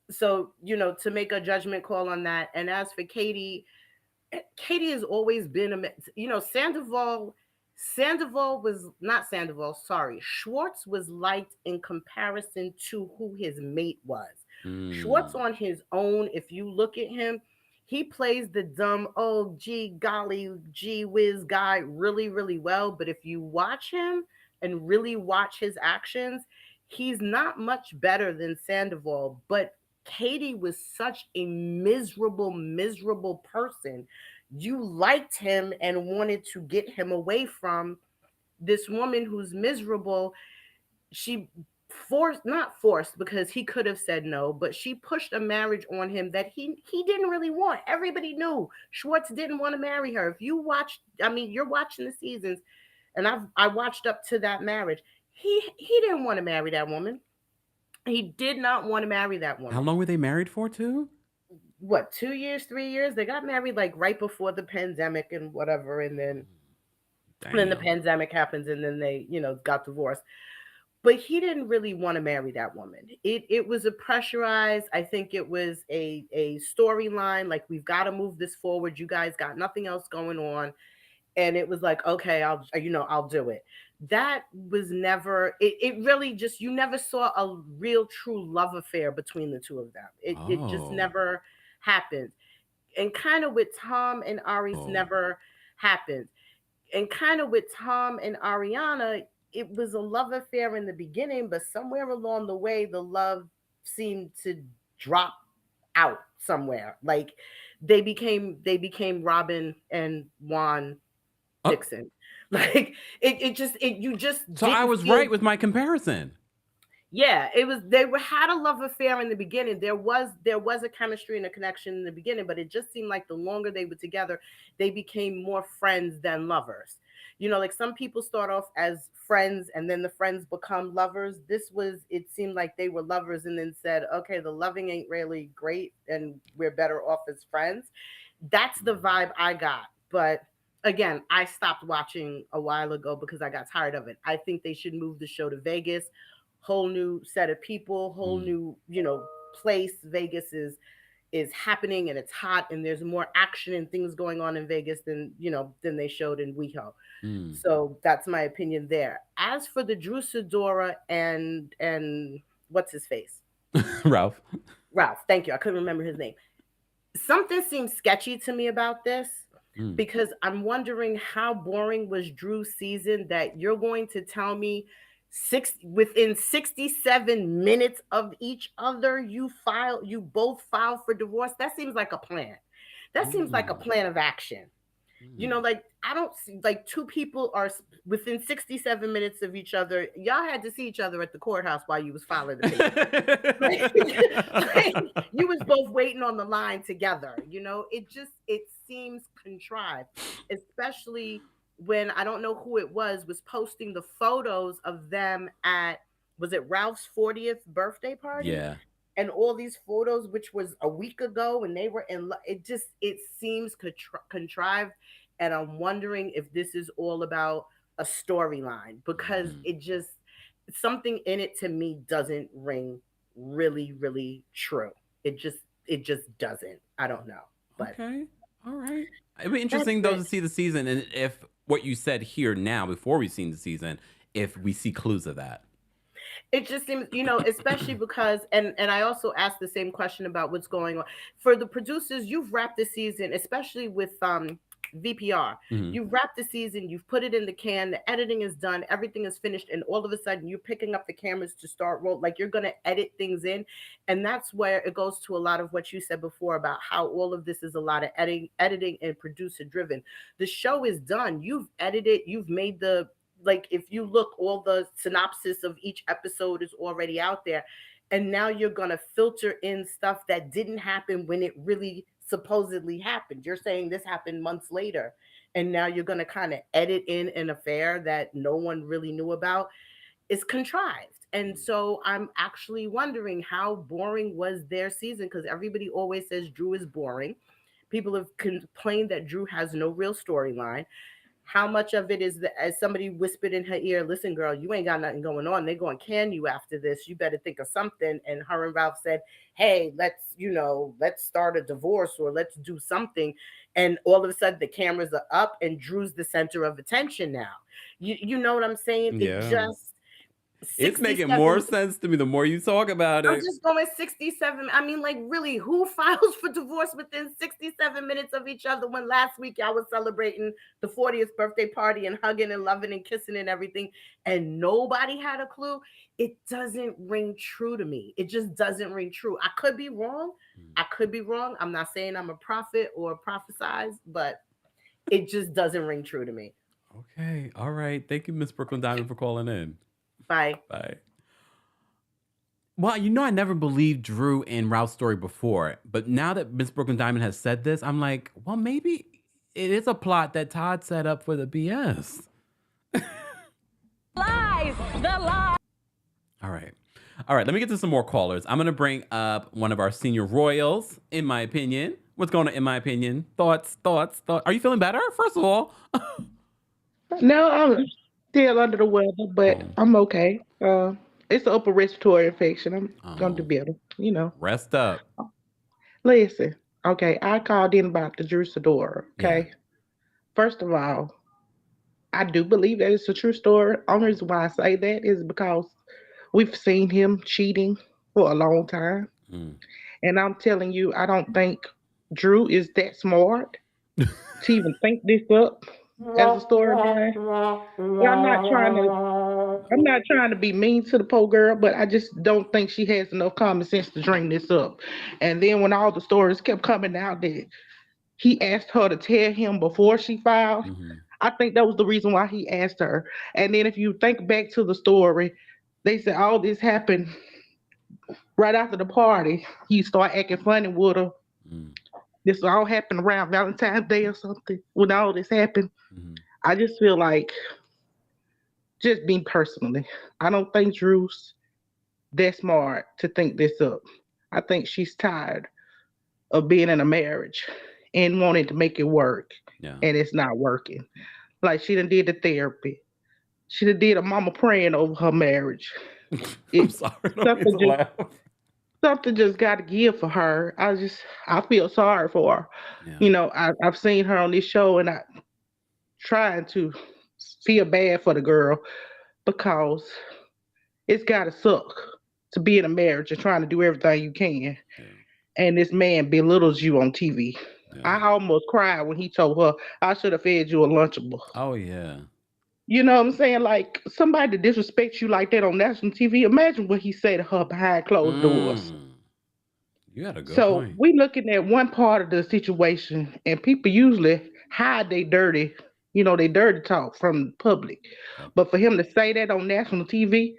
So, to make a judgment call on that. And as for Katie has always been Schwartz was liked in comparison to who his mate was. Schwartz on his own, if you look at him, he plays the dumb, oh, gee, golly, gee whiz guy really, really well. But if you watch him and really watch his actions, he's not much better than Sandoval. But Katie was such a miserable person. You liked him and wanted to get him away from this woman who's miserable. She not forced because he could have said no, but she pushed a marriage on him that he didn't really want. Everybody knew Schwartz didn't want to marry her. If you watch, you're watching the seasons, and I watched up to that marriage. He didn't want to marry that woman. He did not want to marry that woman. How long were they married for, too? What, 2 years, 3 years? They got married like right before the pandemic and whatever, and then the pandemic happens, and then they, got divorced. but he didn't really want to marry that woman. It was a pressurized, I think it was a storyline, like, we've got to move this forward. You guys got nothing else going on. And it was like, okay, I'll do it. That was never, it really just, you never saw a real true love affair between the two of them. It just never happened. And kind of with Tom and Ari's never happened. And kind of with Tom and Ariana, it was a love affair in the beginning, but somewhere along the way, the love seemed to drop out somewhere. Like they became Robin and Juan Dixon. Like you just. So I was right with my comparison. Yeah, it was. They had a love affair in the beginning. There was a chemistry and a connection in the beginning, but it just seemed like the longer they were together, they became more friends than lovers. You know, like some people start off as friends and then the friends become lovers. It seemed like they were lovers and then said, okay, the loving ain't really great and we're better off as friends. That's the vibe I got. But again, I stopped watching a while ago because I got tired of it. I think they should move the show to Vegas. Whole new set of people, whole new, place. Vegas is happening and it's hot and there's more action and things going on in Vegas than they showed in WeHo. So that's my opinion there. As for the Drew Sidora and what's his face? Ralph, thank you. I couldn't remember his name. Something seems sketchy to me about this because I'm wondering how boring was Drew's season that you're going to tell me within 67 minutes of each other, you both file for divorce. That seems like a plan. That seems like a plan of action. Like I don't see, like two people are within 67 minutes of each other. Y'all had to see each other at the courthouse while you was filing the paper. like, you was both waiting on the line together. It seems contrived, especially when I don't know who it was posting the photos of them at, was it Ralph's 40th birthday party? Yeah. And all these photos, which was a week ago, and they were it seems contrived. And I'm wondering if this is all about a storyline because something in it to me doesn't ring really, really true. It just doesn't. I don't know. But okay. All right. It'd be interesting though to see the season and if what you said here now before we've seen the season, if we see clues of that. It just seems, especially because, and I also asked the same question about what's going on. For the producers, you've wrapped the season, especially with VPR. You've wrapped the season, you've put it in the can, the editing is done, everything is finished, and all of a sudden you're picking up the cameras to start roll, like you're going to edit things in. And that's where it goes to a lot of what you said before about how all of this is a lot of editing and producer driven. The show is done. You've edited, you've made like if you look, all the synopsis of each episode is already out there. And now you're going to filter in stuff that didn't happen when it really supposedly happened. You're saying this happened months later. And now you're going to kind of edit in an affair that no one really knew about. It's contrived. And so I'm actually wondering how boring was their season, because everybody always says Drew is boring. People have complained that Drew has no real storyline. How much of it is as somebody whispered in her ear, listen, girl, you ain't got nothing going on. They're going to can you after this. You better think of something. And her and Ralph said, hey, let's start a divorce or let's do something. And all of a sudden the cameras are up and Drew's the center of attention now. You know what I'm saying? Yeah. It's making more sense to me the more you talk about it. I'm just going 67. I mean, like, really, who files for divorce within 67 minutes of each other when last week y'all was celebrating the 40th birthday party and hugging and loving and kissing and everything, and nobody had a clue? It doesn't ring true to me. It just doesn't ring true. I could be wrong. I'm not saying I'm a prophet or prophesize, but it just doesn't ring true to me. Okay. All right. Thank you, Miss Brooklyn Diamond, for calling in. Bye. Well, I never believed Drew and Ralph's story before, but now that Miss Brooklyn Diamond has said this, I'm like, well, maybe it is a plot that Todd set up for the BS. Lies! The lie! All right. Let me get to some more callers. I'm going to bring up one of our senior royals, in my opinion. What's going on, in my opinion? Thoughts? Are you feeling better, first of all? No, I'm still under the weather, but I'm okay. Uh, it's an upper respiratory infection. I'm gonna do Oh, better. rest up. Listen. Okay, I called in about the Drew Sidora. Yeah. Okay, first of all, I do believe that it's a true story. Only reason why I say that is because we've seen him cheating for a long time, Mm. and I'm telling you, I don't think Drew is that smart to even think this up as a storyline. And I'm not trying to be mean to the poor girl, but I just don't think she has enough common sense to dream this up. And then when all the stories kept coming out that he asked her to tell him before she filed, Hmm. I think that was the reason why he asked her. And then if you think back to the story, they said all this happened right after the party. He started acting funny with her. Mm. This all happened around Valentine's Day or something when all this happened. Hmm. I just feel like, just me personally, I don't think Drew's that smart to think this up. I think she's tired of being in a marriage and wanting to make it work, Yeah. and it's not working. Like she done did the therapy. She done did a mama praying over her marriage. I'm It sorry. I don't mean something to just laugh. something just got to give for her. I feel sorry for her. Yeah. I've seen her on this show, and I trying to feel bad for the girl because it's gotta suck to be in a marriage and trying to do everything you can, Yeah. and this man belittles you on TV. Yeah. I almost cried when he told her, I should have fed you a Lunchable. Oh, yeah. You know what I'm saying? Like somebody disrespects you like that on national TV. Imagine what he said to her behind closed doors. Mm. You got a good So point. we looking at one part of the situation, and people usually hide they dirty talk from the public. Yep. But for him to say that on national TV,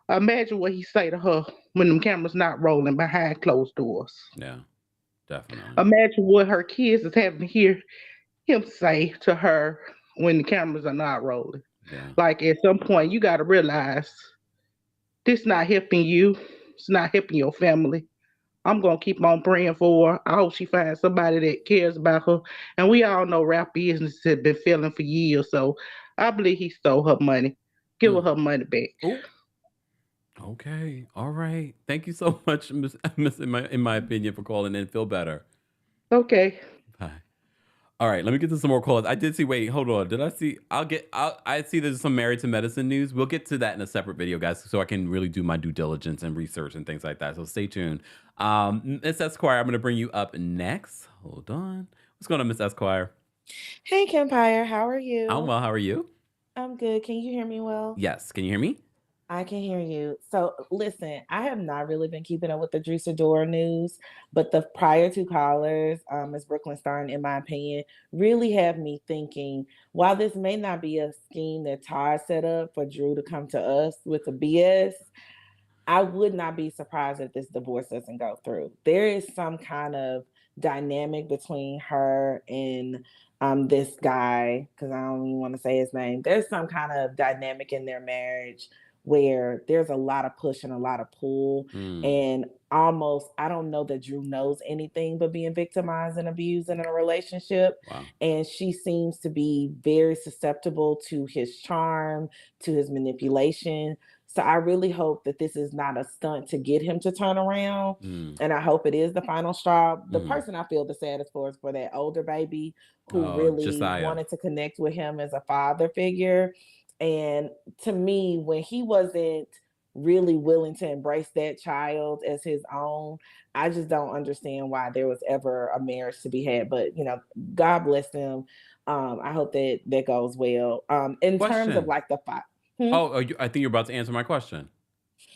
imagine what he say to her when them cameras not rolling behind closed doors. Yeah. Definitely. Imagine what her kids is having to hear him say to her when the cameras are not rolling. Yeah. Like at some point, you got to realize this not helping you. It's not helping your family. I'm gonna keep on praying for her. I hope she finds somebody that cares about her. And we all know rap business has been failing for years, so I believe he stole her money. Give her Mm. her money back. Oh. Okay. All right. Thank you so much, Miss in my opinion, for calling in. Feel better. Okay. Bye. All right, let me get to some more calls. I did see. Wait, hold on. Did I see? I see. There's some Married to Medicine news. We'll get to that in a separate video, guys, so I can really do my due diligence and research and things like that. So stay tuned. Miss Esquire, I'm going to bring you up next. Hold on. What's going on, Miss Esquire? Hey, Kempire, how are I'm you? well. How are you? I'm good. Can you hear me well? Yes. Can you hear me? I can hear you. So, listen, I have not really been keeping up with the Drew Sidora news, but the prior two callers, Ms. Brooklyn Starn, in my opinion, really have me thinking, while this may not be a scheme that Todd set up for Drew to come to us with the BS, I would not be surprised if this divorce doesn't go through. There is some kind of dynamic between her and this guy, because I don't even want to say his name. There's some kind of dynamic in their marriage where there's a lot of push and a lot of pull. Mm, And almost, I don't know that Drew knows anything but being victimized and abused in a relationship. wow. And she seems to be very susceptible to his charm, to his manipulation. So I really hope that this is not a stunt to get him to turn around. Mm, And I hope it is the final straw. The mm. person I feel the saddest for is for that older baby who Oh, really Josiah. wanted to connect with him as a father figure. And to me, when he wasn't really willing to embrace that child as his own, I just don't understand why there was ever a marriage to be had. But God bless them. I hope that that goes well. In terms of Question. like the fight. Oh, I think you're about to answer my question.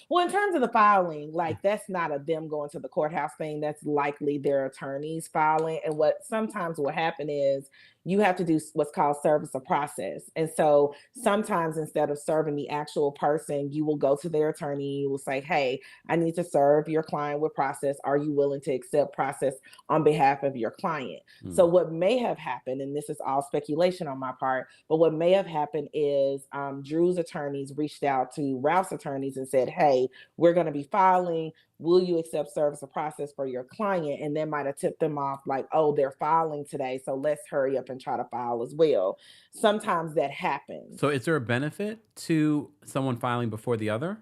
Well, in terms of the filing, like that's not a them going to the courthouse thing. That's likely their attorneys filing. And what sometimes will happen is you have to do what's called service of process. And so sometimes instead of serving the actual person, you will go to their attorney. You will say, hey, I need to serve your client with process. Are you willing to accept process on behalf of your client? So Mm, what may have happened, and this is all speculation on my part, but what may have happened is Drew's attorneys reached out to Ralph's attorneys and said, hey, we're going to be filing. Will you accept service of process for your client? And that might have tipped them off like, oh, they're filing today, so let's hurry up and try to file as well. Sometimes that happens. So is there a benefit to someone filing before the other?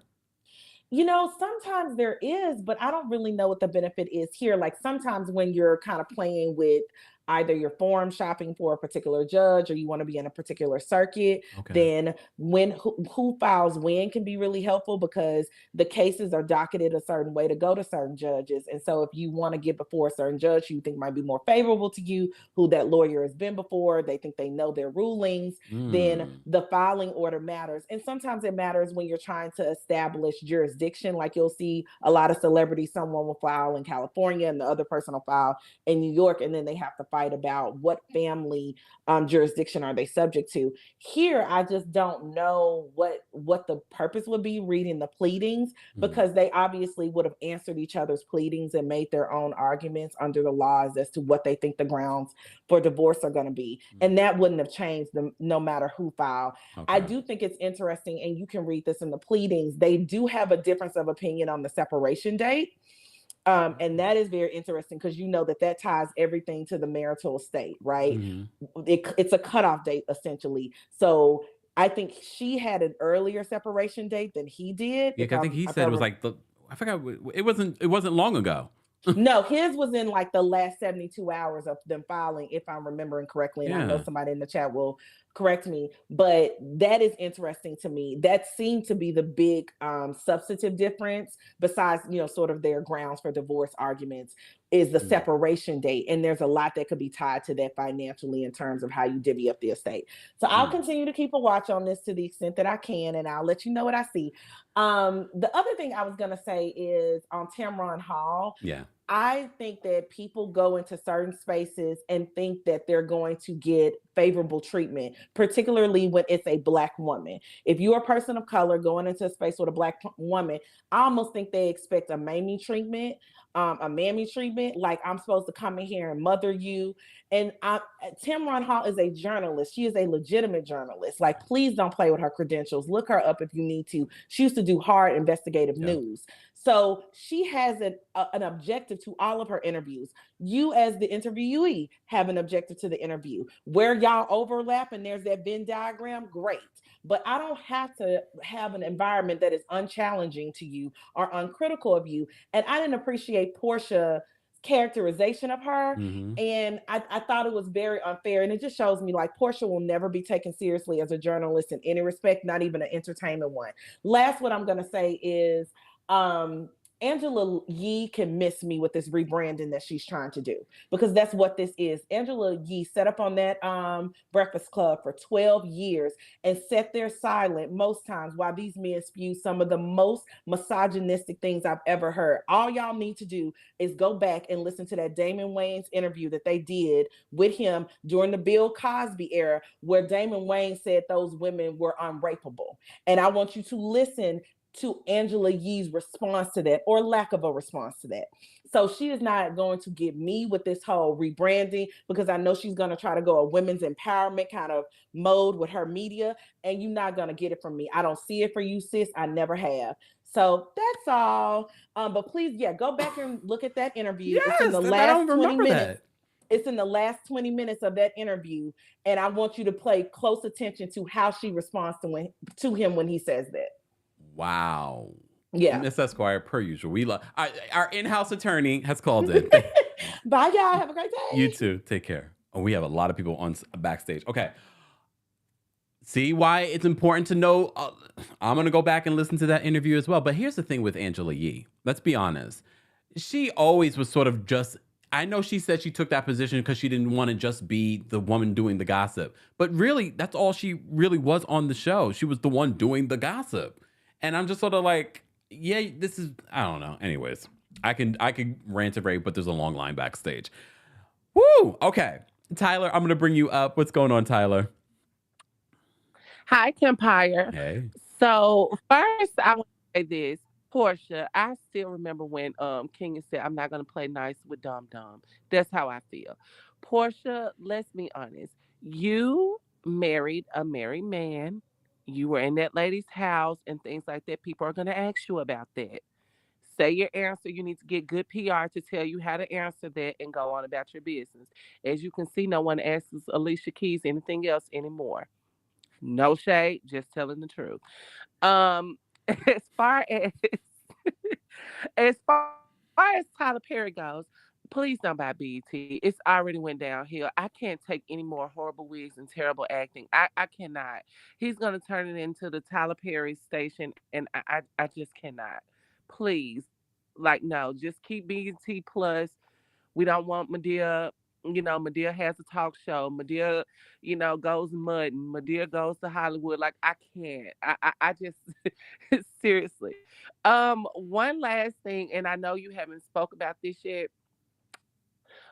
You know, sometimes there is, but I don't really know what the benefit is here. Like sometimes when you're kind of playing with either you're forum shopping for a particular judge or you want to be in a particular circuit, Okay. then when who files when can be really helpful because the cases are docketed a certain way to go to certain judges. And so if you want to get before a certain judge who you think might be more favorable to you, who that lawyer has been before, they think they know their rulings, then the filing order matters. And sometimes it matters when you're trying to establish jurisdiction. Like you'll see a lot of celebrities, someone will file in California and the other person will file in New York, and then they have to fight about what family jurisdiction are they subject to. Here, I just don't know what the purpose would be reading the pleadings because they obviously would have answered each other's pleadings and made their own arguments under the laws as to what they think the grounds for divorce are going to be. And that wouldn't have changed them no matter who filed. Okay. I do think it's interesting, and you can read this in the pleadings, they do have a difference of opinion on the separation date. And that is very interesting because you know that ties everything to the marital estate, right? It's a cutoff date essentially. So I think she had an earlier separation date than he did. Yeah, I think he said it was like I forgot. It wasn't long ago. No, his was in like the last 72 hours of them filing, if I'm remembering correctly. And I know somebody in the chat will correct me, but that is interesting to me. That seemed to be the big substantive difference besides, you know, sort of their grounds for divorce arguments is the separation date. And there's a lot that could be tied to that financially in terms of how you divvy up the estate. So I'll continue to keep a watch on this to the extent that I can, and I'll let you know what I see. The other thing I was going to say is on Tamron Hall. Yeah. I think that people go into certain spaces and think that they're going to get favorable treatment, particularly when it's a Black woman. If you're a person of color going into a space with a Black woman, I almost think they expect a mammy treatment, like I'm supposed to come in here and mother you. And Tamron Hall is a journalist. She is a legitimate journalist. Like, please don't play with her credentials. Look her up if you need to. She used to do hard investigative news. So she has an objective to all of her interviews. You as the interviewee have an objective to the interview. Where y'all overlap and there's that Venn diagram, great. But I don't have to have an environment that is unchallenging to you or uncritical of you. And I didn't appreciate Portia's characterization of her. And I thought it was very unfair. And it just shows me like Portia will never be taken seriously as a journalist in any respect, not even an entertainment one. Last, what I'm going to say is, Angela Yee can miss me with this rebranding that she's trying to do, because that's what this is. Angela Yee set up on that Breakfast Club for 12 years and sat there silent most times while these men spew some of the most misogynistic things I've ever heard. All y'all need to do is go back and listen to that Damon Wayans interview that they did with him during the Bill Cosby era, where Damon Wayans said those women were unrapeable. And I want you to listen to Angela Yee's response to that, or lack of a response to that. So she is not going to get me with this whole rebranding, because I know she's going to try to go a women's empowerment kind of mode with her media, and you're not going to get it from me. I don't see it for you, sis. I never have. So that's all. But please, go back and look at that interview. Yes, it's in the last 20 minutes. That. It's in the last 20 minutes of that interview, and I want you to pay close attention to how she responds to him when he says that. Wow. Yeah. Miss Esquire, per usual. We love our in-house attorney has called in. Bye, y'all. Have a great day. You too. Take care. Oh, we have a lot of people on backstage. Okay. See why it's important to know. I'm going to go back and listen to that interview as well. But here's the thing with Angela Yee. Let's be honest. She always was sort of just, I know she said she took that position because she didn't want to just be the woman doing the gossip. But really, that's all she really was on the show. She was the one doing the gossip. And I'm just sort of like, yeah, this is, I don't know. Anyways, I can rant and rave, but there's a long line backstage. Woo! Okay. Tyler, I'm going to bring you up. What's going on, Tyler? Hi, Kempire. Hey. So first, I want to say this. Portia, I still remember when King said, I'm not going to play nice with Dum Dum. That's how I feel. Portia, let's be honest. You married a married man. You were in that lady's house and things like that. People are going to ask you about that. Say your answer. You need to get good PR to tell you how to answer that and go on about your business. As you can see, no one asks Alicia Keys anything else anymore. No shade, just telling the truth. As far as As far as Tyler Perry goes, please don't buy BET. It's already went downhill. I can't take any more horrible wigs and terrible acting. I cannot. He's gonna turn it into the Tyler Perry station, and I just cannot. Please, like no, just keep BET plus. We don't want Medea. Medea has a talk show. Medea, goes mudding. Medea goes to Hollywood. Like I can't. I just seriously. One last thing, and I know you haven't spoke about this yet,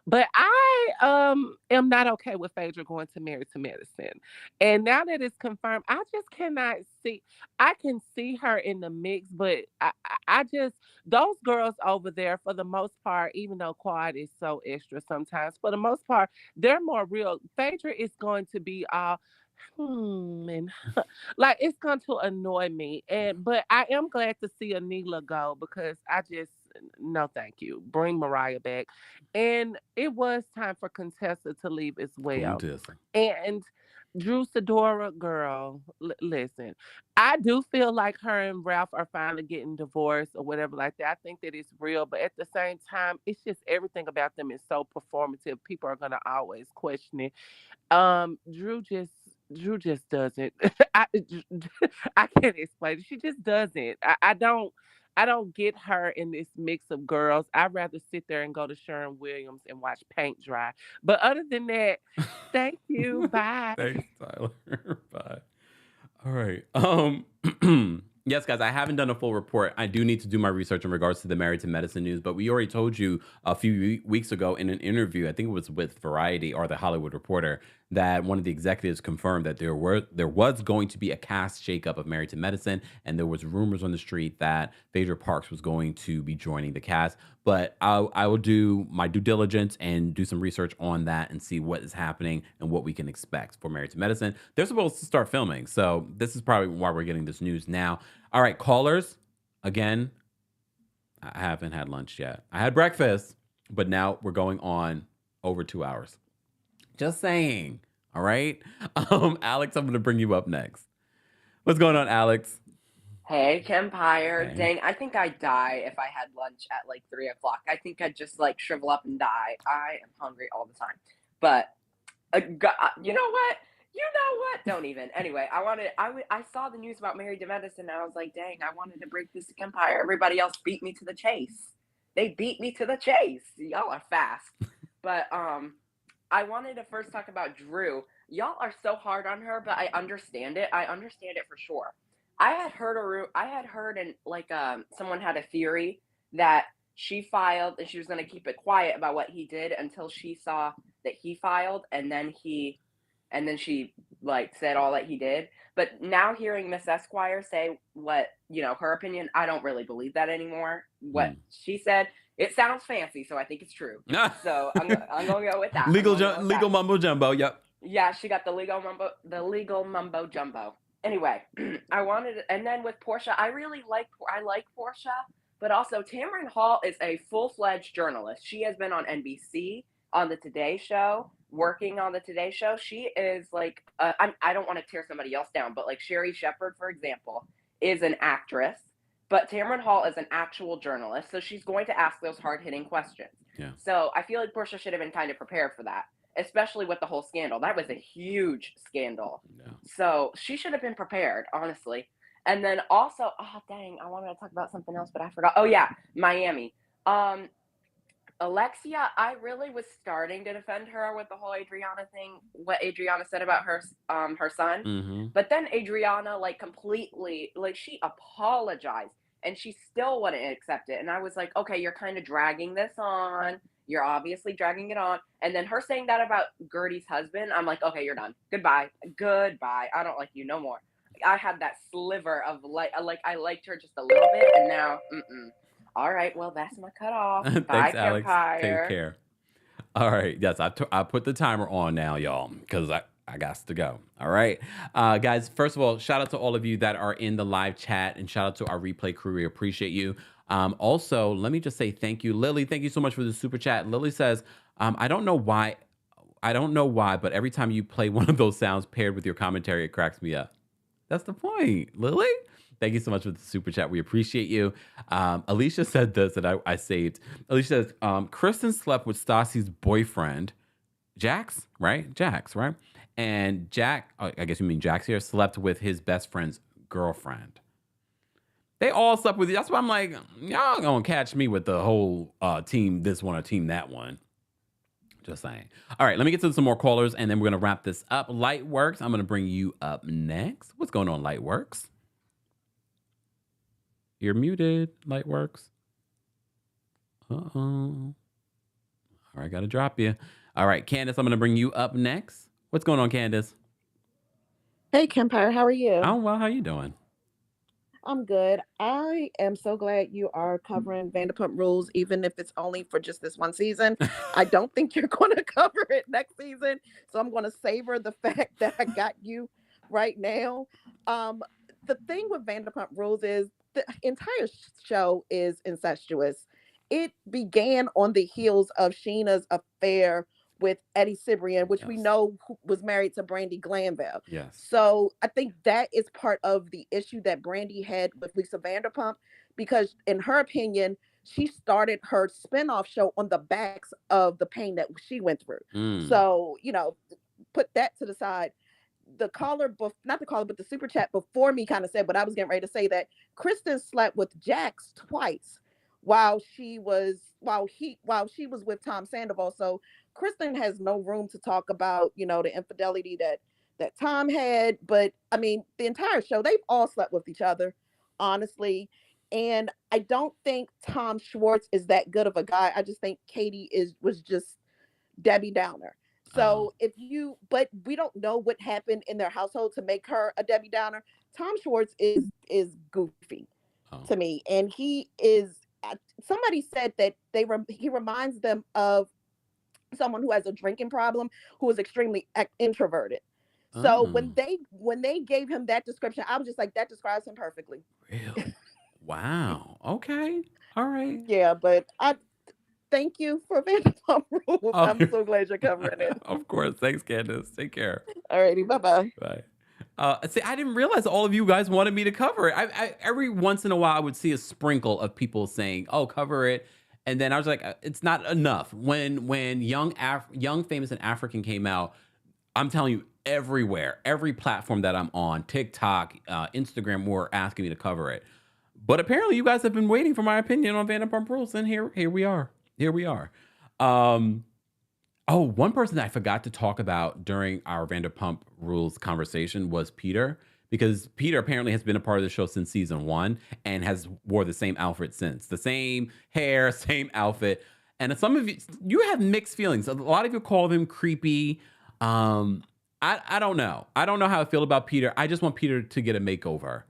but I am not okay with Phaedra going to Married to Medicine. And now that it's confirmed, I just cannot see. I can see her in the mix, but I just those girls over there for the most part, even though Quad is so extra sometimes, for the most part, they're more real. Phaedra is going to be all and like it's going to annoy me. But I am glad to see Anila go because I just no thank you. Bring Mariah back. And it was time for Contessa to leave as well. Contessa. And Drew Sidora, girl, listen, I do feel like her and Ralph are finally getting divorced or whatever like that. I think that it's real, but at the same time, it's just everything about them is so performative. People are gonna always question it. Drew just doesn't. I I can't explain it. She just doesn't. I don't get her in this mix of girls. I'd rather sit there and go to Sharon Williams and watch paint dry. But other than that, thank you. Bye. Thanks, Tyler. Bye. All right. Yes, guys, I haven't done a full report. I do need to do my research in regards to the Married to Medicine news, but we already told you a few weeks ago in an interview, I think it was with Variety or the Hollywood Reporter, that one of the executives confirmed that there was going to be a cast shakeup of Married to Medicine, and there was rumors on the street that Phaedra Parks was going to be joining the cast. But I will do my due diligence and do some research on that and see what is happening and what we can expect for Married to Medicine. They're supposed to start filming, so this is probably why we're getting this news now. All right, callers. Again, I haven't had lunch yet. I had breakfast, but now we're going on over 2 hours. Just saying. All right. Alex, I'm going to bring you up next. What's going on, Alex? Hey, Kempire. Hey. Dang, I think I'd die if I had lunch at like 3 o'clock. I think I'd just like shrivel up and die. I am hungry all the time. But you know what? Don't even. Anyway, I saw the news about Married to Medicine, and I was like, dang, I wanted to break this to Kempire. Everybody else beat me to the chase. They beat me to the chase. Y'all are fast. But I wanted to first talk about Drew. Y'all are so hard on her, but I understand it. I understand it for sure. I had heard and like someone had a theory that she filed and she was going to keep it quiet about what he did until she saw that he filed, and then she like said all that he did. But now hearing Miss Esquire say what, her opinion, I don't really believe that anymore. What she said, it sounds fancy, so I think it's true. So I'm going to go with that. Legal mumbo jumbo. Yep. Yeah, she got the legal mumbo jumbo. Anyway, and then with Portia, I like Portia, but also Tamron Hall is a full-fledged journalist. She has been on NBC, on the Today Show, working on the Today Show. She is like, I don't want to tear somebody else down, but like Sherry Shepherd, for example, is an actress, but Tamron Hall is an actual journalist, so she's going to ask those hard-hitting questions. Yeah. So I feel like Portia should have been kind of prepared for that, especially with the whole scandal. That was a huge scandal. Yeah. So she should have been prepared, honestly. And then also, oh, dang, I wanted to talk about something else, but I forgot. Oh, yeah, Miami. Alexia, I really was starting to defend her with the whole Adriana thing, what Adriana said about her son. Mm-hmm. But then Adriana, like, completely, like, she apologized, and she still wouldn't accept it. And I was like, okay, you're kind of dragging this on. You're obviously dragging it on. And then her saying that about Gertie's husband, I'm like, okay, you're done. Goodbye. I don't like you no more. I had that sliver of like I liked her just a little bit, and now, All right, well, that's my cutoff. Thanks, Bye, Alex. Kempire. Take care. All right. Yes, I put the timer on now, y'all, because I got to go. All right. Guys, first of all, shout out to all of you that are in the live chat, and shout out to our replay crew. We appreciate you. Also, let me just say thank you. Lily, thank you so much for the super chat. Lily says, I don't know why, but every time you play one of those sounds paired with your commentary, it cracks me up. That's the point, Lily. Thank you so much for the super chat. We appreciate you. Alicia said this that I saved. Alicia says, Kristen slept with Stassi's boyfriend, Jax, right? And Jack, I guess you mean Jax here, slept with his best friend's girlfriend. They all slept with you. That's why I'm like, y'all gonna catch me with the whole team this one or team that one. Just saying. All right, let me get to some more callers, and then we're gonna wrap this up. Lightworks, I'm gonna bring you up next. What's going on, Lightworks? You're muted, Lightworks. Uh-oh. All right, gotta drop you. All right, Candace, I'm gonna bring you up next. What's going on, Candace? Hey, Kempire, how are you? Oh, well, how you doing? I'm good. I am so glad you are covering Vanderpump Rules, even if it's only for just this one season. I don't think you're going to cover it next season, so I'm going to savor the fact that I got you right now. The thing with Vanderpump Rules is the entire show is incestuous. It began on the heels of Sheena's affair with Eddie Cibrian, which we know was married to Brandy Glanville. Yes. So I think that is part of the issue that Brandy had with Lisa Vanderpump, because in her opinion, she started her spinoff show on the backs of the pain that she went through. So, put that to the side. The caller, not the caller, but the super chat before me kind of said what I was getting ready to say, that Kristen slept with Jax twice while she was with Tom Sandoval. So Kristen has no room to talk about, the infidelity that Tom had. But I mean, the entire show, they've all slept with each other, honestly. And I don't think Tom Schwartz is that good of a guy. I just think Katie was just Debbie Downer. So but we don't know what happened in their household to make her a Debbie Downer. Tom Schwartz is goofy to me. And he is, somebody said that he reminds them of someone who has a drinking problem, who is extremely introverted. So when they gave him that description, I was just like, that describes him perfectly. Really? Wow. Okay. All right. Yeah, but I thank you for Vanderpump Rules. I'm so glad you're covering it. Of course. Thanks, Candace. Take care. Alrighty. Bye-bye. Bye. See, I didn't realize all of you guys wanted me to cover it. I every once in a while, I would see a sprinkle of people saying, "Oh, cover it," and then I was like, "It's not enough." When Young Famous and African came out, I'm telling you, everywhere, every platform that I'm on, TikTok, Instagram, were asking me to cover it. But apparently, you guys have been waiting for my opinion on Vanderpump Rules, and here we are. Here we are. One person that I forgot to talk about during our Vanderpump Rules conversation was Peter, because Peter apparently has been a part of the show since season 1 and has wore the same outfit since. The same hair, same outfit. And some of you have mixed feelings. A lot of you call him creepy. I don't know. I don't know how I feel about Peter. I just want Peter to get a makeover.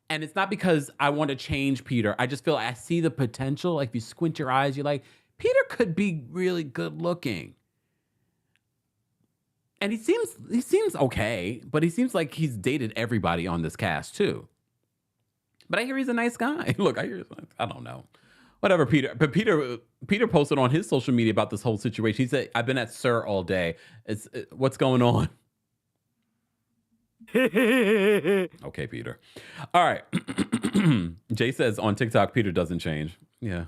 And it's not because I want to change Peter. I just feel like I see the potential. Like if you squint your eyes, you're like, Peter could be really good looking. And he seems okay, but he seems like he's dated everybody on this cast too. But I hear he's a nice guy. Look, I don't know. Whatever, Peter. But Peter posted on his social media about this whole situation. He said, "I've been at Sir all day. What's going on?" Okay, Peter. All right. Jay says on TikTok, Peter doesn't change. Yeah.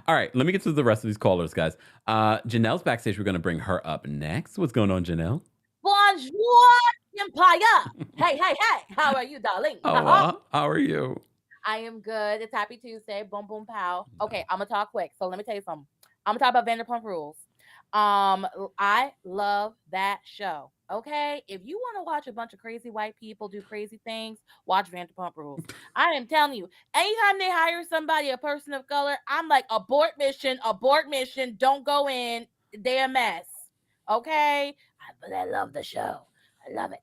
All right, let me get to the rest of these callers, guys. Janelle's backstage. We're going to bring her up next. What's going on, Janelle? Bonjour, Empire. Hey. How are you, darling? How are you? I am good. It's Happy Tuesday. Boom, boom, pow. Okay, I'm going to talk quick. So let me tell you something. I'm going to talk about Vanderpump Rules. I love that show. Okay, if you want to watch a bunch of crazy white people do crazy things, watch Vanderpump Rules. I am telling you, anytime they hire somebody, a person of color, I'm like, abort mission, don't go in, they're a mess. Okay, but I love the show. I love it.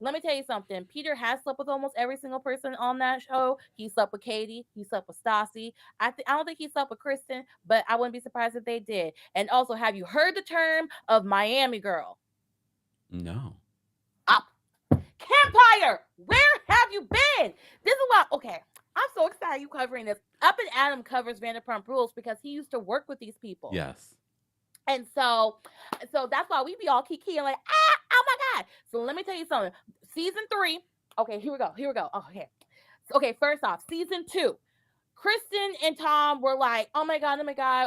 Let me tell you something. Peter has slept with almost every single person on that show. He slept with Katie. He slept with Stassi. I don't think he slept with Kristen, but I wouldn't be surprised if they did. And also, have you heard the term of Miami girl? No. Kempire, where have you been? This is why. Okay, I'm so excited you covering this. Up and Adam covers Vanderpump Rules because he used to work with these people. Yes. And so that's why we be all kiki and like, oh my God. So let me tell you something. Season 3, Okay, here we go. Okay, first off, season 2. Kristen and Tom were like, oh my God,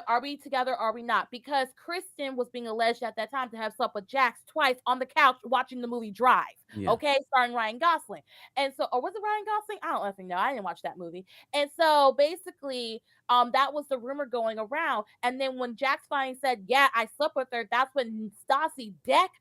are we together? Are we not? Because Kristen was being alleged at that time to have slept with Jax twice on the couch watching the movie Drive, Yeah. okay, starring Ryan Gosling. And so, or was it Ryan Gosling? I don't even know. I didn't watch that movie. And so basically, that was the rumor going around. And then when Jax finally said, yeah, I slept with her, that's when Stassi decked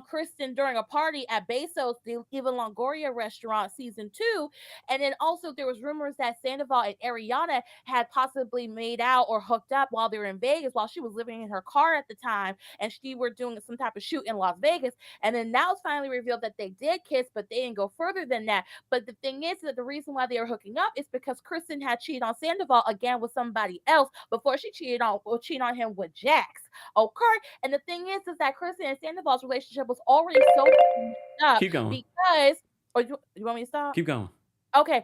Kristen during a party at Bezos, the Eva Longoria restaurant, season 2. And then also there was rumors that Sandoval and Ariana had possibly made out or hooked up while they were in Vegas while she was living in her car at the time, and she were doing some type of shoot in Las Vegas. And then now it's finally revealed that they did kiss, but they didn't go further than that. But the thing is that the reason why they were hooking up is because Kristen had cheated on Sandoval again with somebody else before she cheated on him with Jax. Okay. And the thing is that Kristen and Sandoval's relationship was already so messed up. Keep going. Because, or you want me to stop? Keep going. Okay.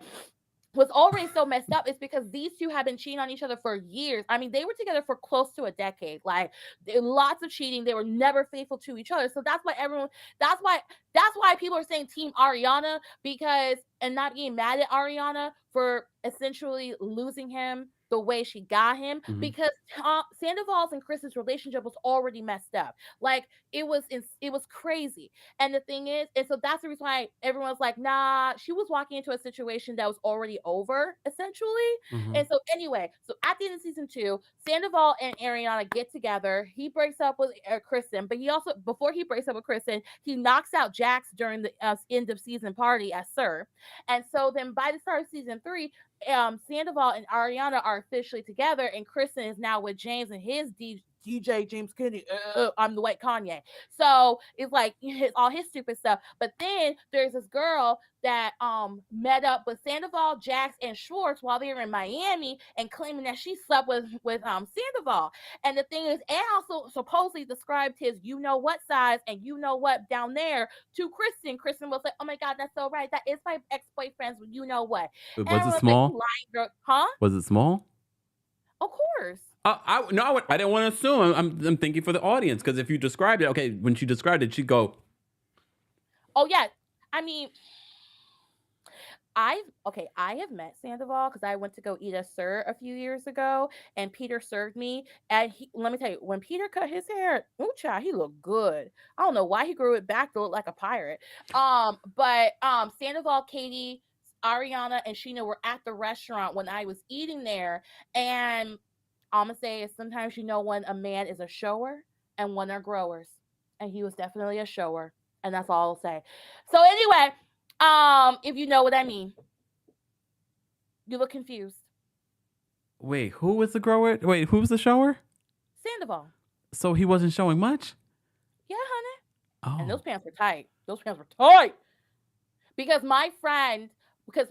Was already so messed up is because these two have been cheating on each other for years. I mean, they were together for close to a decade. Like, lots of cheating. They were never faithful to each other. So that's why people are saying Team Ariana, because, and not being mad at Ariana for essentially losing him the way she got him, because Sandoval's and Chris's relationship was already messed up. Like, it was crazy. And the thing is, and so that's the reason why everyone's like, nah, she was walking into a situation that was already over, essentially. And so anyway, so at the end of season 2, Sandoval and Ariana get together. He breaks up with Kristen, but he also, before he breaks up with Kristen, he knocks out Jax during the end of season party at Sir. And so then by the start of season 3, Sandoval and Ariana are officially together, and Kristen is now with James and his DJ James Kennedy. I'm the white Kanye. So it's like all his stupid stuff. But then there's this girl that met up with Sandoval, Jax, and Schwartz while they were in Miami, and claiming that she slept with Sandoval. And the thing is, and also supposedly described his you know what size and you know what down there to Kristen. Kristen was like, oh my God, that's so right. That is my ex-boyfriend's you know what. Was it small? Like, lying girl. Huh? Was it small? Of course. I didn't want to assume. I'm thinking for the audience, because if you described it, okay, when she described it, she'd go, oh yeah. I mean, I have met Sandoval because I went to go eat at Sir a few years ago, and Peter served me. And let me tell you, when Peter cut his hair, ooh, child, he looked good. I don't know why he grew it back to look like a pirate. But Sandoval, Katie, Ariana, and Sheena were at the restaurant when I was eating there, and I'm gonna say is sometimes when a man is a shower and when they're growers, and he was definitely a shower, and that's all I'll say. So anyway. If you know what I mean. You look confused. Wait, who was the grower? Wait, who was the shower? Sandoval. So he wasn't showing much? Yeah, honey. Oh. And those pants were tight. Because my friend, so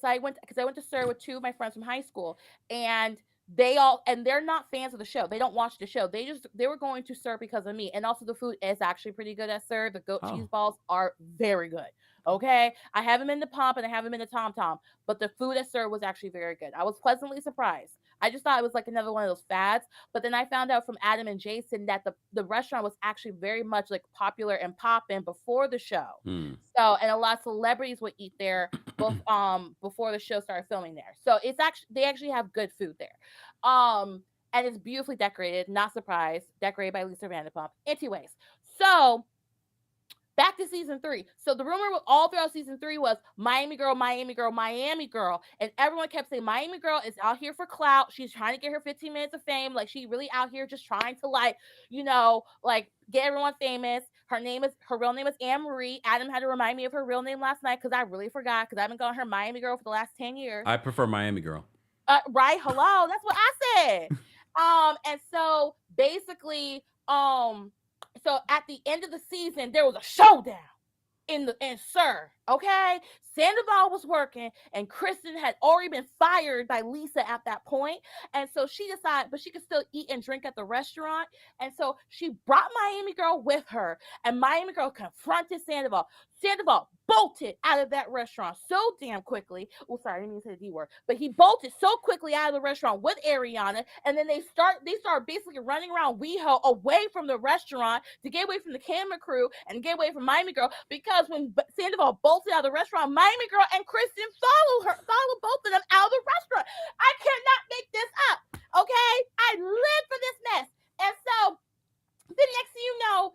I went to Sir with 2 of my friends from high school, and they're not fans of the show. They don't watch the show. They were going to Sir because of me. And also the food is actually pretty good at Sir. The goat cheese balls are very good. Okay. I have them in the Pump and I have them in the Tom Tom, but the food at Sir was actually very good. I was pleasantly surprised. I just thought it was like another one of those fads. But then I found out from Adam and Jason that the restaurant was actually very much like popular and popping before the show. So, and a lot of celebrities would eat there before the show started filming there. So they actually have good food there. And it's beautifully decorated, not surprised, decorated by Lisa Vanderpump. Anyways, so back to season 3. So the rumor all throughout season 3 was Miami girl, Miami girl, Miami girl. And everyone kept saying Miami girl is out here for clout. She's trying to get her 15 minutes of fame. Like, she really out here just trying to get everyone famous. Her real name is Anne Marie. Adam had to remind me of her real name last night because I really forgot, because I've been calling her Miami girl for the last 10 years. I prefer Miami girl. Right? Hello. That's what I said. And so basically, so at the end of the season, there was a showdown in Sir. Okay, Sandoval was working, and Kristen had already been fired by Lisa at that point, and so she decided, but she could still eat and drink at the restaurant, and so she brought Miami Girl with her, and Miami Girl confronted Sandoval. Sandoval bolted out of that restaurant so damn quickly. Oh, sorry, I didn't mean to say the D word, but he bolted so quickly out of the restaurant with Ariana, and then they start basically running around WeHo away from the restaurant to get away from the camera crew and get away from Miami Girl, because when Sandoval bolted bolted out of the restaurant. Miami Girl and Kristen follow both of them out of the restaurant. I cannot make this up. Okay, I live for this mess. And so the next thing you know,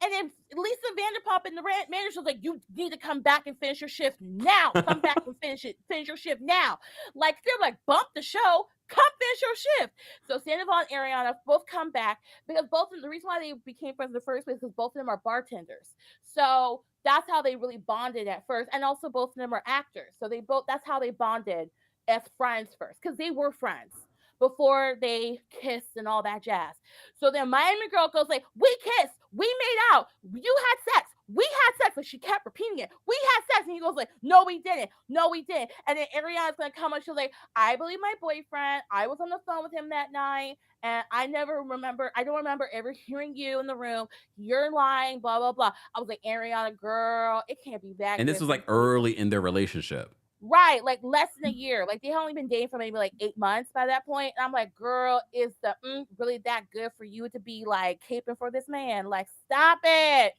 and then Lisa Vanderpump and the manager was like, "You need to come back and finish your shift now. Come back and finish your shift now." Like they're like, "Bump the show. Come finish your shift." So Sandoval and Ariana both come back because both of them, the reason why they became friends in the first place is because both of them are bartenders. So that's how they really bonded at first, and also both of them are actors. So that's how they bonded as friends first, because they were friends before they kissed and all that jazz. So then Miami Girl goes like, "We kissed, we made out, you had sex, we had sex." Like she kept repeating it, "We had sex," and he goes like, "No, we didn't, no, we didn't." And then Ariana's gonna come up, she's like, "I believe my boyfriend. I was on the phone with him that night, and I don't remember ever hearing you in the room. You're lying, blah blah blah." I was like, Ariana, girl, it can't be that. And this was like early in their relationship. Right, like less than a year. Like they had only been dating for maybe like 8 months by that point. And I'm like, girl, is the really that good for you to be like caping for this man? Like, stop it.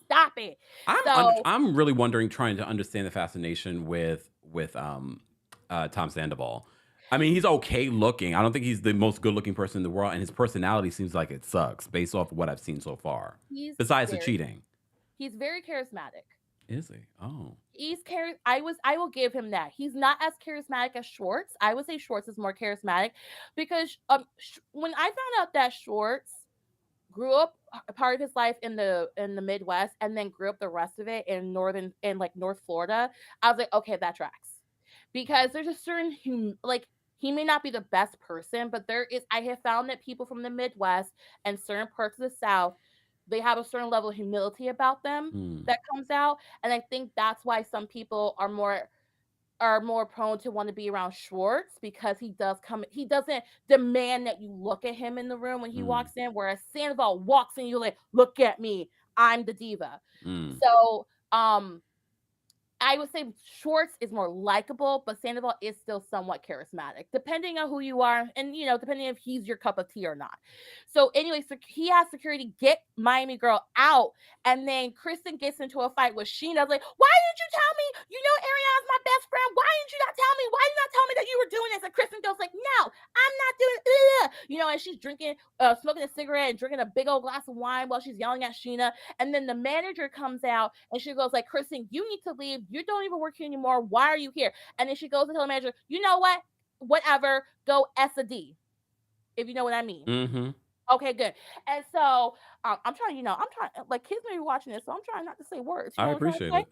Stop it. I'm really wondering, trying to understand the fascination with Tom Sandoval. I mean, he's okay looking. I don't think he's the most good looking person in the world, and his personality seems like it sucks based off of what I've seen so far. Besides the cheating. He's very charismatic. Is he? Oh. I will give him that. He's not as charismatic as Schwartz. I would say Schwartz is more charismatic because when I found out that Schwartz grew up a part of his life in the Midwest and then grew up the rest of it in North Florida, I was like, okay, that tracks. Because there's a certain he may not be the best person, but I have found that people from the Midwest and certain parts of the South, they have a certain level of humility about them that comes out. And I think that's why some people are more prone to want to be around Schwartz, because he doesn't demand that you look at him in the room when he walks in, whereas Sandoval walks in, you're like, "Look at me, I'm the diva." So I would say Schwartz is more likable, but Sandoval is still somewhat charismatic, depending on who you are, and depending if he's your cup of tea or not. So anyway, so he has security get Miami Girl out, and then Kristen gets into a fight with Sheena. Like, "Why didn't you tell me? You know Ariana's my best friend. Why didn't you not tell me? Why did you not tell me that you were doing this?" And Kristen goes like, "No, I'm not doing it." And she's drinking, smoking a cigarette and drinking a big old glass of wine while she's yelling at Sheena. And then the manager comes out and she goes like, "Kristen, you need to leave. You don't even work here anymore. Why are you here?" And then she goes to tell the manager, "You know what? Whatever. Go S&D, if you know what I mean." Mm-hmm. Okay, good. And so I'm trying, like kids may be watching this, so I'm trying not to say words. I appreciate it.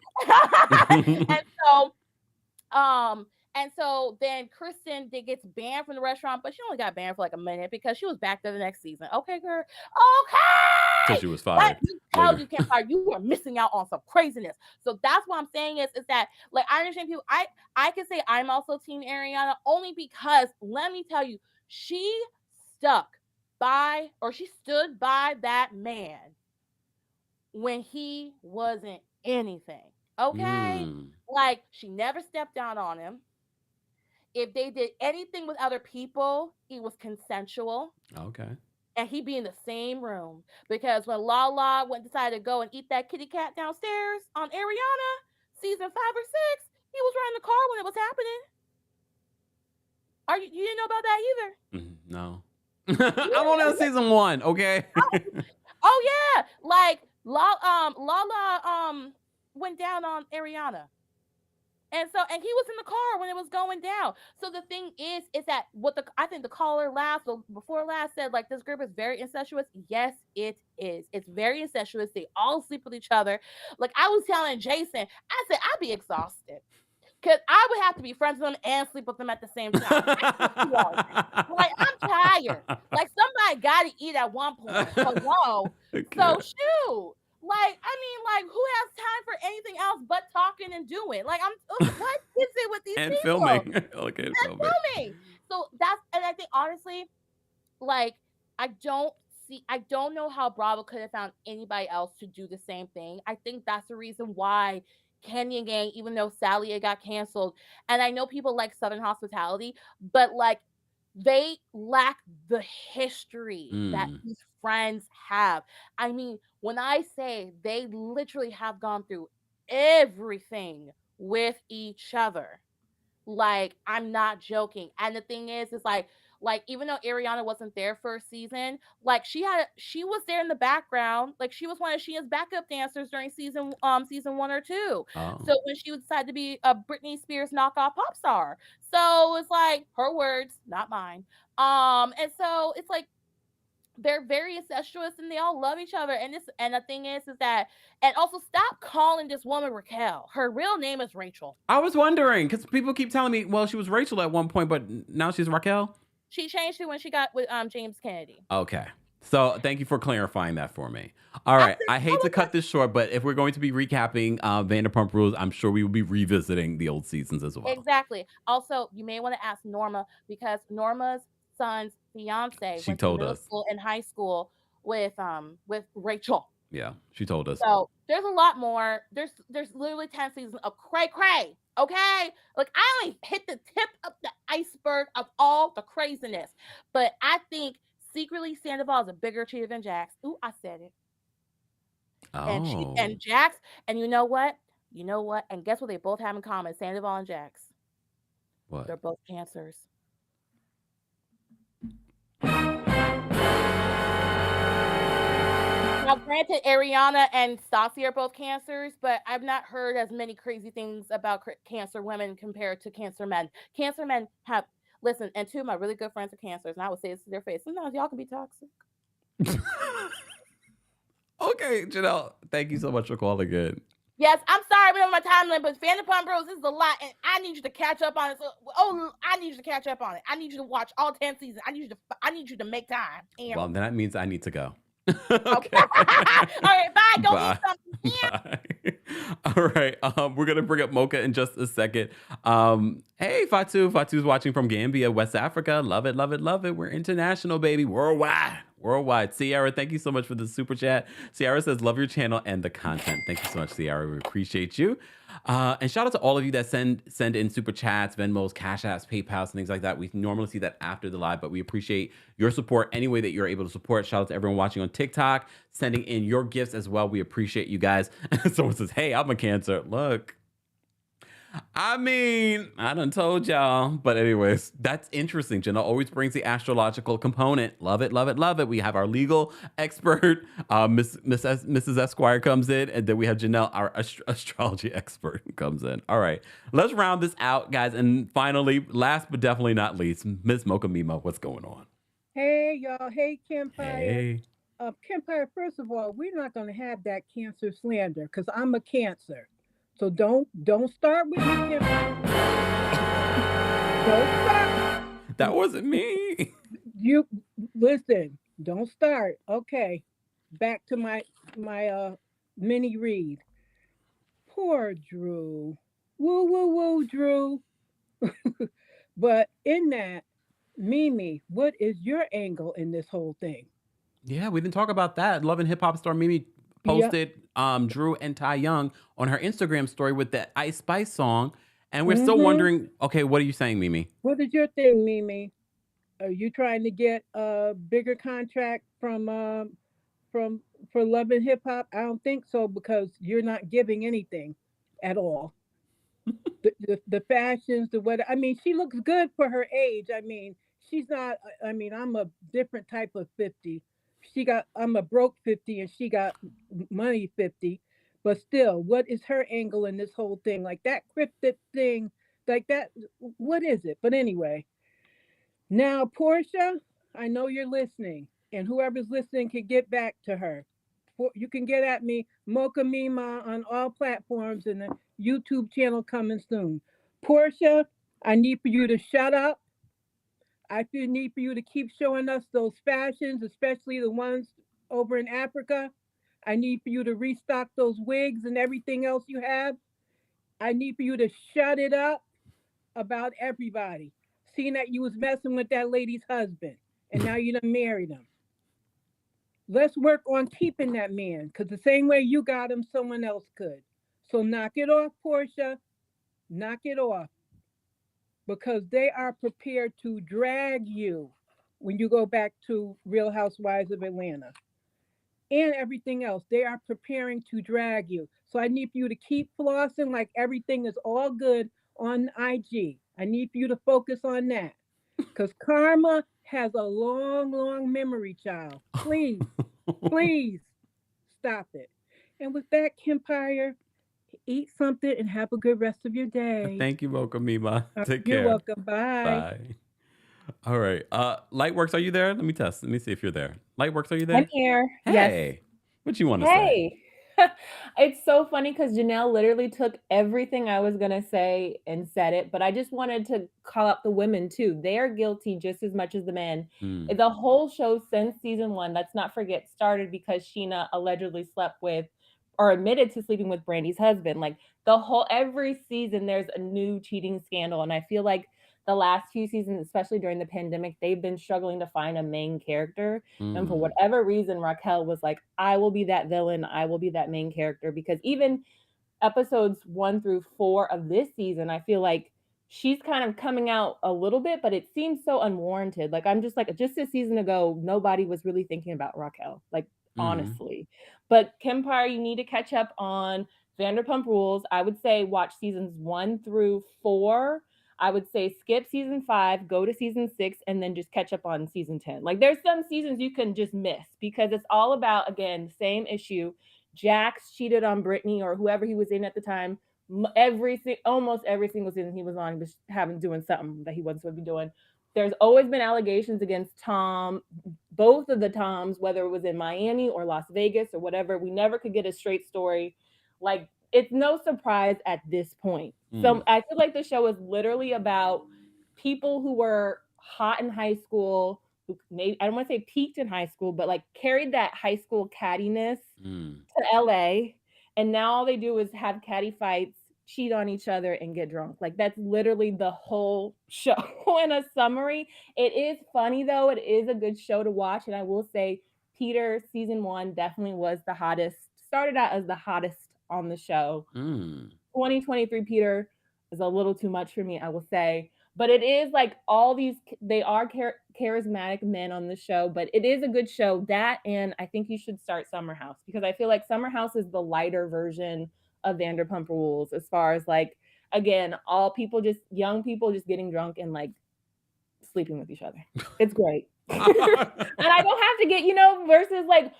And so then Kristen gets banned from the restaurant, but she only got banned for like a minute because she was back there the next season. Okay, girl. Okay. So she was fired. You can't fire. You are missing out on some craziness. So that's what I'm saying is that, like, I understand people. I can say I'm also Team Ariana only because, let me tell you, she stood by that man when he wasn't anything. Okay? Like, she never stepped down on him. If they did anything with other people, it was consensual. Okay. And he'd be in the same room. Because when Lala decided to go and eat that kitty cat downstairs on Ariana, season 5 or 6, he was right in the car when it was happening. You didn't know about that either? No. I'm only on season 1, okay? Oh yeah. Like Lala went down on Ariana. And he was in the car when it was going down. So the thing is that I think the caller before last said, like, this group is very incestuous. Yes, it is. It's very incestuous. They all sleep with each other. Like, I was telling Jason, I said I'd be exhausted because I would have to be friends with them and sleep with them at the same time. Like, I'm tired. Like, somebody got to eat at one point. Hello. Okay. So shoot. Like, I mean, like, who has time for anything else but talking and doing? Like, what is it with these and people? Filming. Okay, and filming. So and I think, honestly, like, I don't know how Bravo could have found anybody else to do the same thing. I think that's the reason why Canyon Gang, even though Sally got canceled, and I know people like Southern Hospitality, but, like, they lack the history that these friends have. I mean, when I say they literally have gone through everything with each other. Like, I'm not joking. And the thing is like even though Ariana wasn't there first season, like she was there in the background. Like she was one of Shia's backup dancers during season 1 or 2. Oh. So when she decided to be a Britney Spears knockoff pop star. So it's like her words, not mine. And so it's like they're very incestuous and they all love each other. And the thing is that, and also stop calling this woman Raquel. Her real name is Rachel. I was wondering because people keep telling me, well, she was Rachel at one point, but now she's Raquel. She changed it when she got with James Kennedy. Okay. So thank you for clarifying that for me. All right. I hate to cut this short, but if we're going to be recapping Vanderpump Rules, I'm sure we will be revisiting the old seasons as well. Exactly. Also, you may want to ask Norma because Norma's son's fiance She went told to middle us. school and high school with Rachel. Yeah, she told us. So there's a lot more. There's literally 10 seasons of cray. Okay, like I only hit the tip of the iceberg of all the craziness, but I think secretly Sandoval is a bigger cheater than Jax. Ooh, I said it. Oh. And Jax, and you know what? And guess what they both have in common? Sandoval and Jax. What? They're both cancers. Now, granted, Ariana and Stassi are both cancers, but I've not heard as many crazy things about cancer women compared to cancer men. Cancer men have, listen, and two of my really good friends are cancers, and I would say this to their face. Sometimes y'all can be toxic. Okay, Janelle, thank you so much for calling in. Yes, I'm sorry, I'm on my timeline, but Vanderpump Rules is a lot, and I need you to catch up on it. I need you to catch up on it. I need you to watch all 10 seasons. I need you to make time. And Well, then that means I need to go. okay. All right, bye. Go Bye. eat something. Bye. All right. We're gonna bring up Mocha in just a second. Hey, Fatu. Fatu's watching from Gambia, West Africa. Love it, love it, love it. We're international, baby. Worldwide. Worldwide. Sierra, thank you so much for the super chat. Sierra says, love your channel and the content. Thank you so much, Sierra. We appreciate you. And shout out to all of you that send in super chats, Venmos, Cash Apps, PayPals, and things like that. We normally see that after the live, but we appreciate your support any way that you're able to support. Shout out to everyone watching on TikTok, sending in your gifts as well. We appreciate you guys. Someone says, hey, I'm a Cancer. Look. I mean, I done told y'all. But anyways, that's interesting. Jenna always brings the astrological component. Love it, love it, love it. We have our legal expert, Mrs. Esquire comes in. And then we have Janelle, our astrology expert, comes in. All right, let's round this out, guys. And finally, last but definitely not least, Miss Mocha Mima, what's going on? Hey, y'all. Hey, Kempire. Hey. Kempire, first of all, we're not going to have that cancer slander because I'm a Cancer. So don't start with me, Kempire. Don't start. That wasn't me. You listen. Don't start. Okay, back to my mini read. Poor Drew. Woo woo woo, Drew. But in that, Mimi, what is your angle in this whole thing? Yeah, we didn't talk about that. Love and Hip Hop star Mimi posted Drew and Ty Young on her Instagram story with that Ice Spice song. And we're still wondering, okay, what are you saying, Mimi? What is your thing, Mimi? Are you trying to get a bigger contract for Love and Hip Hop? I don't think so because you're not giving anything at all. the fashions, I mean, she looks good for her age. I mean, she's not, I mean, I'm a different type of 50. I'm a broke 50 and she got money 50. But still, what is her angle in this whole thing? Like that cryptic thing, like that, what is it? But anyway, now Portia, I know you're listening, and whoever's listening can get back to her. You can get at me, Mocha Mima, on all platforms, and the YouTube channel coming soon. Portia, I need for you to shut up. I need for you to keep showing us those fashions, especially the ones over in Africa. I need for you to restock those wigs and everything else you have. I need for you to shut it up about everybody. Seeing that you was messing with that lady's husband, and now you done married him. Let's work on keeping that man, because the same way you got him, someone else could. So knock it off, Portia. Knock it off. Because they are prepared to drag you when you go back to Real Housewives of Atlanta. and everything else. They are preparing to drag you. So I need for you to keep flossing like everything is all good on IG. I need for you to focus on that. Because karma has a long, long memory, child. Please, please stop it. And with that, Kempire, eat something and have a good rest of your day. Thank you, Mocha Mima. Take care. You're welcome. Bye. Bye. All right. Lightworks, are you there? Let me test. Let me see if you're there. Lightworks, are you there? I'm here. Hey. What you want to say? Hey. It's so funny because Janelle literally took everything I was going to say and said it, but I just wanted to call out the women too. They are guilty just as much as the men. The whole show since season 1, let's not forget, started because Sheena allegedly slept with or admitted to sleeping with Brandy's husband. Like every season there's a new cheating scandal. And I feel like the last few seasons, especially during the pandemic, they've been struggling to find a main character. And for whatever reason, Raquel was like, I will be that villain. I will be that main character. Because even episodes 1 through 4 of this season, I feel like she's kind of coming out a little bit, but it seems so unwarranted. Like, I'm just like, just a season ago, nobody was really thinking about Raquel, like, honestly. But Kempire, you need to catch up on Vanderpump Rules. I would say watch seasons 1 through 4. I would say skip season 5, go to season 6, and then just catch up on season 10. Like, there's some seasons you can just miss because it's all about, again, same issue. Jax cheated on Brittany or whoever he was in at the time. Almost every single season he was on, he was doing something that he wasn't supposed to be doing. There's always been allegations against Tom, both of the Toms, whether it was in Miami or Las Vegas or whatever. We never could get a straight story. Like, it's no surprise at this point. So I feel like the show is literally about people who were hot in high school, who maybe, I don't want to say peaked in high school, but like carried that high school cattiness to LA. And now all they do is have catty fights, cheat on each other, and get drunk. Like, that's literally the whole show in a summary. It is funny, though. It is a good show to watch. And I will say, Peter, season 1, definitely was the hottest. Started out as the hottest on the show. 2023 Peter is a little too much for me, I will say. But it is like all these, they are charismatic men on the show, but it is a good show. That, and I think you should start Summer House, because I feel like Summer House is the lighter version of Vanderpump Rules, as far as like, again, young people just getting drunk and like sleeping with each other. It's great. And I don't have to get, versus like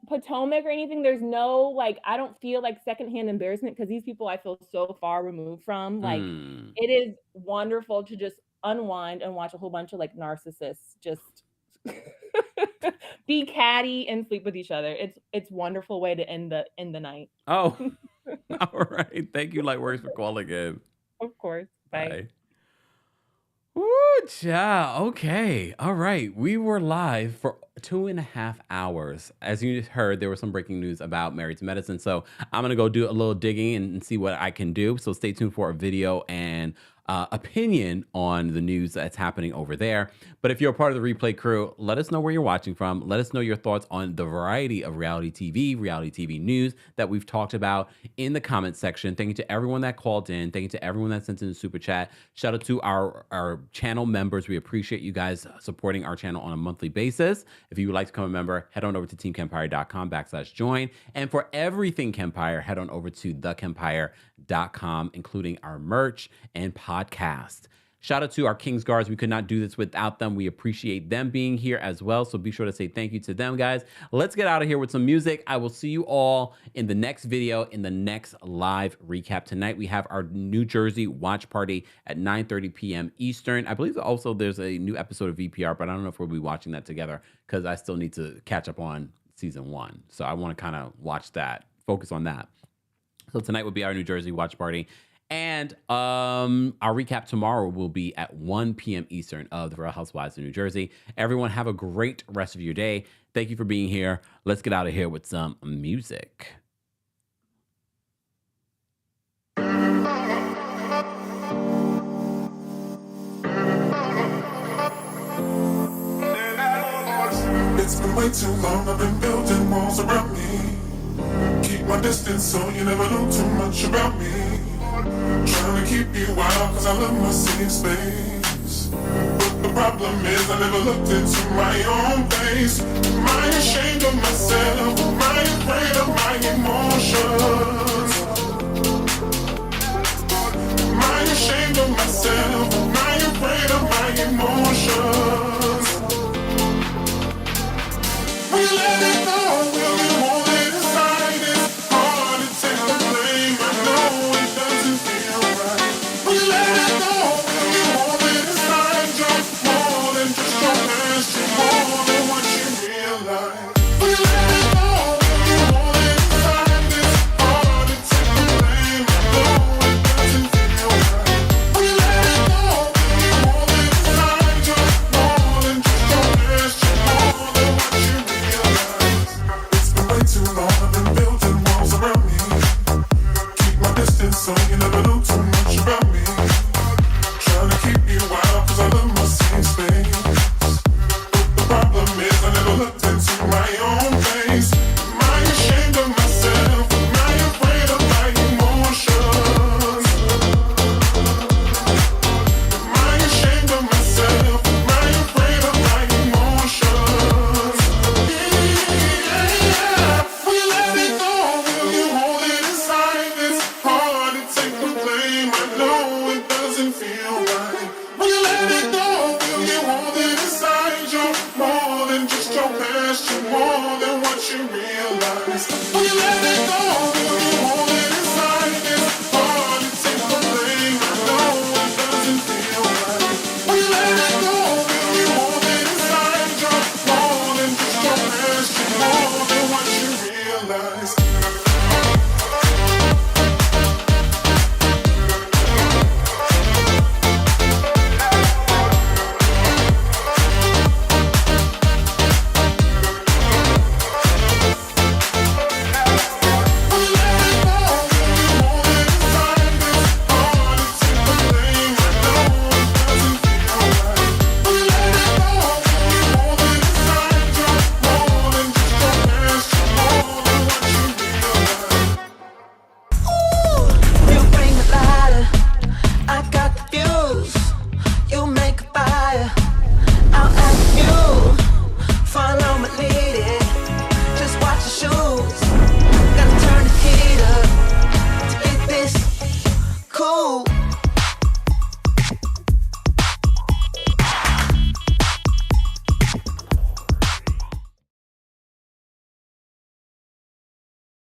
Potomac or anything. There's no, like, I don't feel like secondhand embarrassment because these people I feel so far removed from. Like, it is wonderful to just unwind and watch a whole bunch of like narcissists just be catty and sleep with each other. It's wonderful way to end the night. Oh, all right. Thank you, Lightworks, for calling in. Of course. Bye. Woo, child. Okay. All right. We were live for 2.5 hours. As you heard, there was some breaking news about Married to Medicine. So I'm going to go do a little digging and see what I can do. So stay tuned for a video and opinion on the news that's happening over there. But if you're a part of the replay crew, let us know where you're watching from. Let us know your thoughts on the variety of reality TV news that we've talked about in the comment section. Thank you to everyone that called in. Thank you to everyone that sent in the super chat. Shout out to our channel members. We appreciate you guys supporting our channel on a monthly basis. If you would like to become a member, head on over to teamkempire.com/join. And for everything Kempire, head on over to thekempire.com, including our merch and podcast. Shout out to our Kings Guards. We could not do this without them. We appreciate them being here as well. So be sure to say thank you to them, guys. Let's get out of here with some music. I will see you all in the next video, in the next live recap. Tonight, we have our New Jersey watch party at 9:30 p.m. Eastern. I believe also there's a new episode of VPR, but I don't know if we'll be watching that together because I still need to catch up on season 1. So I want to kind of watch that, focus on that. So tonight will be our New Jersey watch party. And our recap tomorrow will be at 1 p.m. Eastern of the Real Housewives of New Jersey. Everyone have a great rest of your day. Thank you for being here. Let's get out of here with some music. It's been way too long, I've been building walls around me. Keep my distance so you never know too much about me. Trying to keep you out cause I love my safe space. But the the problem is I never looked into my own face. Am I ashamed of myself? Am I afraid of my emotions? Am I ashamed of myself? Am I afraid of my emotions? We let it go, will you hold it inside? It's hard to take the blame, I know it doesn't feel right. We let it go, will you hold it inside? You're more than just your past, you're more than what you realize. We let it go, will you hold it inside? It's hard to take the blame, I know it doesn't feel right. We let it go, will you hold it inside? You're more than just your past, you're more than what you realize. It's been way too long, I've been building walls around me. Keep my distance so you never